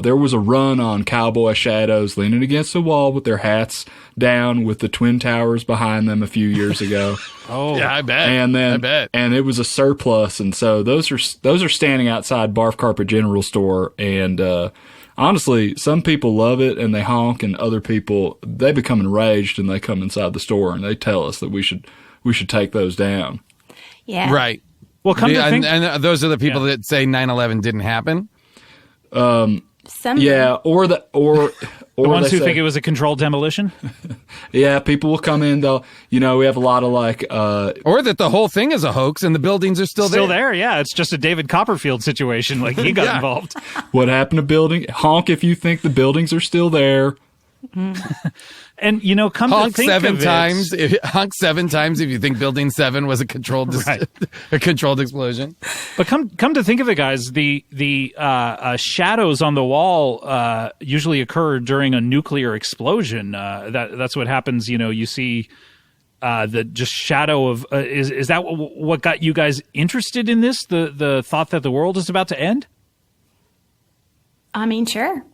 there was a run on cowboy shadows leaning against the wall with their hats down with the Twin Towers behind them a few years ago. Oh, Yeah, I bet. And then I bet. and it was a surplus, and so those are standing outside Barf Carpet General Store, and honestly, some people love it and they honk, and other people they become enraged and they come inside the store and they tell us that we should take those down. Yeah. Right. well, come to think, And those are the people that say 9/11 didn't happen. Yeah, or the ones who think it was a controlled demolition. yeah, people will come in. They'll we have a lot of like Or that the whole thing is a hoax and the buildings are still there. Yeah, it's just a David Copperfield situation. Like he got Yeah. involved. what happened to building honk if you think the buildings are still there. And come Honk to think seven of times. it, Honk 7 times if you think Building 7 was a controlled Right. a controlled explosion. but come to think of it, guys, the shadows on the wall usually occur during a nuclear explosion. That's what happens. You see the just shadow of is that what got you guys interested in this? The thought that the world is about to end. I mean, sure.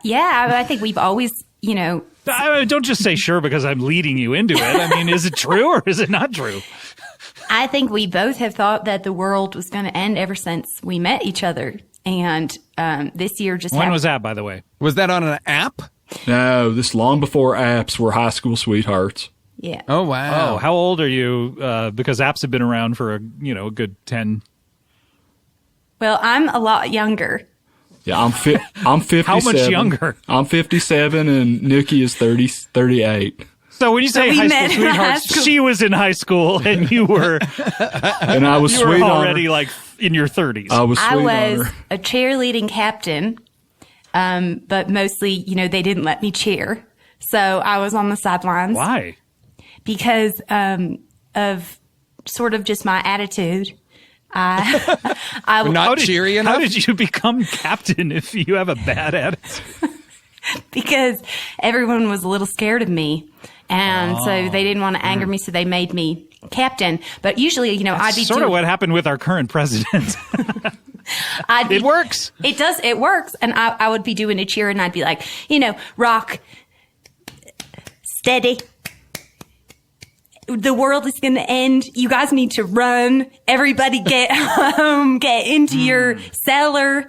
Yeah, I think we've always, Don't just say sure because I'm leading you into it. I mean, is it true or is it not true? I think we both have thought that the world was going to end ever since we met each other. And this year just When happened. was that, by the way? Was that on an app? No, this long before apps were high school sweethearts. Yeah. Oh, wow. Oh, how old are you? Because apps have been around for a good 10. Well, I'm a lot younger. Yeah, I'm 57. How much younger? I'm 57 and Nikki is 38. So when you say we high met school in high sweethearts, school. she was in high school and you were And I was you were sweet on already her. like in your 30s. I was sweet I on was her. a cheerleading captain, but mostly, they didn't let me cheer. So I was on the sidelines. Why? Because of sort of just my attitude. I Not cheery enough? How did you become captain if you have a bad attitude? because everyone was a little scared of me. And so they didn't want to anger me, so they made me captain. But usually, I'd be Sort of what happened with our current president. It works. It does. It works. And I would be doing a cheer and I'd be like, rock, steady. The world is going to end. You guys need to run. Everybody get home, get into your cellar.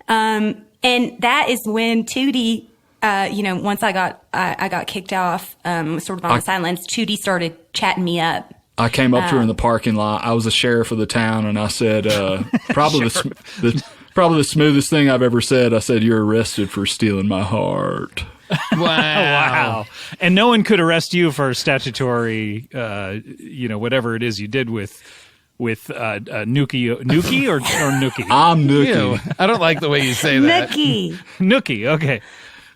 And that is when Tootie, once I got kicked off, sort of on the sidelines, Tootie started chatting me up. I came up to her in the parking lot. I was the sheriff of the town, and I said, probably the smoothest thing I've ever said. I said, "You're arrested for stealing my heart." Wow. And no one could arrest you for statutory, whatever it is you did with Nuki or Nookie? I'm Nookie. Ew, I don't like the way you say that. Nookie, okay.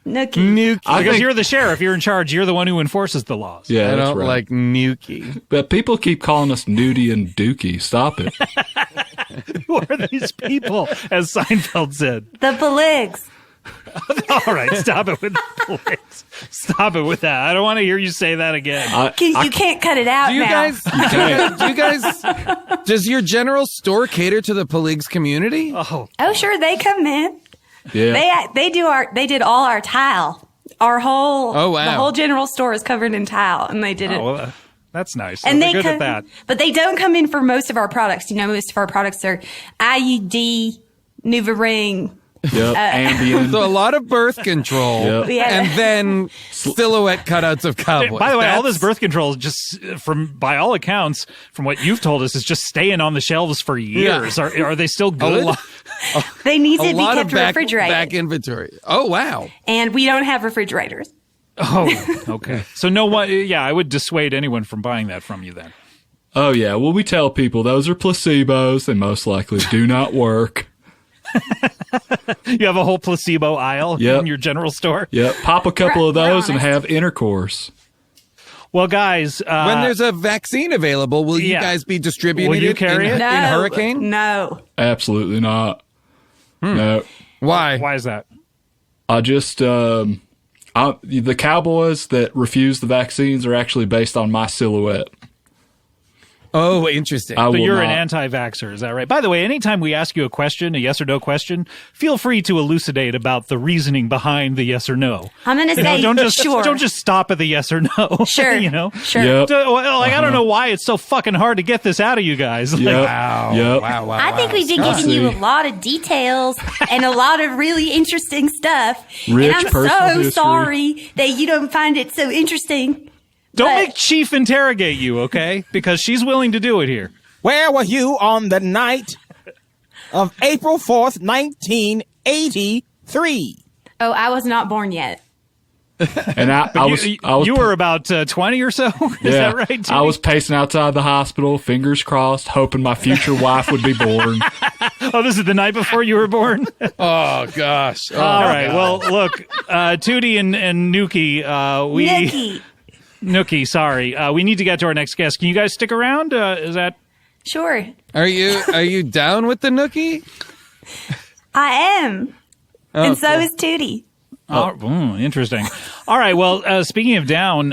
Nookie. Because you're the sheriff, you're in charge, you're the one who enforces the laws. Yeah, I that's don't right. like Nuki. But people keep calling us Nudie and Dookie. Stop it. Who are these people, as Seinfeld said? The Poligs. All right, stop it with the police. Stop it with that. I don't want to hear you say that again. You can't cut it out Do you now. guys, does your general store cater to the Poligs community? Oh, sure, they come in. Yeah. They did all our tile. Our whole the whole general store is covered in tile, and they did it. Well, that's nice. And they're they good at that. But they don't come in for most of our products. Most of our products are IUD, NuvaRing. Yep. Ambien. So a lot of birth control, Yeah. and then silhouette cutouts of cowboys. By the way, all this birth control is just, by all accounts, from what you've told us, is just staying on the shelves for years. Yeah. Are they still good? They need to a be lot kept of refrigerated. back inventory. Oh, wow. And we don't have refrigerators. Oh, okay. So no one. Yeah, I would dissuade anyone from buying that from you then. Oh, yeah. Well, we tell people those are placebos. They most likely do not work. You have a whole placebo aisle in your general store? Yep. Pop a couple of those and have intercourse. Well, guys. When there's a vaccine available, will you guys be distributing Will you it carry it? No. in Hurricane? No. Absolutely not. No. Why? Why is that? I just, the cowboys that refuse the vaccines are actually based on my silhouette. Oh, interesting. I So will you're not. an anti-vaxxer, is that right? By the way, anytime we ask you a question, a yes or no question, feel free to elucidate about the reasoning behind the yes or no. I'm going to say Don't sure. just stop at the yes or no. Sure. Sure. Yep. I don't know why it's so fucking hard to get this out of you guys. Like, Yep. Wow. Yep. Wow. I think we've been giving you a lot of details and a lot of really interesting stuff. Rich and I'm personal so history. sorry that you don't find it so interesting. Don't But- make Chief interrogate you, okay? Because she's willing to do it here. Where were you on the night of April 4th, 1983? Oh, I was not born yet. And I was You were about 20 or so? Is that right? I Timmy? was pacing outside the hospital, fingers crossed, hoping my future wife would be born. Oh, this is the night before you were born? Oh, gosh. Oh, All right. Well, look, Tootie and Nookie, Nookie. Nookie, sorry. We need to get to our next guest. Can you guys stick around? Is that... Sure. Are you down with the Nookie? I am. And so is Tootie. Interesting. All right. Well, speaking of down,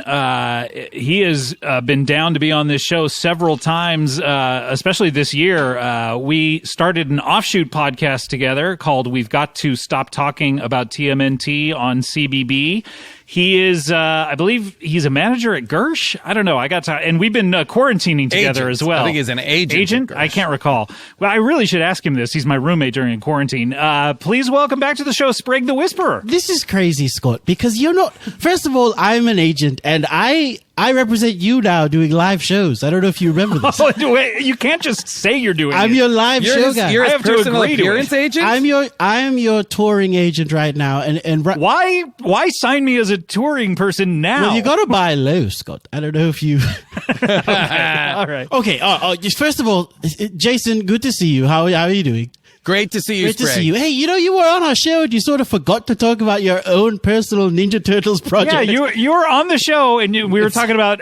he has been down to be on this show several times, especially this year. We started an offshoot podcast together called We've Got to Stop Talking About TMNT on CBB. He is, I believe he's a manager at Gersh. I don't know. And we've been quarantining together as well. I think he's an agent. Agent? I can't recall. Well, I really should ask him this. He's my roommate during quarantine. Please welcome back to the show, Sprig the Whisperer. This is crazy, Scott, because you're not. First of all, I'm an agent, and I represent you now doing live shows. I don't know if you remember this. Oh, wait, you can't just say you're doing I'm it. your live show guy. You're I his have to personal agree to appearance it. agent? I am your touring agent right now, and Why sign me as a touring person now? well, you got to buy low, Scott. I don't know if you. All right. Okay. Just first of all, Jason, good to see you. How are you doing? Great to see you, Great to Sprague. see you. Hey, you were on our show and you sort of forgot to talk about your own personal Ninja Turtles project. Yeah, you were on the show and we were talking about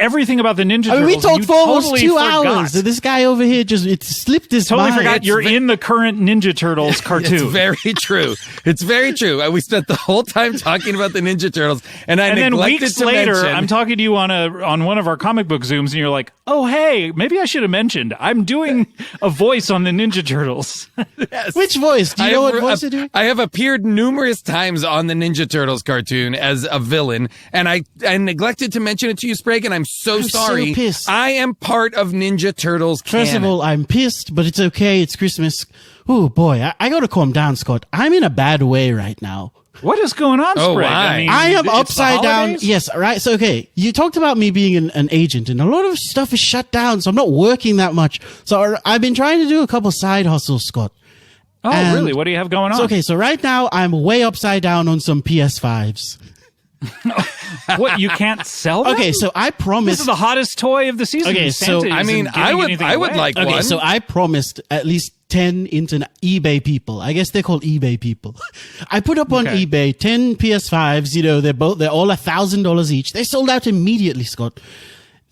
everything about the Ninja I Turtles. mean, we and talked you for almost totally 2 forgot. hours, and this guy over here it slipped his Totally mind. forgot you're in the current Ninja Turtles cartoon. It's very true. It's very true. We spent the whole time talking about the Ninja Turtles, and and then neglected weeks to later, mention, I'm talking to you on one of our comic book Zooms, and you're like, "Oh, hey, maybe I should have mentioned I'm doing a voice on the Ninja Turtles." Which voice? Do you know what voice you're doing? I have appeared numerous times on the Ninja Turtles cartoon as a villain, and I neglected to mention it to you, Sprague, and I'm so sorry. so pissed. I am part of Ninja Turtles First canon. of all, I'm pissed, but it's okay. It's Christmas. Oh boy, I got to calm down, Scott. I'm in a bad way right now. What is going on, Oh, Sprague? why? I am it's the upside down. holidays? Yes, right. So, okay, you talked about me being an agent, and a lot of stuff is shut down, so I'm not working that much. So I've been trying to do a couple side hustles, Scott. Oh, And- really? What do you have going on? So, okay, so right now I'm way upside down on some PS5s. What, you can't sell them? Okay, so I This promised. is the hottest toy of the season. Okay, Santa so- isn't I mean, giving I would anything away. like Okay, one. so I promised at least 10 eBay people. I guess they're called eBay people. I put up on Okay. eBay 10 PS5s. You know, they're all $1,000 each. They sold out immediately, Scott.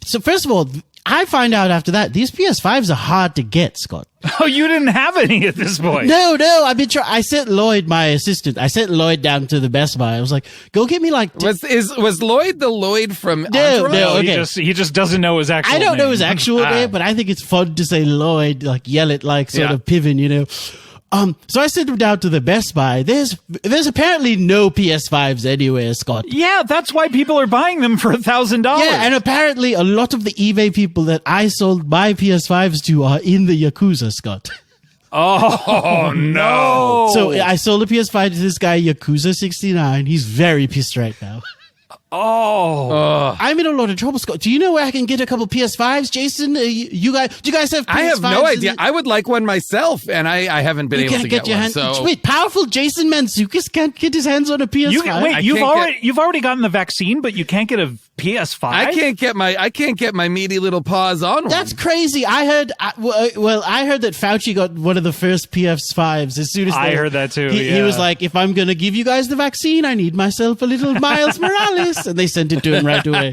So first of all, I find out after that these PS5s are hard to get, Scott. Oh, you didn't have any at this point. No, I've been trying. I sent Lloyd, my assistant. I sent Lloyd down to the Best Buy. I was like, "Go get me like." Was Lloyd the Lloyd from No, Entourage? no. He Okay. just doesn't know his actual I don't know name. his actual name, but I think it's fun to say Lloyd, like yell it like sort Yeah. of Piven, you know. So I sent him down to the Best Buy. There's apparently no PS5s anywhere, Scott. Yeah, that's why people are buying them for $1,000. Yeah, and apparently a lot of the eBay people that I sold my PS5s to are in the Yakuza, Scott. Oh no! So I sold a PS5 to this guy, Yakuza 69. He's very pissed right now. Oh, I'm in a lot of trouble, Scott. Do you know where I can get a couple PS5s, Jason? You guys, do you guys have PS5s? I have no in idea. the- I would like one myself, and I haven't been You able can't to get your one. hand. So Wait, powerful Jason Mantzoukas can't get his hands on a PS5. you've already gotten the vaccine, but you can't get a PS5. I can't get my meaty little paws on one. That's crazy. I heard that Fauci got one of the first PS5s as soon as I heard that too, He yeah. was like, if I'm going to give you guys the vaccine, I need myself a little Miles Morales. And they sent it to him right away.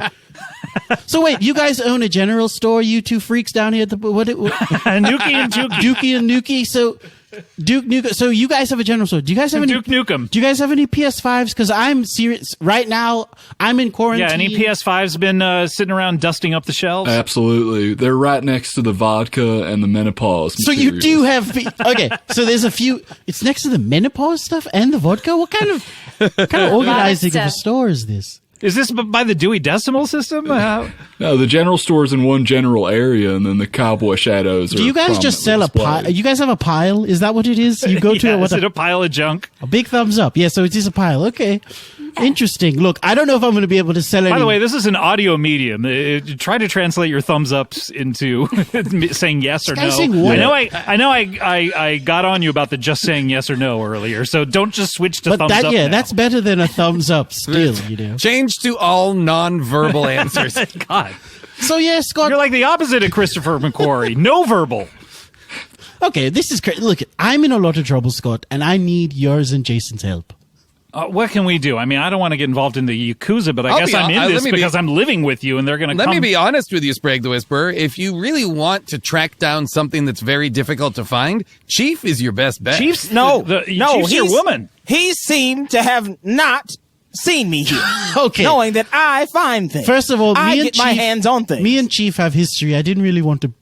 So wait, you guys own a general store, you two freaks down here at the Nuki and Dookie. Dookie and Nuki. So Duke Nukem. So you guys have a general store. Do you guys have any Duke Nukem? Do you guys have any PS5s? Because I'm serious right now. I'm in quarantine. Yeah, any PS5s been sitting around dusting up the shelves? Absolutely. They're right next to the vodka and the menopause. So you materials. do have okay. So there's a few. It's next to the menopause stuff and the vodka. What kind of organizing of a stuff. store is this? Is this by the Dewey Decimal System? No, the general store's in one general area, and then the cowboy shadows. Do you guys just sell a pile? You guys have a pile? Is that what it is? You go to yeah, it with is it a pile of junk? a big thumbs up. Yeah, so it is a pile. Okay. Interesting. Look, I don't know if I'm going to be able to sell it. By the way, this is an audio medium. Try to translate your thumbs ups into saying yes or This guy's no. saying what? I know. I got on you about the just saying yes or no earlier. So don't just switch to but thumbs up. now. that's better than a thumbs up still, you know. Change to all non-verbal answers. God, So yeah, Scott. you're like the opposite of Christopher McQuarrie. No verbal. Okay, this is crazy. Look, I'm in a lot of trouble, Scott, and I need yours and Jason's help. What can we do? I mean, I don't want to get involved in the Yakuza, but I I'll guess be I'm hon- in let this me be- because I'm living with you, and they're going to Let come. me be honest with you, Sprague the Whisperer. If you really want to track down something that's very difficult to find, Chief is your best bet. Chief's No, Chief's your woman. He seemed to have not seen me here. Okay. Knowing that I find things. First of all, I me and get my Chief- hands on things. Me and Chief have history. I didn't really want to.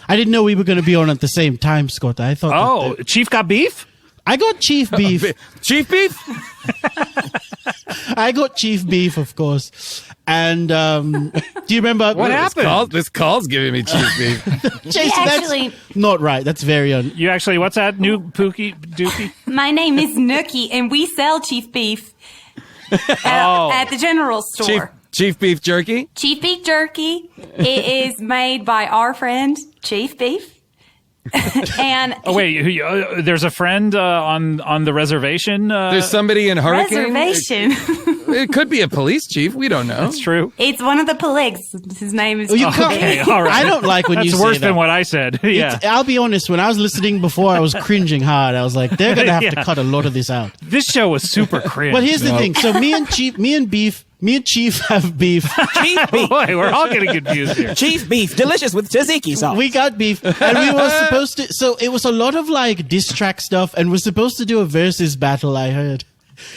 I didn't know we were going to be on at the same time, Scott. I thought. Oh, Chief got beef? I got Chief beef. Chief Beef? I got Chief beef, of course. And do you remember What happened? This call's giving me Chief Beef. Jason, Yeah, that's actually- not right. That's very You actually, what's that? New Pookie Dookie? My name is Nookie, and we sell Chief Beef at the general store. Chief Beef Jerky? Chief Beef Jerky. It is made by our friend Chief Beef. And Oh wait, there's a friend on the reservation. There's somebody in Hurricane? reservation. It could be a police chief. We don't know. That's true. It's one of the police. His name is. Oh, you can't- Okay, all right. I don't like when That's you say worse that. than what I said. Yeah, I'll be honest. When I was listening before, I was cringing hard. I was like, they're going to have to Yeah. cut a lot of this out. this show was super cringe. But here's the thing. So me and Chief have beef. Chief Beef. Boy, we're all getting confused here. Chief Beef. Delicious with tzatziki sauce. We got beef, and we were supposed to. So it was a lot of like diss track stuff, and we're supposed to do a versus battle. I heard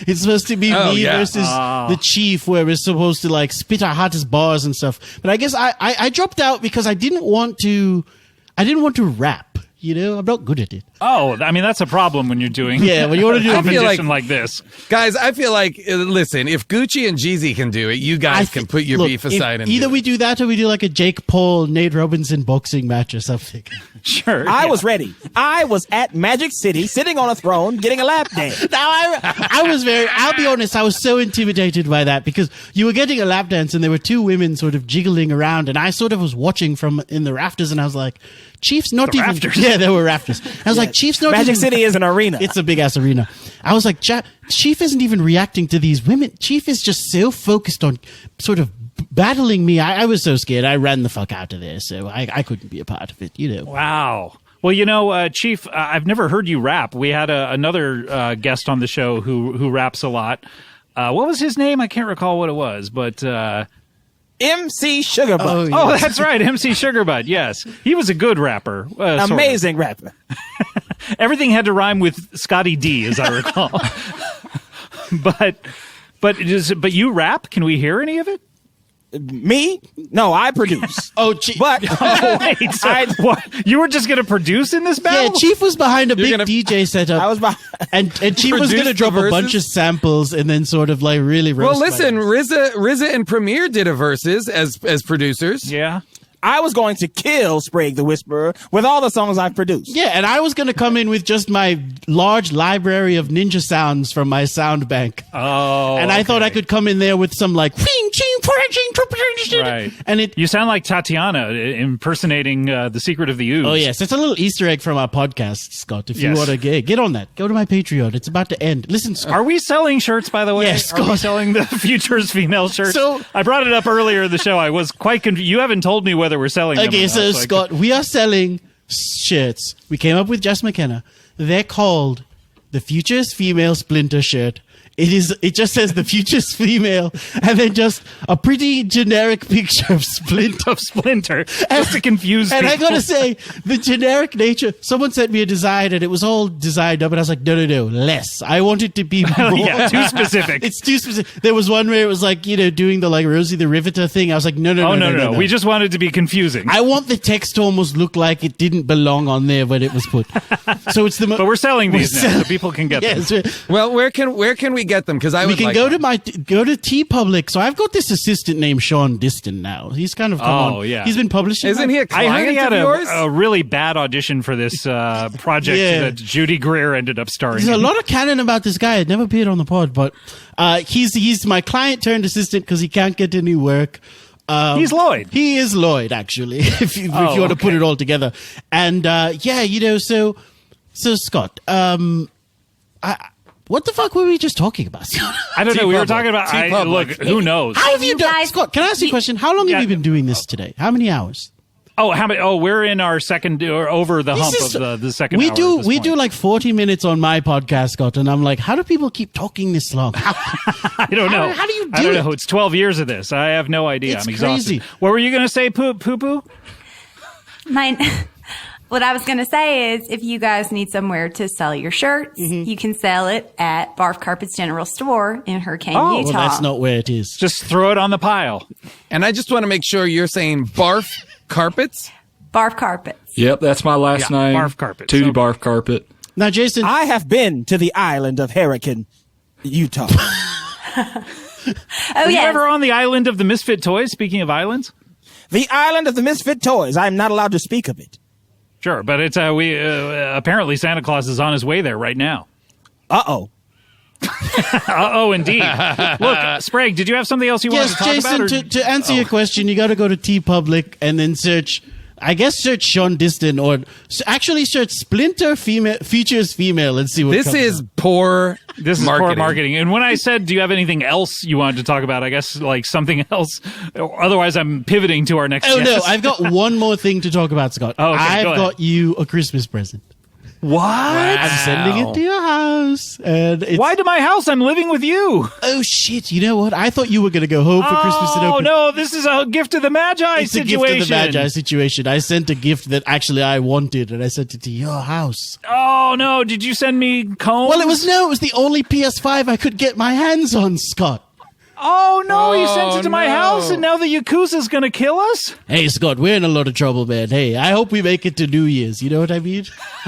it's supposed to be me versus the Chief, where we're supposed to like spit our hottest bars and stuff. But I guess I dropped out because I didn't want to rap. You know, I'm not good at it. Oh, I mean that's a problem when you're doing Yeah, when you want to do a it, competition like this. Guys, I feel like, listen, if Gucci and Jeezy can do it, you guys can put your beef aside and either do we it. do that or we do like a Jake Paul, Nate Robinson boxing match or something. Sure, I yeah. was ready. I was at Magic City, sitting on a throne, getting a lap dance. Now I was I'll be honest, I was so intimidated by that because you were getting a lap dance and there were two women sort of jiggling around and I sort of was watching from in the rafters and I was like, Chief's not The even rafters? Yeah, there were rafters. I was like, Chief's not Magic even- City is an arena. It's a big ass arena. I was like, Chief isn't even reacting to these women. Chief is just so focused on sort of battling me. I was so scared. I ran the fuck out of there, so I couldn't be a part of it, you know. Wow. Well, you know, Chief, I've never heard you rap. We had another guest on the show who raps a lot. What was his name? I can't recall what it was, but MC Sugarbutt. Oh, that's right, MC Sugarbutt. Yes, he was a good rapper. Amazing rapper. Everything had to rhyme with Scotty D, as I recall. but you rap? Can we hear any of it? Me? No, I produce. But wait, so what? You were just going to produce in this battle? Yeah, Chief was behind a big DJ setup. I was behind, and Chief was going to drop a bunch of samples and then sort of like really roast. Well, listen, RZA and Premier did a verses as producers. Yeah. I was going to kill Sprague the Whisperer with all the songs I've produced. Yeah, and I was going to come in with just my large library of ninja sounds from my sound bank. Oh, and I thought I could come in there with some like right. And you sound like Tatiana impersonating The Secret of the Ooze. Oh yes, it's a little Easter egg from our podcast, Scott. If you want to get on that, go to my Patreon. It's about to end. Listen, Scott. Are we selling shirts, by the way? Yes, Are we selling the Futures female shirts? So I brought it up earlier in the show. I was quite confused. You haven't told me whether we're selling them. Okay, so Scott, we are selling shirts. We came up with Jess McKenna. They're called the Futures Female Splinter shirt. It just says the Futures Female and then just a pretty generic picture of Splinter. Just to confuse and people. I gotta say, the generic nature, someone sent me a design and it was all designed up and I was like, no, less. I want it to be more. Yeah, too specific. It's too specific. There was one where it was like, doing the like Rosie the Riveter thing. I was like, no. We just wanted to be confusing. I want the text to almost look like it didn't belong on there when it was put. So it's but we're selling these now, so people can get them. Well, where can we get them? Because we can go to TeePublic. So I've got this assistant named Sean Diston now. He's kind of come on. Yeah. He's been publishing. Isn't he a client I heard he had of yours? a really bad audition for this project that Judy Greer ended up starring. There's a lot of canon about this guy. It never appeared on the pod, but he's my client turned assistant because he can't get any work. He's Lloyd. He is Lloyd, actually, if you want to put it all together. And so Scott, what the fuck were we just talking about? I don't know. We were talking about. Look, who knows? How have you done, Scott? Can I ask you a question? How long have you been doing this today? How many hours? Oh, how many? Oh, we're in our second or over the hump of the second. We hour do do like 40 minutes on my podcast, Scott, and I'm like, how do people keep talking this long? I don't know. How do you do I don't it? know. It's 12 years of this. I have no idea. It's I'm exhausted. crazy. What were you going to say, poo poo? What I was going to say is if you guys need somewhere to sell your shirts, you can sell it at Barf Carpets General Store in Hurricane, Utah. Well, that's not where it is. Just throw it on the pile. And I just want to make sure you're saying Barf Carpets? Barf Carpets. Yep, that's my last name. Barf Carpets. Tootie Barf Carpet. Now, Jason. I have been to the island of Hurricane, Utah. Were you ever on the island of the Misfit Toys? Speaking of islands? The island of the Misfit Toys. I'm not allowed to speak of it. Sure, but it's apparently Santa Claus is on his way there right now. Uh-oh. Uh-oh, indeed. Look, Sprague, did you have something else you wanted to talk Jason, about? to answer your question, you got to go to TeePublic and then search Sean Diston or actually search Splinter Features Female and see what This comes is up. poor This is marketing. poor marketing. And when I said, do you have anything else you wanted to talk about? I guess like something else. Otherwise, I'm pivoting to our next Oh, no, guest. I've got one more thing to talk about, Scott. Oh, okay, I've go ahead. got you a Christmas present. What? I'm sending it to your house. And Why to my house? I'm living with you. Oh, shit. You know what? I thought you were going to go home for Christmas and Oh, open. no, this is a gift of the Magi It's situation. a gift of the Magi situation. I sent a gift that actually I wanted, and I sent it to your house. Oh, no. Did you send me combs? Well, it was the only PS5 I could get my hands on, Scott. Oh, no, you sent it to my house, and now the Yakuza's going to kill us? Hey, Scott, we're in a lot of trouble, man. Hey, I hope we make it to New Year's. You know what I mean?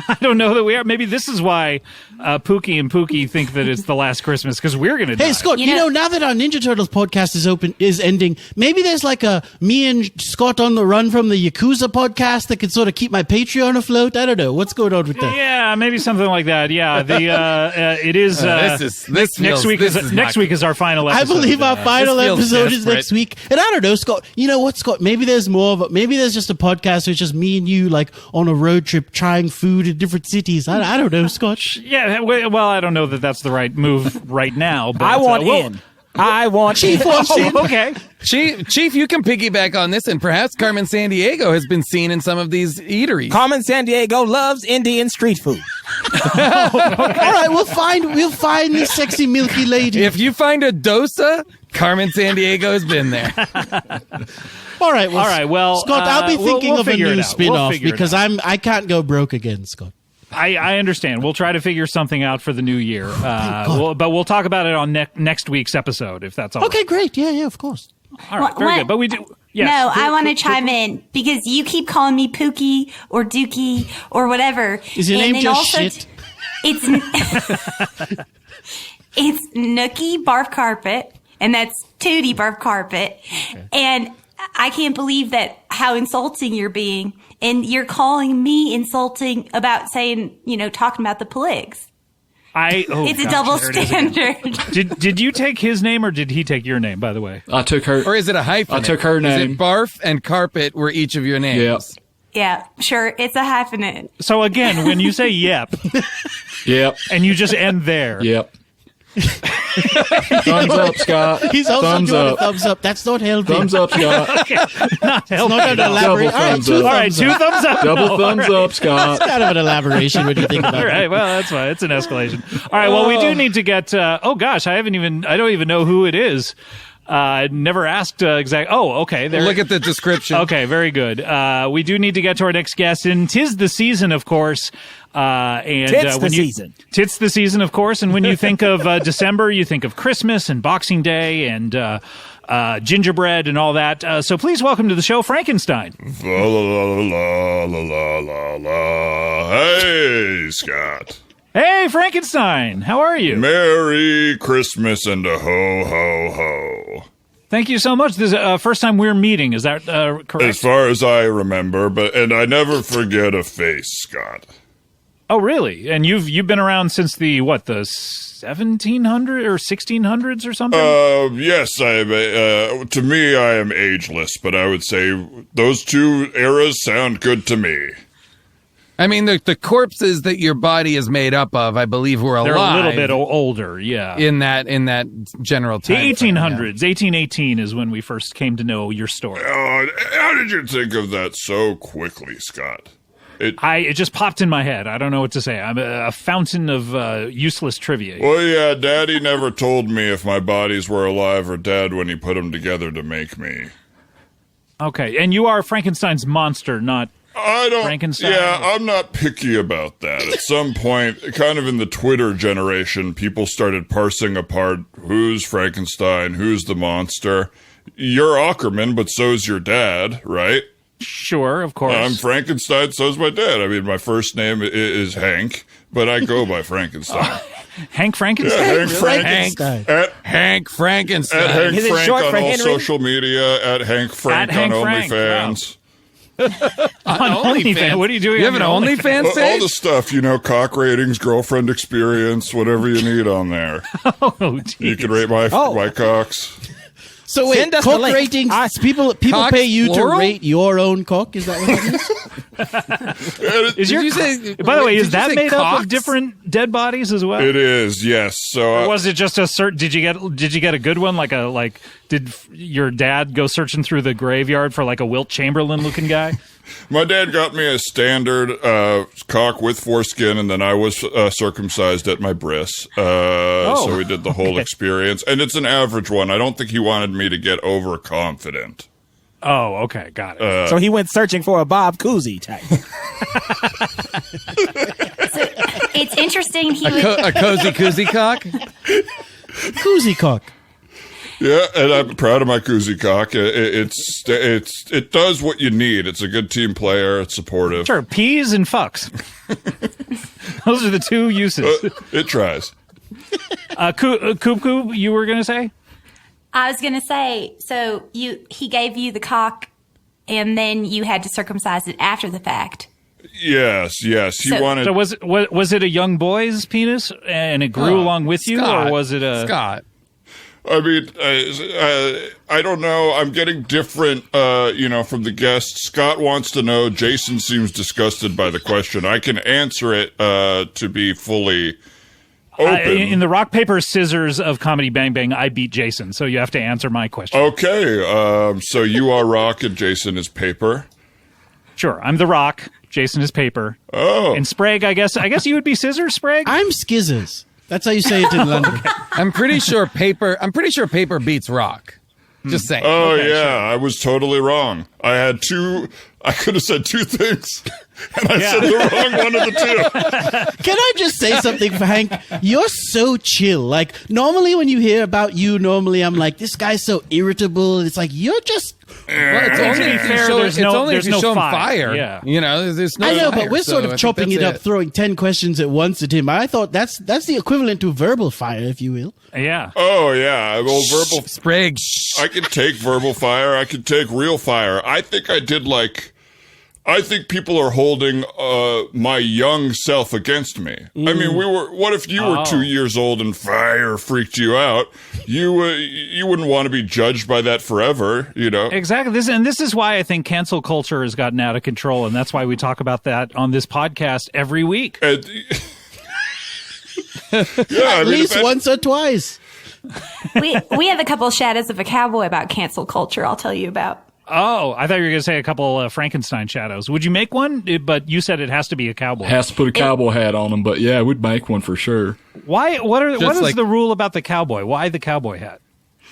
I don't know that we are. Maybe this is why Pookie and Pookie think that it's the last Christmas, because we're going to die. Hey, Scott, you know, now that our Ninja Turtles podcast is ending, maybe there's like a me and Scott on the run from the Yakuza podcast that could sort of keep my Patreon afloat. I don't know. What's going on with that? Yeah, maybe something like that. Yeah, it is. This next week is our final episode. I believe believe our final This feels episode is desperate. next week. And I don't know, Scott. You know what, Scott? Maybe there's maybe there's just a podcast where it's just me and you, like, on a road trip trying food in different cities. I don't know, Scott. Yeah, well, I don't know that that's the right move right now. But I want in. I want Chief wants in. Okay. Chief, you can piggyback on this, and perhaps Carmen Sandiego has been seen in some of these eateries. Carmen Sandiego loves Indian street food. All right, we'll find this sexy milky lady. If you find a dosa, Carmen Sandiego has been there. All right, well, Scott, I'll be thinking we'll of a figure it new out. spin-off We'll figure it because I can't go broke again, Scott. I understand. We'll try to figure something out for the new year. But we'll talk about it on next week's episode, if that's all Okay, right. great. Yeah, of course. All right, very good. But we do. Yes. No, I want to chime in because you keep calling me Pookie or Dookie or whatever. Is your And name then just also shit? It's Nookie Barf Carpet, and that's Tootie Barf Carpet. Okay. And I can't believe that how insulting you're being. And you're calling me insulting about saying, talking about the pligs. It's a double standard. Did you take his name or did he take your name, by the way? I took her. Or is it a hyphen? I took her name. Is it barf and carpet were each of your names? Yep. Yeah, sure. It's a hyphenate. So again, when you say yep. Yep. And you just end there. Yep. Thumbs up, Scott. He's also thumbs doing up. a thumbs up. That's not healthy. Thumbs up, Scott. Okay. Not helpful. Not an elaborate. Double thumbs All up. right, Two thumbs up. Double thumbs up, Scott. It's kind of an elaboration when you think about All it. right, well, that's fine. It's an escalation. All right, well, we do need to get. Oh gosh, I don't even know who it is. Never asked exact. Oh, okay. There. Look at the description. Okay, very good. We do need to get to our next guest, and 'tis the season, of course. Tits the season, of course. And when you think of December, you think of Christmas and Boxing Day and gingerbread and all that. So please welcome to the show, Frankenstein. La la la la la la la. Hey, Scott. Hey, Frankenstein. How are you? Merry Christmas and a ho ho ho. Thank you so much. This is first time we're meeting. Is that correct? As far as I remember, and I never forget a face, Scott. Oh, really? And you've been around since the 1700s or 1600s or something? Yes. To me, I am ageless, but I would say those two eras sound good to me. I mean, the corpses that your body is made up of, I believe, were alive. They're a little bit older, yeah. In that general time. The 1800s. 1818 is when we first came to know your story. How did you think of that so quickly, Scott? It just popped in my head. I don't know what to say. I'm a fountain of useless trivia. Well, yeah, Daddy never told me if my bodies were alive or dead when he put them together to make me. Okay, and you are Frankenstein's monster, not Frankenstein? Yeah, I'm not picky about that. At some point, kind of in the Twitter generation, people started parsing apart who's Frankenstein, who's the monster. You're Ackerman, but so's your dad, right? Sure, of course. I'm Frankenstein, so's my dad. I mean, my first name is Hank, but I go by Frankenstein. Hank Frankenstein? Yeah, Hank really? Frankenstein. Hank Frankenstein. At Hank Is it Frank short on for all Henry? social media, at Hank Frank Hank on Frank, OnlyFans. On OnlyFans? What are you doing? You have an OnlyFans All page? the stuff, cock ratings, girlfriend experience, whatever you need on there. Oh, You can rate my cocks. So wait, Send us the cock link. ratings. People Cocks pay you plural? to rate your own cock. Is that what it is? Is your you say- by the way, did is you that say made up cocks? of different dead bodies as well? It is, yes. So Or was it just a certain? Did you get a good one? Did your dad go searching through the graveyard for like a Wilt Chamberlain looking guy? my dad got me a standard cock with foreskin, and then I was circumcised at my bris. So we did the whole experience, and it's an average one. I don't think he wanted me to get overconfident. Oh, okay, got it. So he went searching for a Bob Cousy type. It's interesting. A cozy koozie cock? Koozie cock. Yeah, and I'm proud of my koozie cock. It does what you need. It's a good team player. It's supportive. Sure, peas and fucks. Those are the two uses. It tries. Coop, you were going to say? I was going to say, so he gave you the cock, and then you had to circumcise it after the fact. Yes. He wanted. So was it a young boy's penis and it grew along with you, Scott, or was it a Scott? I mean, I don't know. I'm getting different, from the guests. Scott wants to know. Jason seems disgusted by the question. I can answer it to be fully open. In the rock, paper, scissors of Comedy Bang Bang, I beat Jason, so you have to answer my question. Okay, so you are rock and Jason is paper? Sure, I'm the rock. Jason is paper. Oh. And Sprague, I guess you would be scissors, Sprague? I'm skizzers. That's how you say it in London. I'm pretty sure paper beats rock. Just saying. Oh, okay, yeah. Sure. I was totally wrong. I could have said two things, and I said the wrong one of the two. Can I just say something for Hank? You're so chill. Like, normally when you hear about you, I'm like, this guy's so irritable. It's like, you're just... Well, it's only if you show him fire. Yeah. There's no I know, fire, but we're sort of chopping it up, throwing 10 questions at once at him. I thought that's the equivalent to verbal fire, if you will. Yeah. Oh, yeah. Well, verbal... Sprague. I can take verbal fire. I can take real fire. I think I did I think people are holding my young self against me. I mean, what if you were 2 years old and fire freaked you out? You wouldn't want to be judged by that forever, Exactly. This is why I think cancel culture has gotten out of control, and that's why we talk about that on this podcast every week. At least once or twice. We have a couple shadows of a cowboy about cancel culture I'll tell you about. Oh, I thought you were going to say a couple Frankenstein shadows. Would you make one? But you said it has to be a cowboy. Has to put a cowboy hat on him, but yeah, we'd make one for sure. Why? What is the rule about the cowboy? Why the cowboy hat?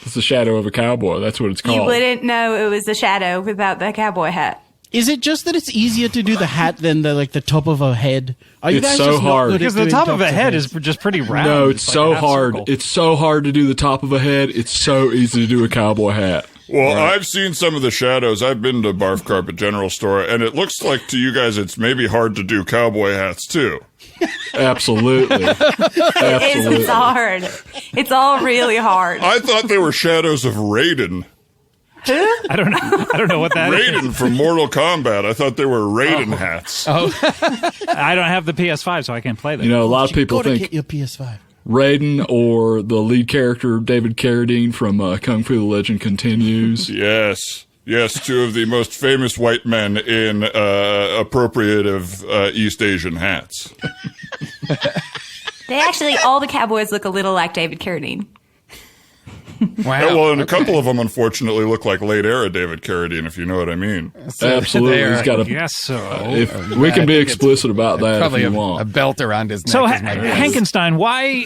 It's the shadow of a cowboy. That's what it's called. You wouldn't know it was a shadow without the cowboy hat. Is it just that it's easier to do the hat than the top of a head? Are you It's guys so just not hard. good at Because the doing top of a tops head heads? is just pretty round. No, it's like so a half hard. circle. It's so hard to do the top of a head. It's so easy to do a cowboy hat. Well, I've seen some of the shadows. I've been to Barf Carpet General Store, and it looks like to you guys it's maybe hard to do cowboy hats, too. Absolutely. It's hard. It's all really hard. I thought they were shadows of Raiden. I don't know what that is. Raiden from Mortal Kombat. I thought they were Raiden hats. Oh. I don't have the PS5, so I can't play them. A lot of people think get your PS5. Raiden or the lead character David Carradine from Kung Fu: The Legend Continues. Yes, two of the most famous white men in appropriative East Asian hats. They actually, all the cowboys look a little like David Carradine. Wow. Well, and a couple of them, unfortunately, look like late era David Carradine, if you know what I mean. Absolutely. He's got a. Yes, so. If we can be explicit about that probably if you want. A belt around his neck. So, is my guess. Hankenstein, why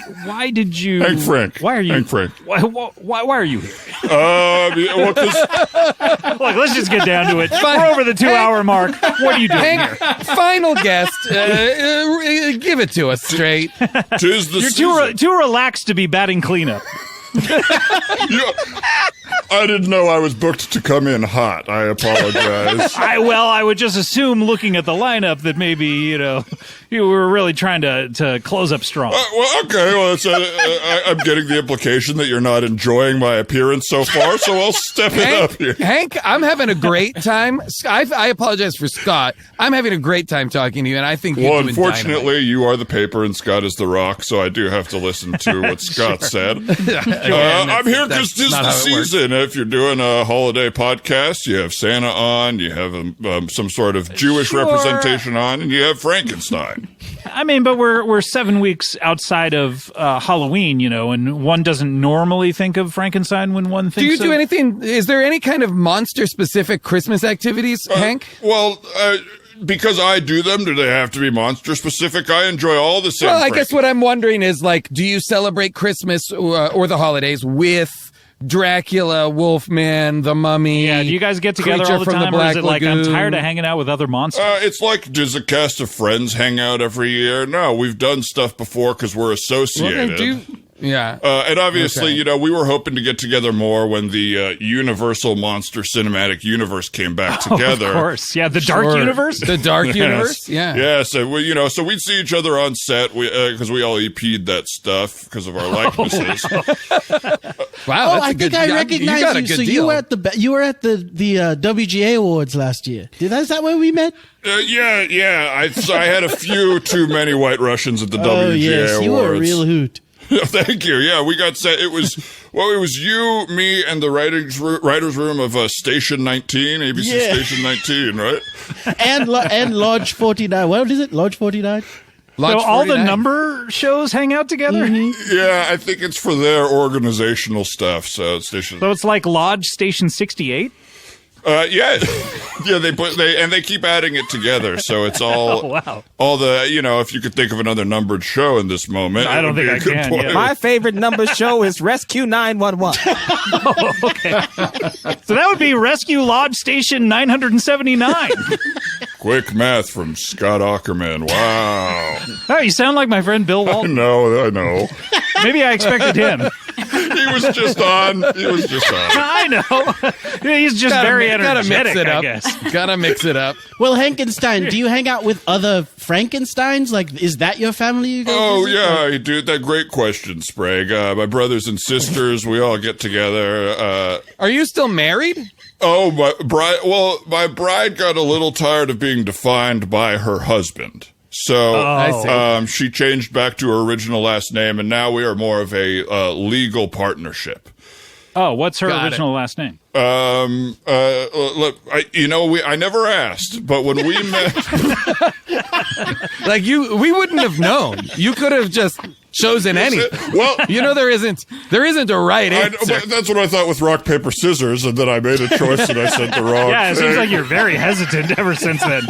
did you... Hank Frank. Why are you... Hank Frank. Why are you here? Well, 'cause Look, let's just get down to it. We're over the 2-hour mark. What are you doing Hank, here? final guest. Give it to us straight. 'tis the You're season. too relaxed to be batting cleanup. I didn't know I was booked to come in hot. I apologize. I would just assume, looking at the lineup, that maybe you were really trying to close up strong. Okay. Well, I'm getting the implication that you're not enjoying my appearance so far, so I'll step it up here. Hank, I'm having a great time. I apologize for Scott. I'm having a great time talking to you, and I think you're doing unfortunately, you are the paper and Scott is the rock, so I do have to listen to what Scott said. I'm here because this is the season. If you're doing a holiday podcast, you have Santa on, you have some sort of Jewish representation on, and you have Frankenstein. I mean, but we're 7 weeks outside of Halloween, and one doesn't normally think of Frankenstein when one thinks. Do you do anything? Is there any kind of monster-specific Christmas activities, Hank? Well. Because I do them, do they have to be monster specific? I enjoy all the same. Well, I guess what I'm wondering is, do you celebrate Christmas or the holidays with Dracula, Wolfman, the Mummy? Yeah, do you guys get together all the time, or is it like, I'm tired of hanging out with other monsters? It's like, does a cast of Friends hang out every year? No, we've done stuff before because we're associated. Well, they do. Yeah. And obviously, we were hoping to get together more when the Universal Monster Cinematic Universe came back together. Of course. Yeah, the Dark Universe? The Dark Universe? Yeah. Yeah, so, so we'd see each other on set because we all EP'd that stuff because of our likenesses. Wow, that's I think I recognize you. So you were at the WGA Awards last year. Is that where we met? Yeah. I had a few too many White Russians at the WGA Awards. You were a real hoot. Thank you. Yeah, we got set. It was Well, it was you, me, and the writer's room of Station 19, ABC Station 19, right? and Lodge 49. What is it? Lodge 49? So all the number shows hang out together? Mm-hmm. Yeah, I think it's for their organizational stuff. So it's like Lodge Station 68? Yeah, they keep adding it together, so it's all all the if you could think of another numbered show in this moment, I don't think I can. Yeah. My favorite numbered show is Rescue 911. Oh, okay. So that would be Rescue Lodge Station 979. Quick math from Scott Aukerman. Wow. Oh, you sound like my friend Bill Walton. I know. Maybe I expected him. He was just on. I know. He's just very energetic, I guess. Gotta mix it up. Well, Frankenstein, do you hang out with other Frankensteins? Like, is that your family you go visit? I do. That great question, Sprague. My brothers and sisters, we all get together. Are you still married? Oh, my bride got a little tired of being defined by her husband. So she changed back to her original last name, and now we are more of a legal partnership. Oh, what's her original last name? Look, I never asked, but when we met, we wouldn't have known. You could have just chosen any. Well, there isn't a right answer. That's what I thought with rock, paper, scissors, and then I made a choice and I said the wrong Yeah, it thing. seems like you're very hesitant ever since then.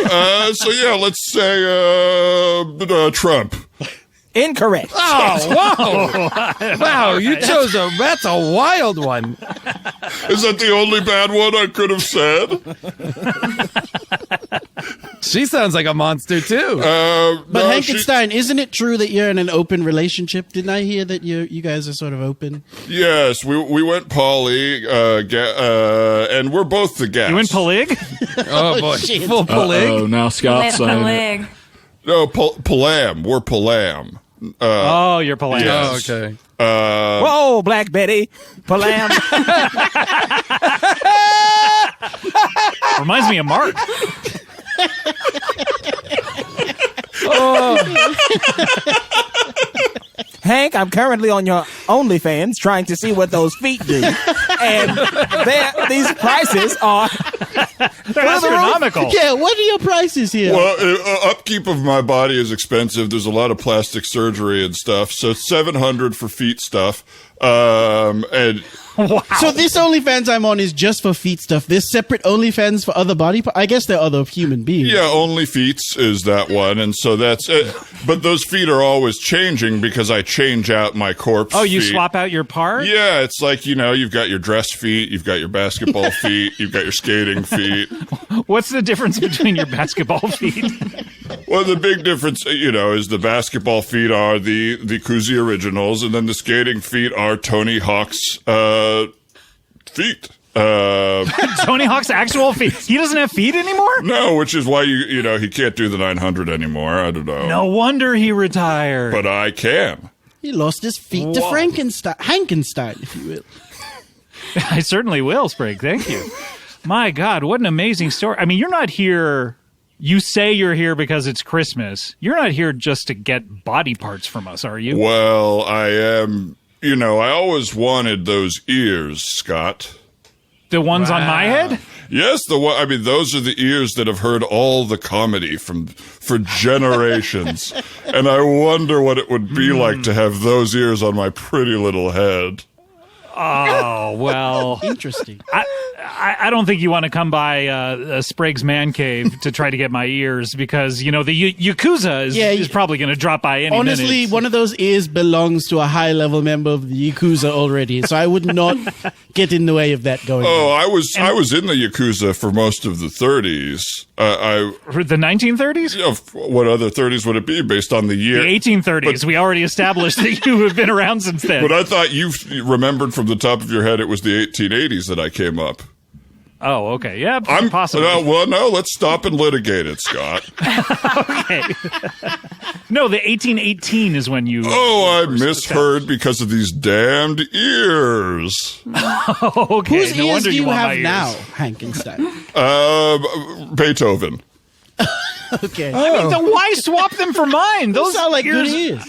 Let's say Trump. Incorrect. Oh, whoa. Wow, you chose that's a wild one. Is that the only bad one I could have said? She sounds like a monster, too. But Frankenstein, isn't it true that you're in an open relationship? Didn't I hear that you guys are sort of open? Yes, we went poly, and we're both the gas. You went polig? Oh, boy. Shit. Full polig? Oh, now Scott's saying it. No, Palam. We're Palam. You're Palam. Yes. Oh, okay. Whoa, Black Betty. Palam. Reminds me of Mark. Hank, I'm currently on your OnlyFans trying to see what those feet do. And these prices are They're astronomical. Yeah, what are your prices here? Well, upkeep of my body is expensive. There's a lot of plastic surgery and stuff. So $700 for feet stuff. And Wow. So this OnlyFans I'm on is just for feet stuff. There's separate OnlyFans for other body parts. I guess they're other human beings. yeah, only feets is that one. And so that's it. But those feet are always changing because I change out my corpse Oh, you feet. swap out your part? Yeah, it's like, you've got your dress feet, you've got your basketball feet, you've got your skating feet. What's the difference between your basketball feet? Well, the big difference, is the basketball feet are the Koozie originals, and then the skating feet are Tony Hawk's feet. Tony Hawk's actual feet. He doesn't have feet anymore? No, which is why he can't do the 900 anymore. I don't know. No wonder he retired. But I can. He lost his feet to Frankenstein, if you will. I certainly will, Sprague. Thank you. My God, what an amazing story. I mean, you're not here. You say you're here because it's Christmas. You're not here just to get body parts from us, are you? Well, I am. I always wanted those ears, Scott. The ones on my head? Yes, those are the ears that have heard all the comedy for generations. And I wonder what it would be like to have those ears on my pretty little head. Oh, well. Interesting. I don't think you want to come by Sprague's man cave to try to get my ears because, the Yakuza is probably going to drop by any minute. Honestly, one of those ears belongs to a high-level member of the Yakuza already, so I would not get in the way of that going on. Oh, I was in the Yakuza for most of the 30s. The 1930s? What other 30s would it be based on the year? The 1830s. We already established that you have been around since then. But I thought you remembered from the top of your head it was the 1880s that I came up. Oh, okay. Yeah, possibly. No, let's stop and litigate it, Scott. Okay. No, the 1818 is when you... I misheard because of these damned ears. Okay, Whose no ears wonder do you want have my ears. now, Frankenstein? Beethoven. Okay. I mean, then why swap them for mine? Those sound like good ears... ears.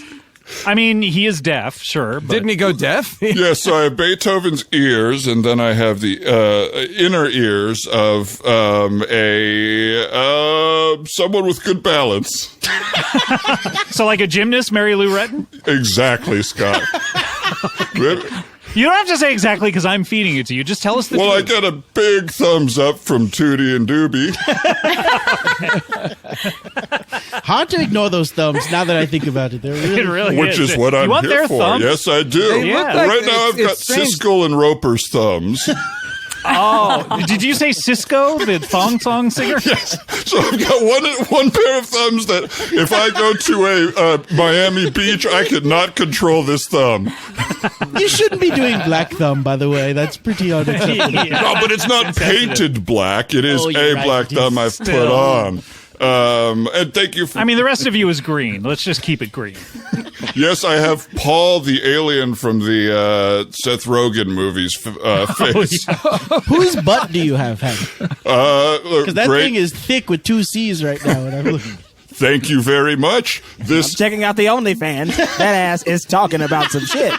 I mean, he is deaf, sure. But Didn't he go deaf? Yes, so I have Beethoven's ears, and then I have the inner ears of someone with good balance. So like a gymnast, Mary Lou Retton? Exactly, Scott. You don't have to say exactly because I'm feeding it to you. Just tell us the truth. Well, I get a big thumbs up from Tootie and Doobie. Hard to ignore those thumbs now that I think about it. They're really, It really Which is what You I'm want here their for. thumbs? Yes, I do. They look like Right now I've got it's strange. Siskel and Roper's thumbs. Oh, did you say Cisco, the thong song singer? Yes. So I've got one pair of thumbs that if I go to a Miami Beach, I could not control this thumb. You shouldn't be doing black thumb, by the way. That's pretty unacceptable. No, but it's not painted black. It is you're a right. black thumb I've put on. And thank you for... I mean, the rest of you is green. Let's just keep it green. Yes, I have Paul the alien from the Seth Rogen movies face. Whose butt do you have, Hank? Because that great. thing is thick with 2 C's right now. And I'm looking. Thank you very much. I'm checking out the OnlyFans. That ass is talking about some shit.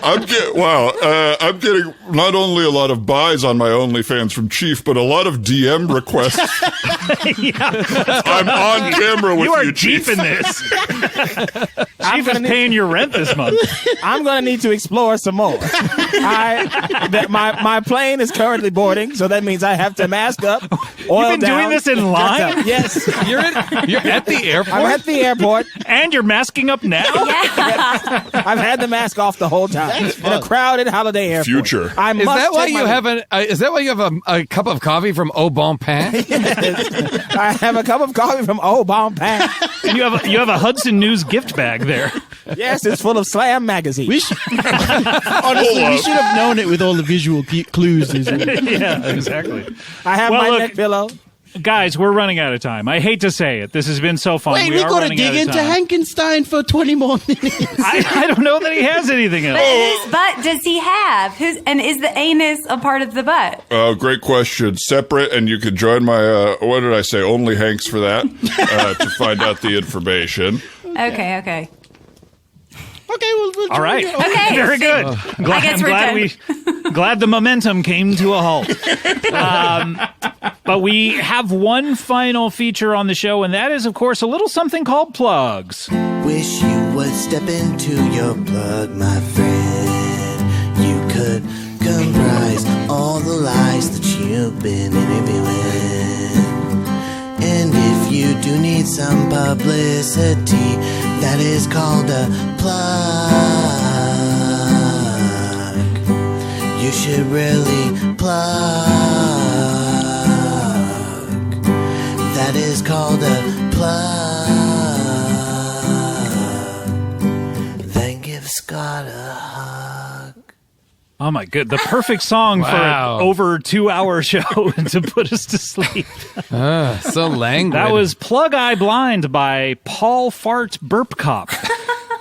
I'm getting not only a lot of buys on my OnlyFans from Chief, but a lot of DM requests. I'm on camera with You are Chief. deep in this. Chief is paying your rent this month. I'm going to need to explore some more. My plane is currently boarding, so that means I have to mask up, oil You've been doing down, this in line? Yes. You're at the airport? I'm at the airport. And you're masking up now? I've had the mask off the whole time in a crowded holiday airport. Future. Is that why you have a cup of coffee from Au Bon Pain? Yes. I have a cup of coffee from Au Bon Pain. And you have a Hudson News gift bag there. Yes, it's full of Slam magazine. Honestly, we should have known it with all the visual clues. Yeah, exactly. I have my neck pillow. Guys, we're running out of time. I hate to say it. This has been so fun. Wait, we are got to running dig out of into time. Frankenstein for 20 more minutes. I don't know that he has anything else. But whose butt does he have? And is the anus a part of the butt? Great question. Separate, and you could join my, what did I say, Only Hanks for that, to find out the information. Okay. Okay, we'll All right. Okay. Very good. I guess we're done. Glad the momentum came to a halt. But we have one final feature on the show, and that is, of course, a little something called plugs. Wish you would step into your plug, my friend. You could comprise all the lies that you've been interviewing. And if you do need some publicity, that is called a plug. You should really plug. That is called a plug. Then give Scott a hug. Oh, my good. The perfect song for an over 2-hour show to put us to sleep. So languid. That was Plug Eye Blind by Paul Fart Burp Cop.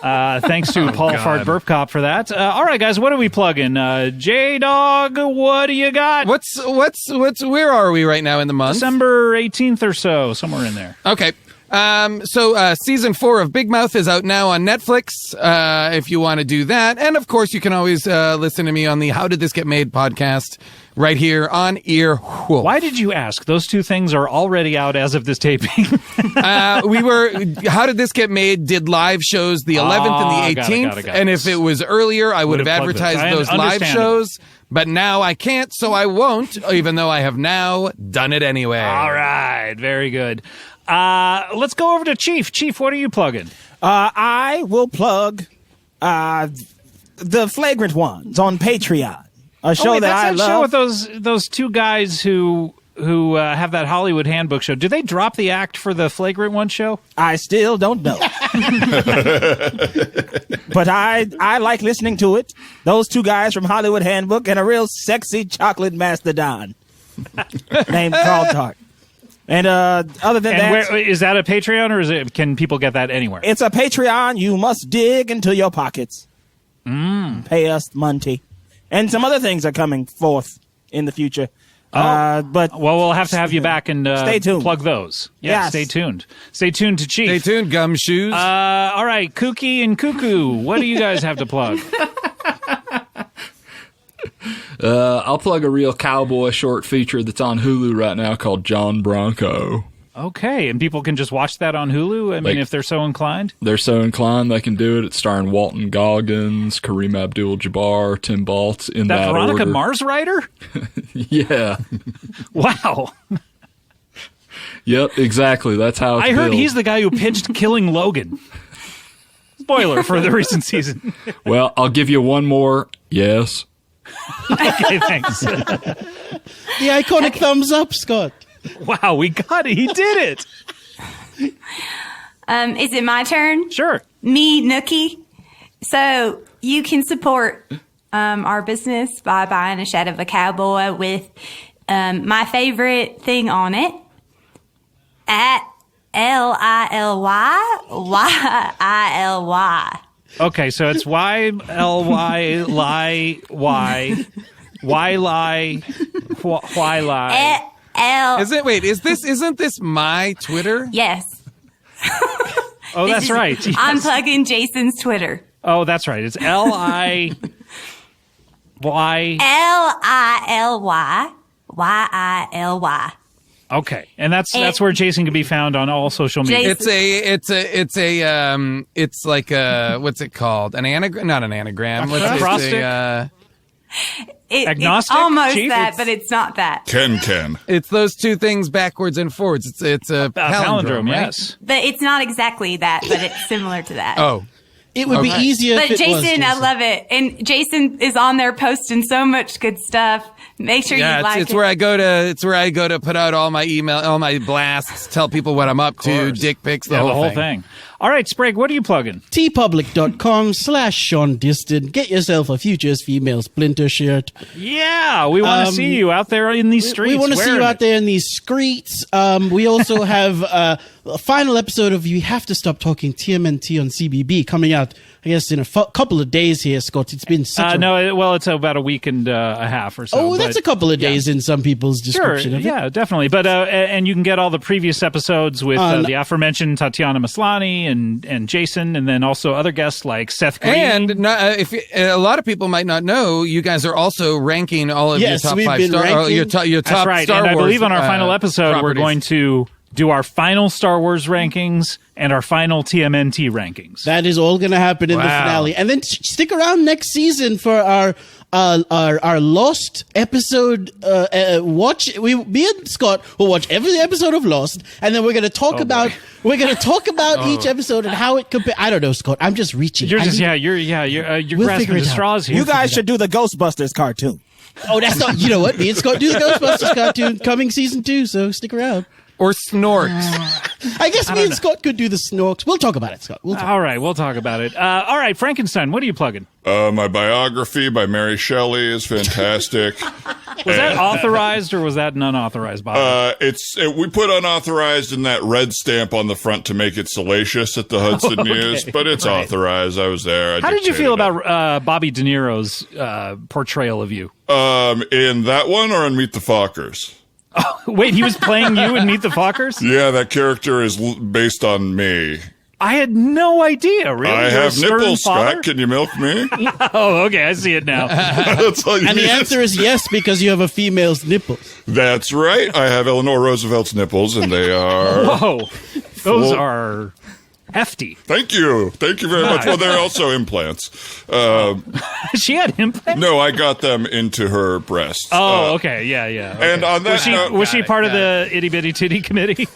Thanks to Paul Fart Burp Cop for that. All right, guys, what are we plugging? J-Dog, what do you got? Where are we right now in the month? December 18th or so, somewhere in there. Okay. So season 4 of Big Mouth is out now on Netflix, if you want to do that. And of course, you can always listen to me on the How Did This Get Made podcast right here on Earwolf. Why did you ask? Those two things are already out as of this taping. How Did This Get Made did live shows the 11th and the 18th. Got it. And if it was earlier, I would have advertised those live shows. But now I can't, so I won't, even though I have now done it anyway. All right. Very good. Let's go over to Chief. Chief, what are you plugging? I will plug The Flagrant Ones on Patreon. A show that I love. Show with those two guys who have that Hollywood Handbook show. Do they drop the act for the Flagrant One show? I still don't know. But I like listening to it. Those two guys from Hollywood Handbook and a real sexy chocolate mastodon named Carl Tart. And other than that... Is that a Patreon, or can people get that anywhere? It's a Patreon. You must dig into your pockets. Pay us money. And some other things are coming forth in the future. But we'll have to have you back and stay tuned. Plug those. Yeah, Yes. stay tuned. Stay tuned to Chief. Stay tuned, gumshoes. All right, Kooky and Cuckoo, what do you guys have to plug? I'll plug a real cowboy short feature that's on Hulu right now called John Bronco. Okay, and people can just watch that on Hulu? I mean, if they're so inclined? They're so inclined, they can do it. It's starring Walton Goggins, Kareem Abdul-Jabbar, Tim Baltz, in that Veronica order. Mars writer? Yeah. Wow. Yep, exactly. That's how it's I heard billed. he's the guy who pitched Killing Logan. Spoiler for the recent season. Well, I'll give you one more. Yes. Okay, thanks. The iconic thumbs up, Scott. Wow, we got it. He did it. Is it my turn? Sure. Me, Nookie. So you can support our business by buying a Shadow of a Cowboy with my favorite thing on it at LILY. Okay, so it's YLY Isn't this my Twitter? Yes. Oh, that's right. Yes. I'm plugging Jason's Twitter. Oh, that's right. It's LILY. LILY. Okay, and that's where Jason can be found on all social media. It's like a what's it called? An anagram? Not an anagram. What's it? Acrostic? Agnostic? It's almost Chief? that, but it's not that. Ken. It's those two things backwards and forwards. It's a palindrome, right? Yes. But it's not exactly that, but it's similar to that. Oh. It would be easier But if it was, Jason, I love it. And Jason is on there posting so much good stuff. Make sure you like it's it. where I go to put out all my email, all my blasts, tell people what I'm up to, dick pics, the whole thing. All right, Sprague, what are you plugging? tpublic.com/Sean Diston. Get yourself a Futures Female Splinter shirt. Yeah, we want to see you out there in these streets. We want to see you out there in these streets. We also have a final episode of You Have to Stop Talking TMNT on CBB coming out, I guess, in a couple of days here, Scott. It's been such it's about a week and a half or so. Oh, that's a couple of days in some people's description of it. Yeah, definitely. But and you can get all the previous episodes with the aforementioned Tatiana Maslany and Jason, and then also other guests like Seth Green. And a lot of people might not know, you guys are also ranking all of your top five your top That's right. Star and Wars. I believe on our final episode, properties. we're going to do our final Star Wars rankings and our final TMNT rankings. That is all going to happen in the finale. And then stick around next season for our Lost episode watch. Me and Scott will watch every episode of Lost, and then we're going to talk about each episode and how it compares. I don't know, Scott. I'm just reaching. You're grasping the straws here. You guys should do the Ghostbusters cartoon. Oh, that's not. You know what? Me and Scott do the Ghostbusters cartoon coming season 2. So stick around. Or Snorks. I guess me and Scott could do the Snorks. We'll talk about it, Scott. We'll talk about it. All right, Frankenstein, what are you plugging? My biography by Mary Shelley is fantastic. Was that authorized or was that an unauthorized Bob? We put unauthorized in that red stamp on the front to make it salacious at the Hudson News, but it's authorized. I was there. How did you feel about Bobby De Niro's portrayal of you? In that one or in Meet the Fockers? Oh, wait, he was playing you in Meet the Fockers? Yeah, that character is based on me. I had no idea, really. I have nipples, Scott. Can you milk me? Oh, okay, I see it now. That's all you and need. the answer is yes, because you have a female's nipples. That's right. I have Eleanor Roosevelt's nipples, and they are... Whoa, those are hefty. Thank you very much. Well, they're also implants. She had implants? No, I got them into her breasts. Oh, okay, yeah. Okay. And on that was she part of the itty bitty titty committee?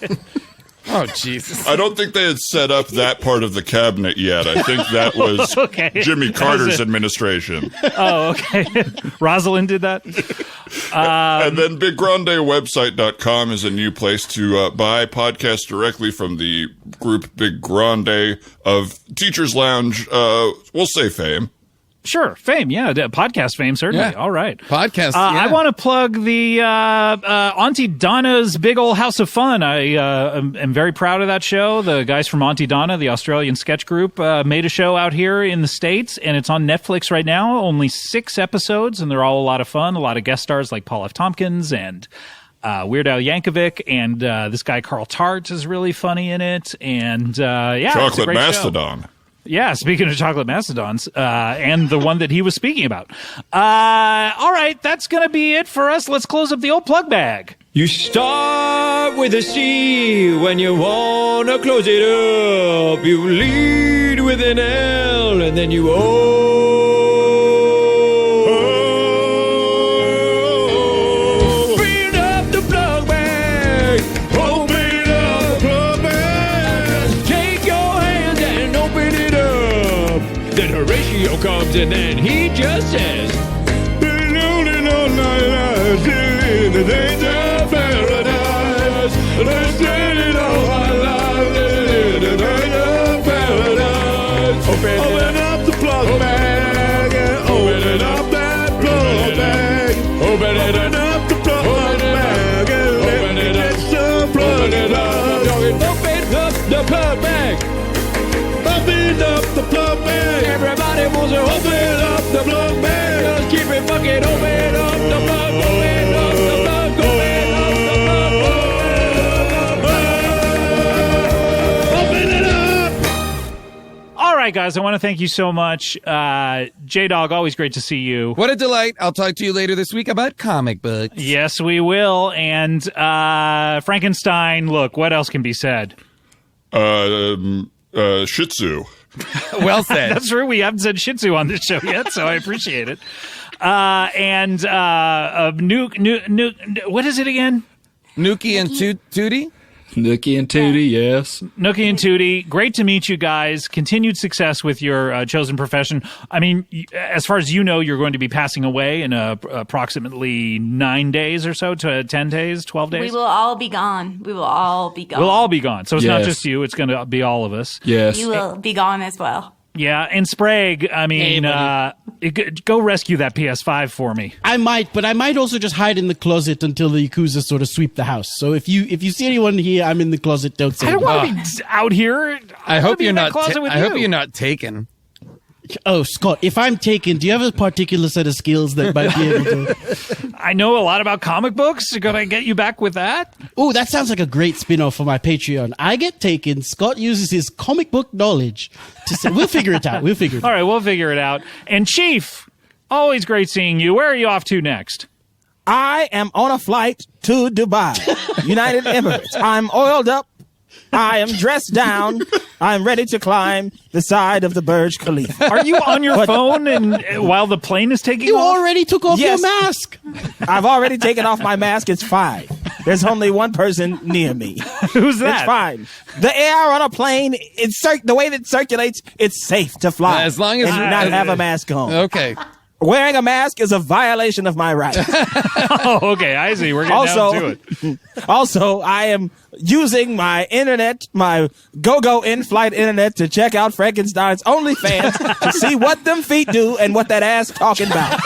Oh, Jesus. I don't think they had set up that part of the cabinet yet. I think that was Jimmy Carter's administration. Oh, okay. Rosalind did that? And then BigGrandeWebsite.com is a new place to buy podcasts directly from the group Big Grande of Teachers Lounge, we'll say fame. Sure, fame, yeah, podcast fame, certainly. Yeah. All right. Podcast, I want to plug the Auntie Donna's Big Ol' House of Fun. I am very proud of that show. The guys from Auntie Donna, the Australian sketch group, made a show out here in the States, and it's on Netflix right now. Only 6 episodes, and they're all a lot of fun. A lot of guest stars like Paul F. Tompkins and Weird Al Yankovic, and this guy Carl Tart is really funny in it. And yeah, it's a Chocolate great Mastodon. show. Yeah, speaking of chocolate mastodons, and the one that he was speaking about. All right, that's going to be it for us. Let's close up the old plug bag. You start with a C when you want to close it up. You lead with an L and then you open up the plug bag. Open up the plug bag. Take your hand and open it up. Then Horatio comes and then he just says, the days of paradise. Let's get it all our lives in the days of paradise. Open up the plug bag and open up that plug bag. Open up the plug bag and let me get some plug it up. Open up the plug bag. Open up the plug bag. Everybody wants to open up the plug bag. Just keep it fucking open up the plug. Open up the plug. All right, guys, I want to thank you so much. J-Dog, always great to see you. What a delight. I'll talk to you later this week about comic books. Yes, we will. And Frankenstein, look, what else can be said? Shih Tzu. Well said. That's true. We haven't said Shih Tzu on this show yet, so I appreciate it. And what is it again? Nookie and Tootie? Nookie and Tootie, yes. Nookie and Tootie, great to meet you guys. Continued success with your chosen profession. I mean, as far as you know, you're going to be passing away in approximately 9 days or so to 10 days, 12 days? We will all be gone. We will all be gone. We'll all be gone. So it's not Yes. just you. It's going to be all of us. Yes. You will be gone as well. Yeah, and Sprague, I mean, go rescue that PS5 for me. I might, but I might also just hide in the closet until the Yakuza sort of sweep the house. So if you see anyone here, I'm in the closet. Don't say I don't anything. want to be out here. I hope you're not. I hope you're not taken. Oh, Scott, if I'm taken, do you have a particular set of skills that might be able to? I know a lot about comic books. Can I get you back with that? Oh, that sounds like a great spin-off for my Patreon. I get taken. Scott uses his comic book knowledge to say, we'll figure it out. We'll figure it out. All right, we'll figure it out. And Chief, always great seeing you. Where are you off to next? I am on a flight to Dubai, United Emirates. I'm oiled up. I am dressed down. I'm ready to climb the side of the Burj Khalifa. Are you on your phone and while the plane is taking You off? already took off Yes. your mask. I've already taken off my mask. It's fine. There's only one person near me. Who's that? It's fine. The air on a plane, the way that it circulates, it's safe to fly. As long as and not have a mask on. Okay. Wearing a mask is a violation of my rights. Oh, okay. I see. We're getting down to it. Also, I am using my internet, my go-go in-flight internet to check out Frankenstein's OnlyFans to see what them feet do and what that ass talking about.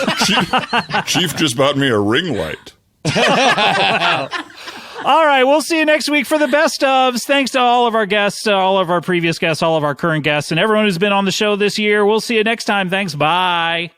Chief just bought me a ring light. All right, we'll see you next week for the best ofs. Thanks to all of our guests, all of our previous guests, all of our current guests, and everyone who's been on the show this year. We'll see you next time. Thanks. Bye.